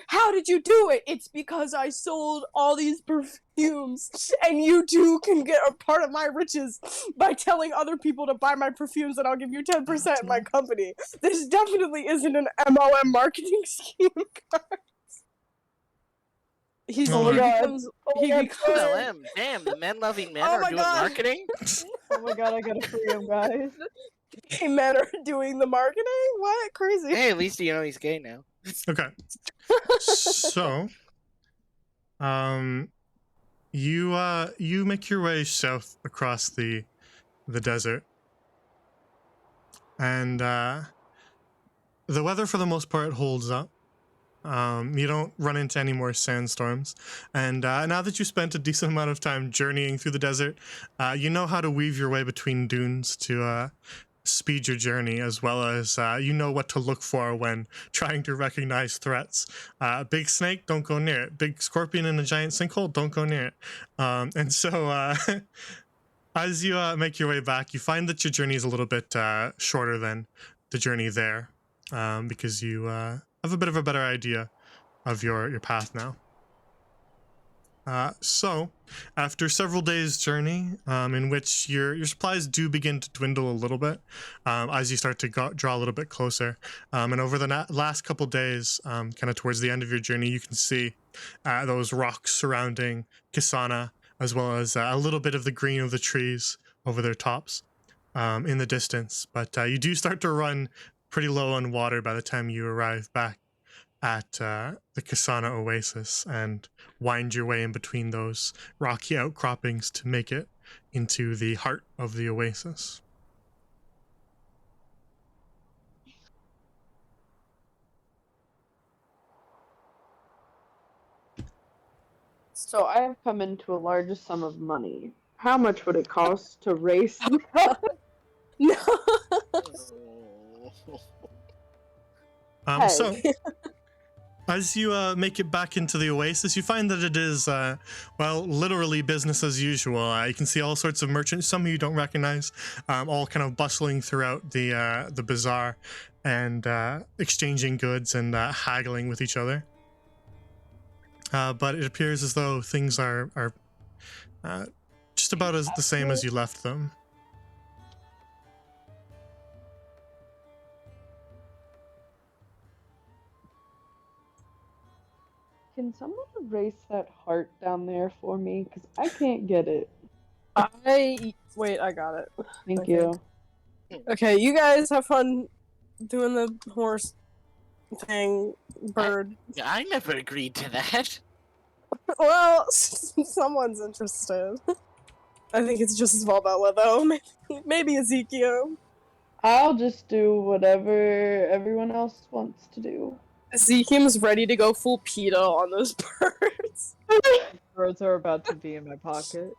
How did you do it? It's because I sold all these perfumes, and you too can get a part of my riches by telling other people to buy my perfumes, and I'll give you 10% in my company. This definitely isn't an MLM marketing scheme, guys. He Oh my becomes. He God. becomes. MLM, damn, the men-loving men Oh are my doing God. marketing? Oh my god, I gotta free him, guys. Gay men are doing the marketing? What? Crazy. Hey, at least you know he's gay now. Okay. So, you make your way south across the desert, and the weather for the most part holds up. You don't run into any more sandstorms, and now that you spent a decent amount of time journeying through the desert, you know how to weave your way between dunes to speed your journey, as well as you know what to look for when trying to recognize threats. Big snake, don't go near it. Big scorpion in a giant sinkhole, don't go near it. And so as you make your way back, you find that your journey is a little bit shorter than the journey there, because you have a bit of a better idea of your path now. So, after several days' journey, in which your supplies do begin to dwindle a little bit, as you start to draw a little bit closer, and over the last couple days, kind of towards the end of your journey, you can see those rocks surrounding Kisana, as well as a little bit of the green of the trees over their tops, in the distance. But you do start to run pretty low on water by the time you arrive back at the Kisana Oasis and wind your way in between those rocky outcroppings to make it into the heart of the oasis. So I have come into a large sum of money. How much would it cost to race? No. Hey. So, as you make it back into the oasis, you find that it is, well, literally business as usual. You can see all sorts of merchants, some you don't recognize, all kind of bustling throughout the bazaar and exchanging goods and haggling with each other. But it appears as though things are just about as the same as you left them. Can someone erase that heart down there for me? Because I can't get it. Wait, I got it. Thank Okay. you. Okay, you guys have fun doing the horse thing, bird. Yeah, I never agreed to that. Well, someone's interested. I think it's just Valbella, though. Maybe Ezekiel. I'll just do whatever everyone else wants to do. Ezekiel's ready to go full PETA on those birds. Birds are about to be in my pocket.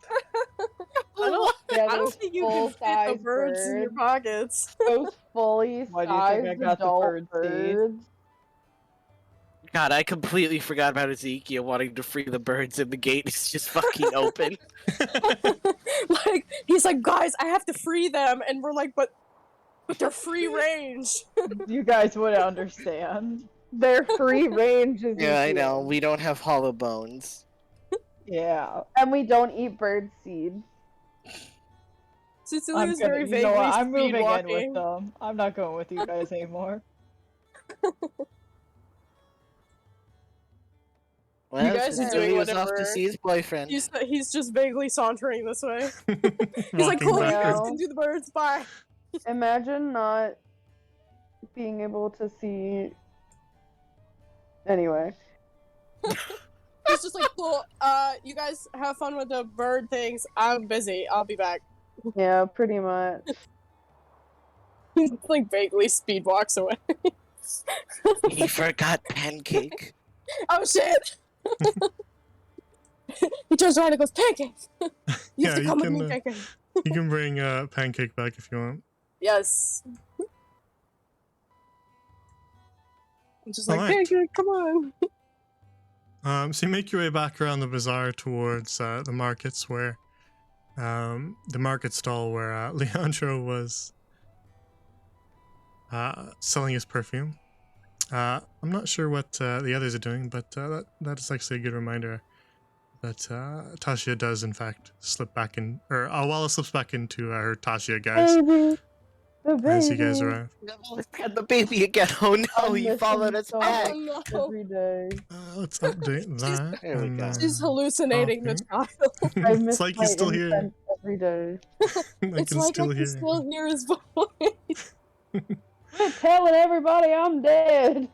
I don't those think you can fit the full-size birds in your pockets. Those fully Why do you think I sized got the adult bird seed? birds. God, I completely forgot about Ezekiel wanting to free the birds and the gate is just fucking open. Like, he's like, guys, I have to free them, and we're like, but they're free range. You guys would understand. They're free range. Yeah, I Ezekiel. know. We don't have hollow bones. Yeah. And we don't eat bird seed. Cecilia was very you vaguely know what? I'm speed moving walking. in with them. I'm not going with you guys anymore. Well, You guys since are doing Louis was off whatever. to see his boyfriend. He's just vaguely sauntering this way. He's like, Walking cool, you back. guys backwards. can do the birds, bye. Imagine not being able to see Anyway. He's just like, cool, you guys have fun with the bird things. I'm busy. I'll be back. Yeah, pretty much. He's like vaguely speed walks away. He forgot pancake. Oh shit! He turns around and goes, Pancake! You Yeah, have to you come with can, me, Pancake. You can bring Pancake back if you want. Yes. I'm just like, Alright. Pancake, come on. So you make your way back around the bazaar towards the markets where the market stall where Leandro was selling his perfume. I'm not sure what the others are doing, but that is actually a good reminder that Tasha does in fact slip back in, or Awala slips back into her Tasha guys Baby! The baby! as you guys arrive. And the baby again. Oh no, I'm he missing followed us so back. Oh no. Every day. Let's update that. There we and, go. She's hallucinating the child. I it's miss like my he's still here. infant every day. I It's can like still I can hear. still hear his voice. Quit telling everybody I'm dead!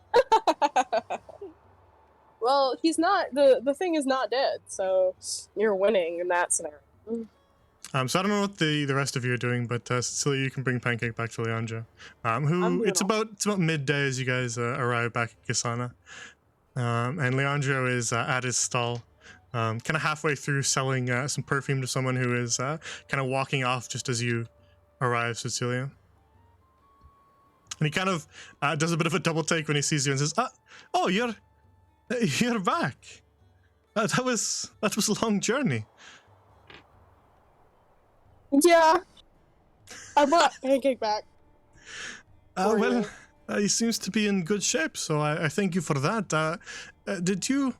Well, he's not, the thing is not dead, so you're winning in that scenario. So I don't know what the rest of you are doing, but Cecilia, you can bring Pancake back to Leandro. I'm Who doing it's about midday as you guys arrive back at Kasana, and Leandro is at his stall, kind of halfway through selling some perfume to someone who is kind of walking off just as you arrive, Cecilia. And he kind of does a bit of a double take when he sees you and says, "Oh, you're back. That was a long journey." Yeah. I brought Pancake back. For Well, you. he seems to be in good shape, so I thank you for that. Did you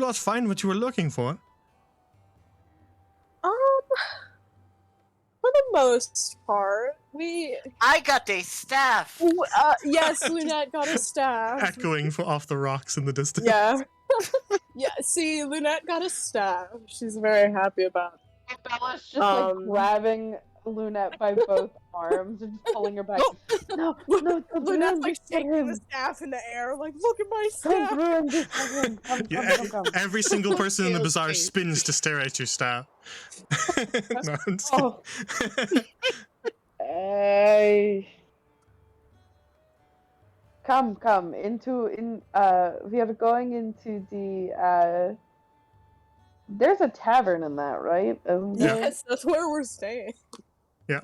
lot find what you were looking for? For the most part, I got a staff. yes, Lunette got a staff. Echoing off the rocks in the distance. Yeah. Yeah, see, Lunette got a staff. She's very happy about it. Bella's just like grabbing Lunette by both arms and just pulling her back. No, Lunette's like shaking the staff in the air, like, look at my staff. Come. Every single person in the bazaar spins to stare at your staff. No, I'm just kidding. Hey. Come. We are going into the there's a tavern in that, right? Isn't there? Yes, that's where we're staying. Yeah.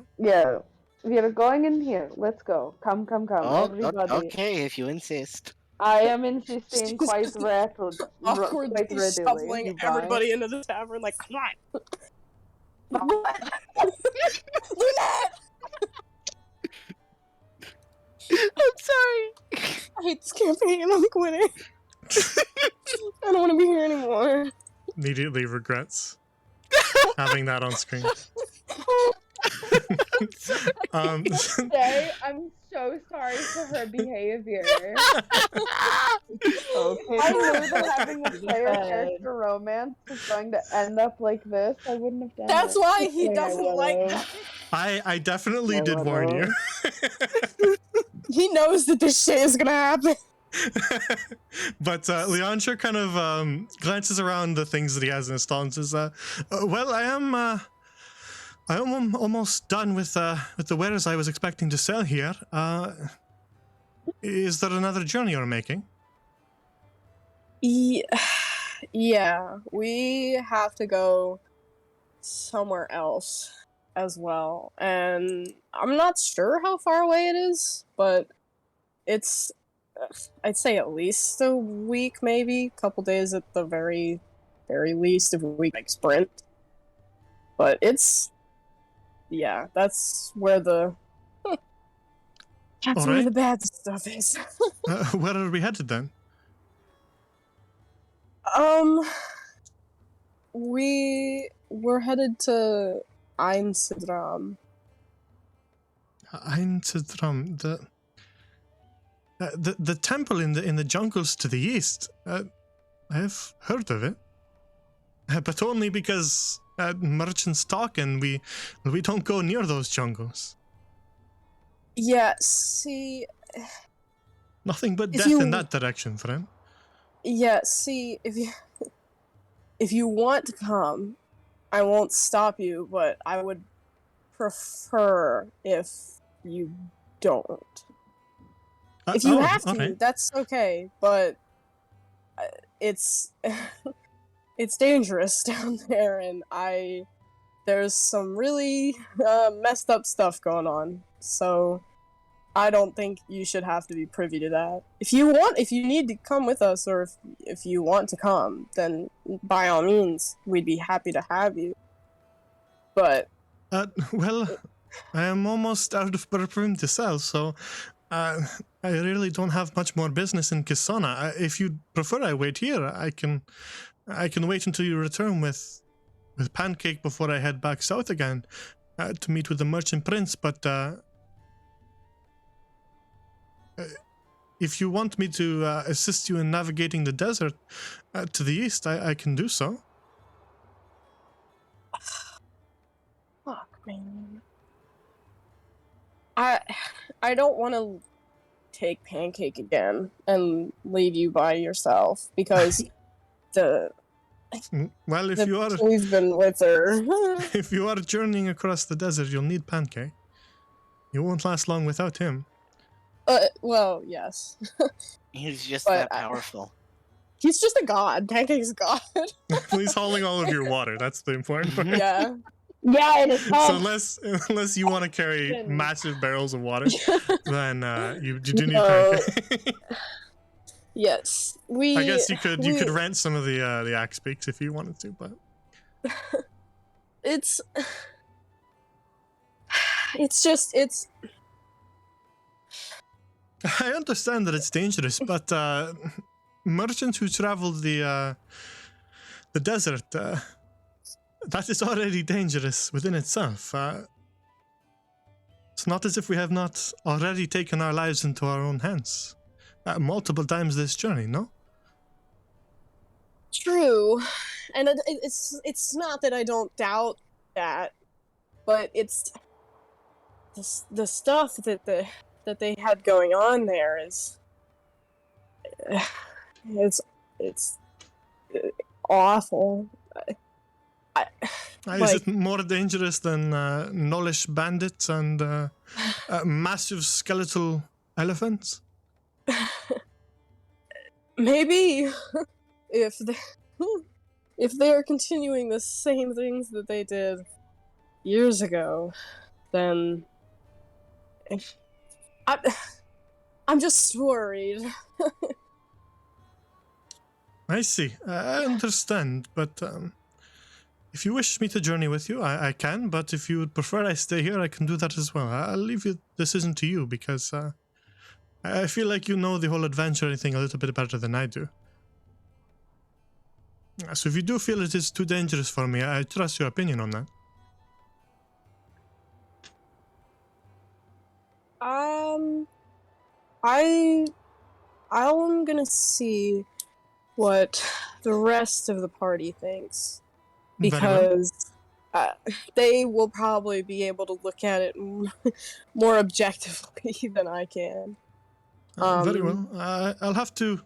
We are going in here. Let's go. Come. Oh, Everybody. okay, if you insist. I am insisting quite Awkwardly readily. shuffling You everybody into the tavern, like, come on. Lunette! I'm sorry. I hate this campaign, I'm quitting. I don't want to be here anymore. Immediately regrets having that on screen. Say, I'm so sorry for her behavior. Okay. I knew that having a player character romance was going to end up like this. I wouldn't have done That's it. why he Yeah, doesn't like that. I definitely did warn you. He knows that this shit is gonna happen. But Leandro kind of glances around the things that he has in his stall and says, well, I am almost done with the wares I was expecting to sell here. Is there another journey you're making? Yeah, we have to go somewhere else as well. And I'm not sure how far away it is, but it's, I'd say at least a week, maybe. A couple days at the very least if we make sprint. But it's, yeah, that's where the where the bad stuff is. Where are we headed then? We're headed to Einsidram. Einsidram, the temple in the jungles to the east. I've heard of it, but only because merchants talk, and we don't go near those jungles. Yeah, see, Nothing but If death you- in that direction, friend. Yeah, see, if you want to come, I won't stop you, but I would prefer if you don't. If you have to, okay. that's okay, but it's it's dangerous down there, and there's some really messed up stuff going on. So I don't think you should have to be privy to that. If you need to come with us, or if you want to come, then by all means, we'd be happy to have you. But Well, I am almost out of perfume to sell, so I really don't have much more business in Kisana. If you prefer, I wait here. I can wait until you return with Pancake before I head back south again to meet with the merchant prince. But if you want me to assist you in navigating the desert to the east, I can do so. fuck, man, I don't want to take Pancake again and leave you by yourself because Well, we've been with her. if you are journeying across the desert, you'll need Pancake. You won't last long without him. Well, yes. He's just But that powerful. He's just a god. Pancake's a god. He's hauling all of your water. That's the important part. Yeah. Yeah, it is So hard. unless you want to carry massive barrels of water, then you do need No. Pancake. Yes. I guess you could rent some of the axe beaks if you wanted to, but it's I understand that it's dangerous. But merchants who travel the desert, that is already dangerous within itself. It's not as if we have not already taken our lives into our own hands multiple times this journey, no? true. And it's not that I don't doubt that, but it's the stuff that they had going on there is it's awful. Is it more dangerous than Nolish bandits and massive skeletal elephants? Maybe if they are continuing the same things that they did years ago, then I'm just worried. I see. I understand, but if you wish me to journey with you, I can, but if you would prefer I stay here, I can do that as well. I'll leave the decision to you, because I feel like you know the whole adventure thing a little bit better than I do. So if you do feel it is too dangerous for me, I trust your opinion on that. I'm gonna see what the rest of the party thinks, because they will probably be able to look at it more objectively than I can. Very well. I'll have to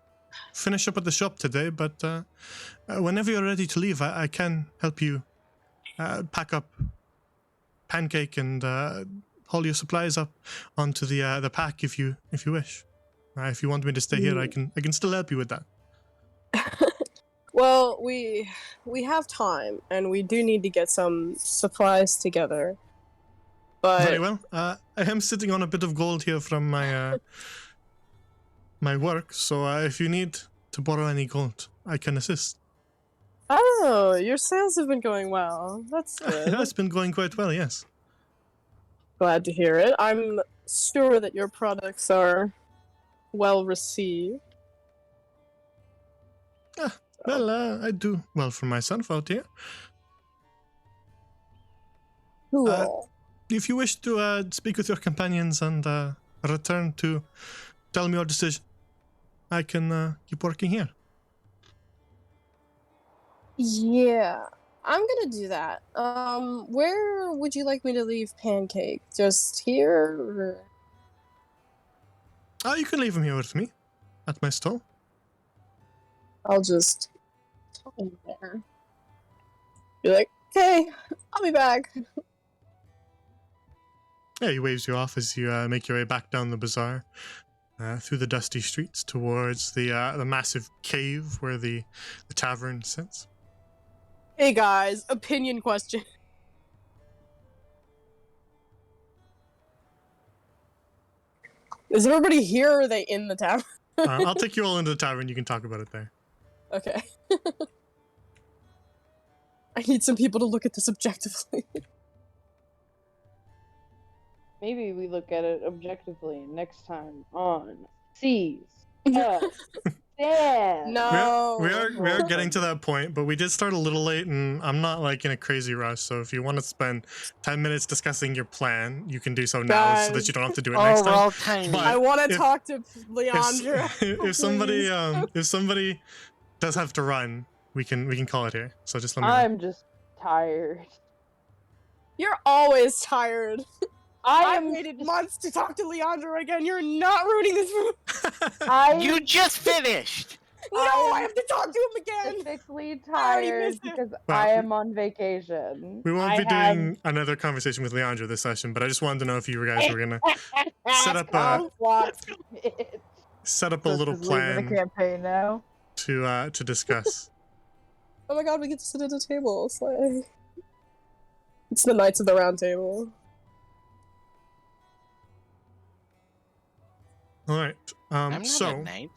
finish up at the shop today, but whenever you're ready to leave, I can help you pack up Pancake and haul your supplies up onto the pack if you wish. If you want me to stay here, I can still help you with that. Well, we have time, and we do need to get some supplies together. But Very well. I am sitting on a bit of gold here from my my work, so if you need to borrow any gold, I can assist. oh, your sales have been going well. That's good. It has been going quite well, yes. Glad to hear it. I'm sure that your products are well received. Well, I do well for myself out here. Cool. If you wish to speak with your companions and return to tell me your decision, I can keep working here. Yeah, I'm gonna do that. Where would you like me to leave Pancake? Just here? Or... You can leave him here with me, at my stall. I'll just talk in there. Be like, "Okay, I'll be back." Yeah, he waves you off as you make your way back down the bazaar, through the dusty streets towards the massive cave where the tavern sits. Hey guys, opinion question. Is everybody here or are they in the tavern? I'll take you all into the tavern. You can talk about it there. Okay. I need some people to look at this objectively. Maybe we look at it objectively next time on C's. Yeah. No. We are getting to that point, but we did start a little late, and I'm not like in a crazy rush. So if you want to spend 10 minutes discussing your plan, you can do so now, so that you don't have to do it next we're time. all tiny. But I want to if- talk to Leandra. If somebody does have to run, we can call it here. So just let me know. I'm just tired. You're always tired. I I've waited months to talk to Leandra again. You're not ruining this room. You just finished! No, I have to talk to him again. Physically I already tired missed it. because Well, I am on vacation. We won't I be have- doing another conversation with Leandra this session, but I just wanted to know if you guys were gonna set up a little Just leaving the plan campaign now. to discuss. Oh my god, we get to sit at a table. It's like... It's the Knights of the Round Table. All right. I'm not a So knight.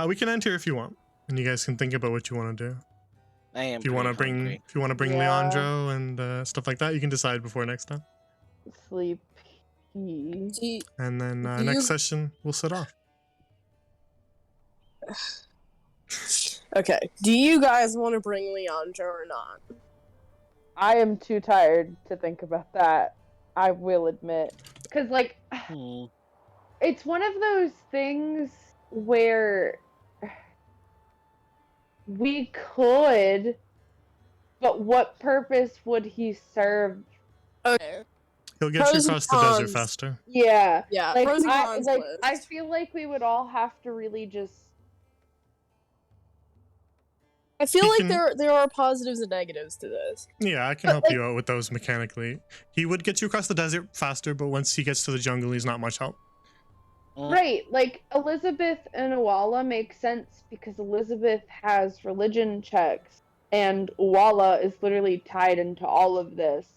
we can end here if you want, and you guys can think about what you want to do. I am. If you want to pretty bring, hungry. if you want to bring Yeah. Leandro and stuff like that, you can decide before next time. Sleepy. And then Do next you- session we'll set off. Okay, do you guys want to bring Leandra or not? I am too tired to think about that. I will admit. Because, like, Hmm. it's one of those things where we could, but what purpose would he serve? Okay. He'll get Pros you and across the desert cons. faster. Yeah. Yeah, Like, pros and cons I list. feel like we would all have to really just. I feel He like can- there are positives and negatives to this. Yeah, I can But, help like- you out with those mechanically. He would get you across the desert faster, but once he gets to the jungle, he's not much help. Right, like Elizabeth and Uwala make sense because Elizabeth has religion checks, and Uwala is literally tied into all of this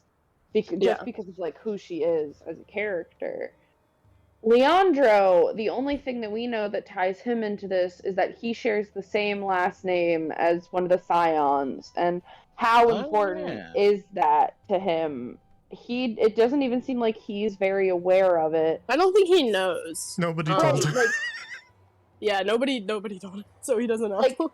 just Yeah. because of like who she is as a character. Leandro, the only thing that we know that ties him into this is that he shares the same last name as one of the Scions, and how Oh, important yeah. is that to him? It doesn't even seem like he's very aware of it. I don't think he knows. Nobody Oh. told him. Like, Yeah, nobody told him, so he doesn't know.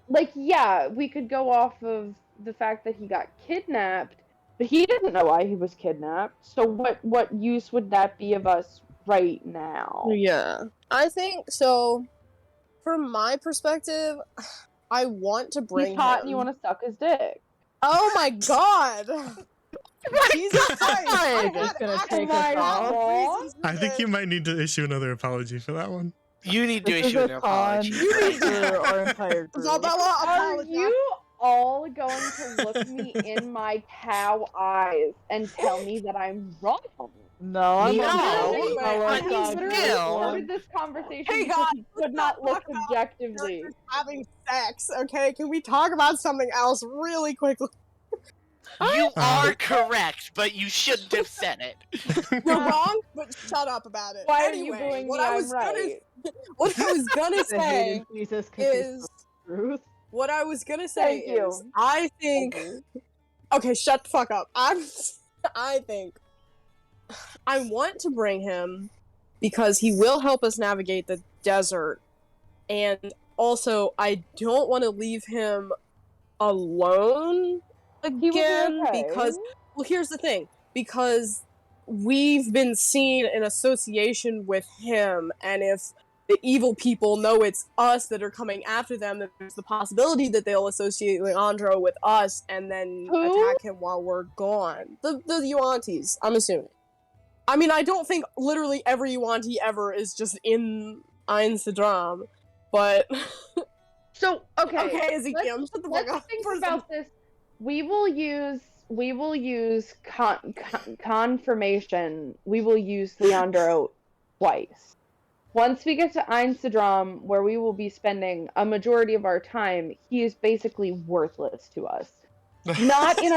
Like, yeah, we could go off of the fact that he got kidnapped, but he doesn't know why he was kidnapped. So what use would that be of us right now? Yeah. I think so. From my perspective, I want to bring He's hot him. and you want to suck his dick. Oh my god! Jesus Christ! I You're just had gonna actually take us valid off? reasons for I think this. you might need to issue another apology for that one. You need to This is issue an a con apology. for our entire group. Isabella, Are apologize. you all going to look me in my cow eyes and tell me that I'm wrong? No, I'm No, on anyway, the I lower mean, side. still- Literally Still- started this conversation Hey, because guys, he could not look talk about objectively. Characters having sex, okay? Can we talk about something else really quickly? You are correct, but you shouldn't have said it. You're wrong, but shut up about it. Why anyway, are you booing what me? I I'm was gonna, right. what I was gonna The say hated Jesus is, truth. what I was gonna say Thank you. is, I think. Okay, shut the fuck up. I think I want to bring him because he will help us navigate the desert, and also I don't want to leave him alone He will be again okay. because, well, here's the thing, because we've been seen in association with him, and if the evil people know it's us that are coming after them, then there's the possibility that they'll associate Leandro with us and then Who? attack him while we're gone. The Yuantis, I'm assuming. I mean, I don't think literally every Yuanti ever is just in Ein Sidram, But So okay. okay, Ezekiel, shut the fuck Let's up. think for a about this. We will use confirmation. We will use Leandro twice. Once we get to Einsadrom, where we will be spending a majority of our time, he is basically worthless to us. Not like in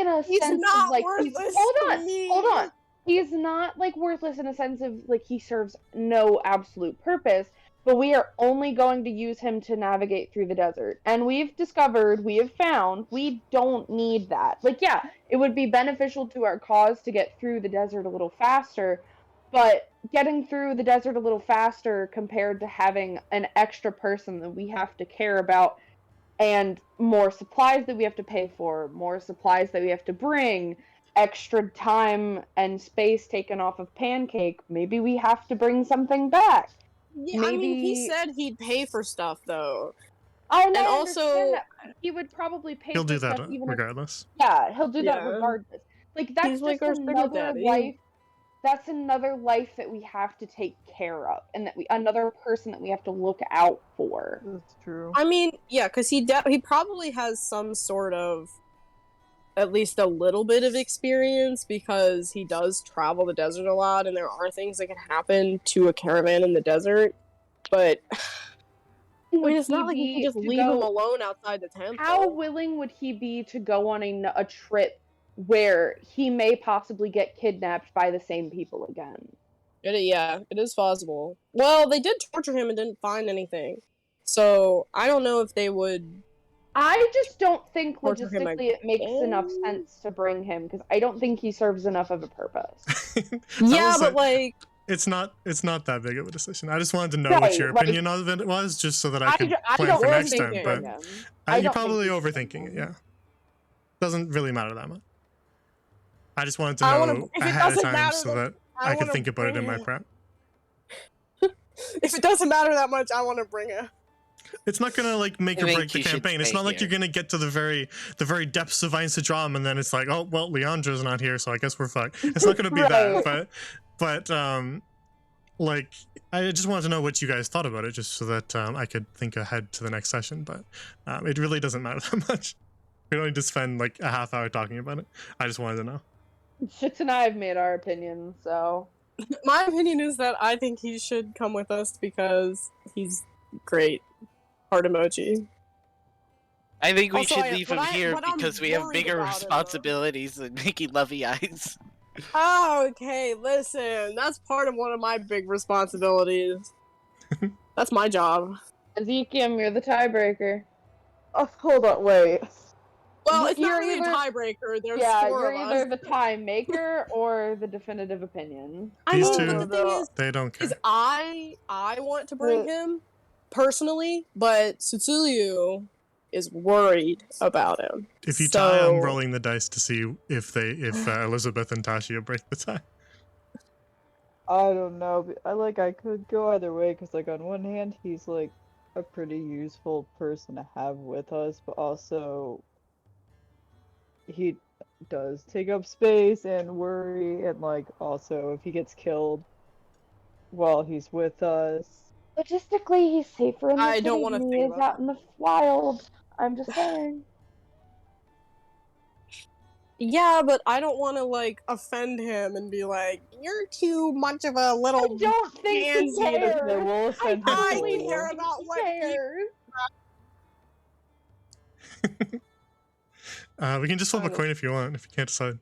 a He's sense not of like worthless hold to me. on. He is not like worthless in a sense of like he serves no absolute purpose, but we are only going to use him to navigate through the desert. And we have found we don't need that. Like yeah, it would be beneficial to our cause to get through the desert a little faster, but getting through the desert a little faster compared to having an extra person that we have to care about and more supplies that we have to pay for, more supplies that we have to bring, extra time and space taken off of Pancake. Maybe we have to bring something back. Yeah, I mean, he said he'd pay for stuff though. I And understand also, that he would probably pay He'll for do that stuff even regardless. yeah, he'll do that Yeah. regardless. Like that's he's like just our sugar another daddy. life. That's another life that we have to take care of, and another person that we have to look out for. That's true. I mean, yeah, because he probably has some sort of, at least a little bit of experience, because he does travel the desert a lot, and there are things that can happen to a caravan in the desert. But I mean, it's not like you can just leave him alone outside the temple. How willing would he be to go on a trip where he may possibly get kidnapped by the same people again? Yeah, it is possible. Well, they did torture him and didn't find anything. So, I don't know if they would... I just don't think torture him logistically it makes enough sense to bring him, because I don't think he serves enough of a purpose. Yeah, but like... It's not that big of a decision. I just wanted to know Right, what your like- opinion of it was, just so that I could I plan don't for think next he time. can. But I you're don't think probably he should overthinking it. bring Yeah, doesn't really matter that much. I just wanted to I know wanna- if it ahead of doesn't time matter, so then that I could wanna think about it in bring my it. prep. If it doesn't matter that much, I want to bring it. It's not gonna like make I or think break the you should campaign. It's stay not like here. you're gonna get to the very depths of Einsadrom and then it's like, oh well, Leandro's not here, so I guess we're fucked. It's not gonna be Right. that, but like I just wanted to know what you guys thought about it, just so that I could think ahead to the next session. But it really doesn't matter that much. We don't need to spend like a half hour talking about it. I just wanted to know. Shits and I have made our opinions, so... My opinion is that I think he should come with us because he's great. Heart emoji. I think we Also, should leave him here what I'm because we have worried bigger about him, responsibilities than making lovey eyes. Oh, okay, listen. That's part of one of my big responsibilities. That's my job. Ezekiel, you're the tiebreaker. Oh, hold on, wait. Well, it's You're not really a either- tiebreaker. There's Yeah, four you're of either us. the time maker or the definitive opinion. I These mean, two- the thing is, They don't care. I want to bring him personally, but Cecilio is worried about him. If you tie, I'm So- rolling the dice to see if Elizabeth and Tashia break the tie. I don't know. I could go either way, because, like, on one hand, he's, like, a pretty useful person to have with us, but also he does take up space and worry, and, like, also if he gets killed while he's with us. Logistically, he's safer in the I city don't wanna than he think is about out in the wild. I'm just saying. Yeah, but I don't want to, like, offend him and be like, you're too much of a I little... don't think he pansy to- cares. They will offend I people. care about what he cares. We can just flip a coin if you want, if you can't decide.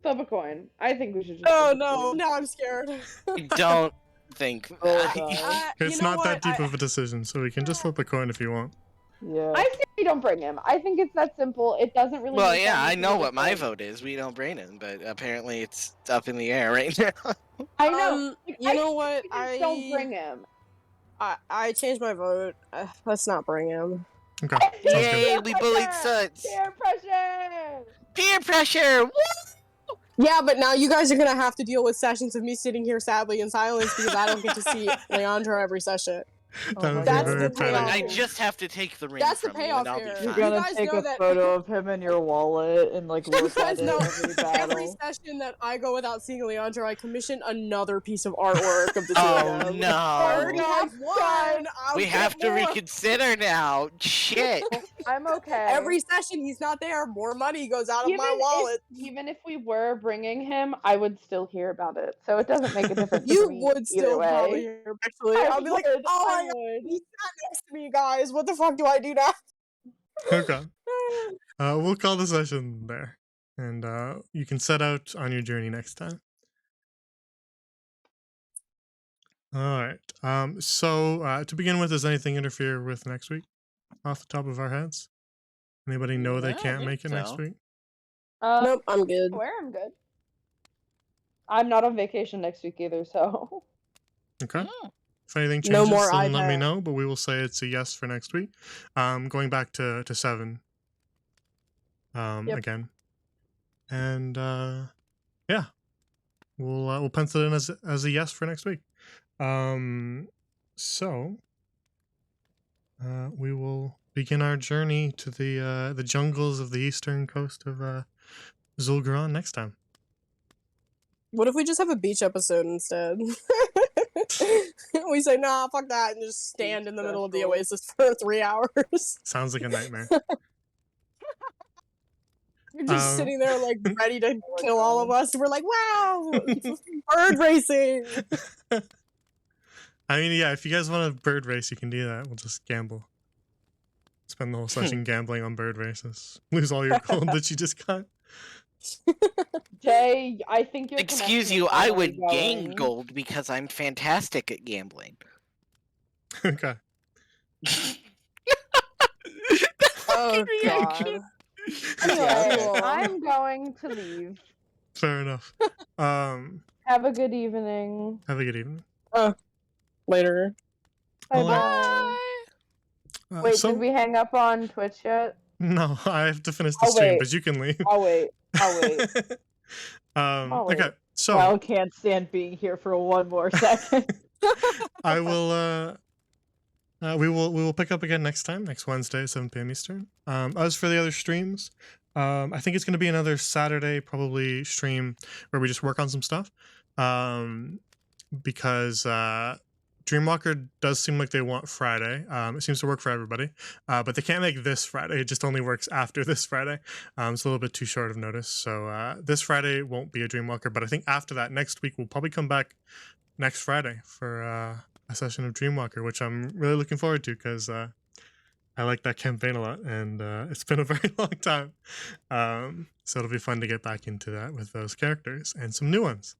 Flip a coin. I think we should just. Oh flip a no, coin. now I'm scared. I don't think. Oh, I- God. It's you know not that what? deep of a decision, so we can just flip a coin if you want. Yeah. I say we don't bring him. I think it's that simple. It doesn't really. well, make yeah, sense I to know do what my this. vote is. We don't bring him, but apparently it's up in the air right now. I know. Like, You I know think what? we just don't bring him. I changed my vote. Let's not bring him. Okay, sounds good. Yay, we bullied Suts. Peer pressure. Peer pressure. Woo! Yeah, but now you guys are gonna have to deal with sessions of me sitting here sadly in silence because I don't get to see Leandro every session. Oh That my would be That's God. very the payoff. I petty. just have to take the ring That's the from you, payoff and I'll be here. You're fine. You gonna guys take know a that- photo of him in your wallet and like You look guys at it know every every battle. session that I go without seeing Leandra, I commission another piece of artwork of the two Oh of them. no! I already have one. I'll We get have to more. reconsider now. Shit. I'm okay. Every session he's not there, more money goes out of my wallet. Even if we were bringing him, I would still hear about it. So it doesn't make a difference to You me would either still way. probably hear actually. I I'll be like, would, oh I my god, would. he sat next to me, guys. What the fuck do I do now? Okay. We'll call the session there. And you can set out on your journey next time. Alright. So to begin with, does anything interfere with next week? Off the top of our heads? Anybody know they I can't think make it next so. week? Nope, I'm good. Where I'm good. I'm not on vacation next week either, so. Okay. Oh. If anything changes, No more then let me iPad. know, but we will say it's a yes for next week. Going back to 7. Yep. Again. And yeah. We'll pencil it in as a yes for next week. So we will begin our journey to the jungles of the eastern coast of Zul'Garan next time. What if we just have a beach episode instead? We say, nah, fuck that, and just stand in the middle of the special. oasis for 3 hours. Sounds like a nightmare. You're just sitting there, like, ready to my kill all of God. us. And we're like, wow, bird racing. I mean, yeah, if you guys want a bird race, you can do that. We'll just gamble. Spend the whole session gambling on bird races. Lose all your gold that you just got. Jay, I think you're. Excuse you, I would gain gold because I'm fantastic at gambling. Okay. Oh, reaction. God. Anyway, Cool. I'm going to leave. Fair enough. Have a good evening. Have a good evening. Later. Bye Well, bye. Wait, so, did we hang up on Twitch yet? No, I have to finish the Oh, stream, wait. but you can leave. I'll wait. I'll wait. Oh, Okay, so Val can't stand being here for one more second. I will. We will pick up again next Wednesday, 7 p.m. Eastern. As for the other streams, I think it's going to be another Saturday probably stream where we just work on some stuff. Because Dreamwalker does seem like they want Friday. It seems to work for everybody, but they can't make this Friday. It just only works after this Friday. It's a little bit too short of notice. So this Friday won't be a Dreamwalker, but I think after that, next week, we'll probably come back next Friday for a session of Dreamwalker, which I'm really looking forward to because I like that campaign a lot, and it's been a very long time. So it'll be fun to get back into that with those characters and some new ones.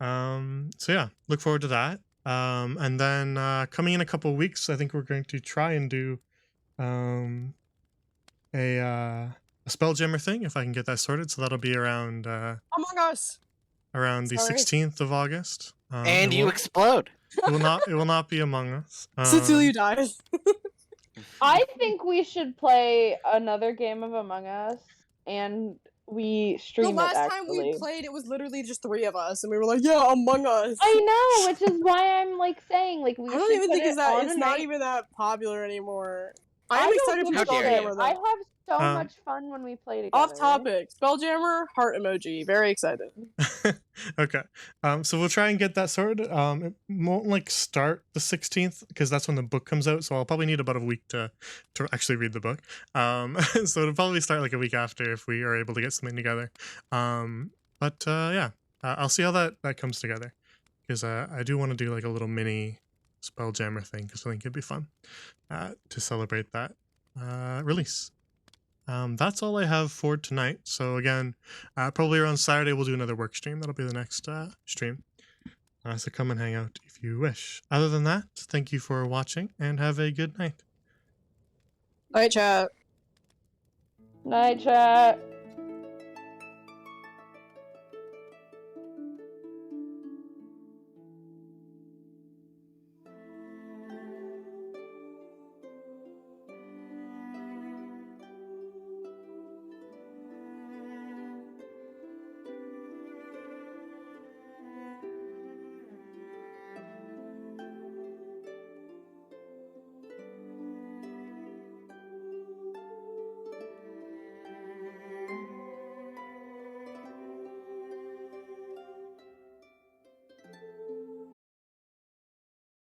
So yeah, look forward to that. And then coming in a couple of weeks, I think we're going to try and do a Spelljammer thing if I can get that sorted. So that'll be around Among Us. around the Sorry. 16th of August. And you explode. It will not be Among Us. Cecilia dies. I think we should play another game of Among Us, and we The stream it. last time Actually, we played, it was literally just 3 of us, and we were like, yeah, Among Us. I know, which is why I'm like saying like we. I don't should even put think it it's that. on It's a not night- even that popular anymore. I I am don't excited give for a How dare shit. Spelljammer, I though. have so Uh, much fun when we play together. Off topic. Spelljammer, heart emoji. Very excited. Okay. So we'll try and get that sorted. It won't like start the 16th because that's when the book comes out. So I'll probably need about a week to actually read the book. So it'll probably start like a week after if we are able to get something together. But yeah, I'll see how that comes together because I do want to do like a little mini Spelljammer thing because I think it'd be fun to celebrate that release. That's all I have for tonight. So again, probably around Saturday we'll do another work stream. That'll be the next stream. So come and hang out if you wish. Other than that, thank you for watching and have a good night. Night chat. Night chat.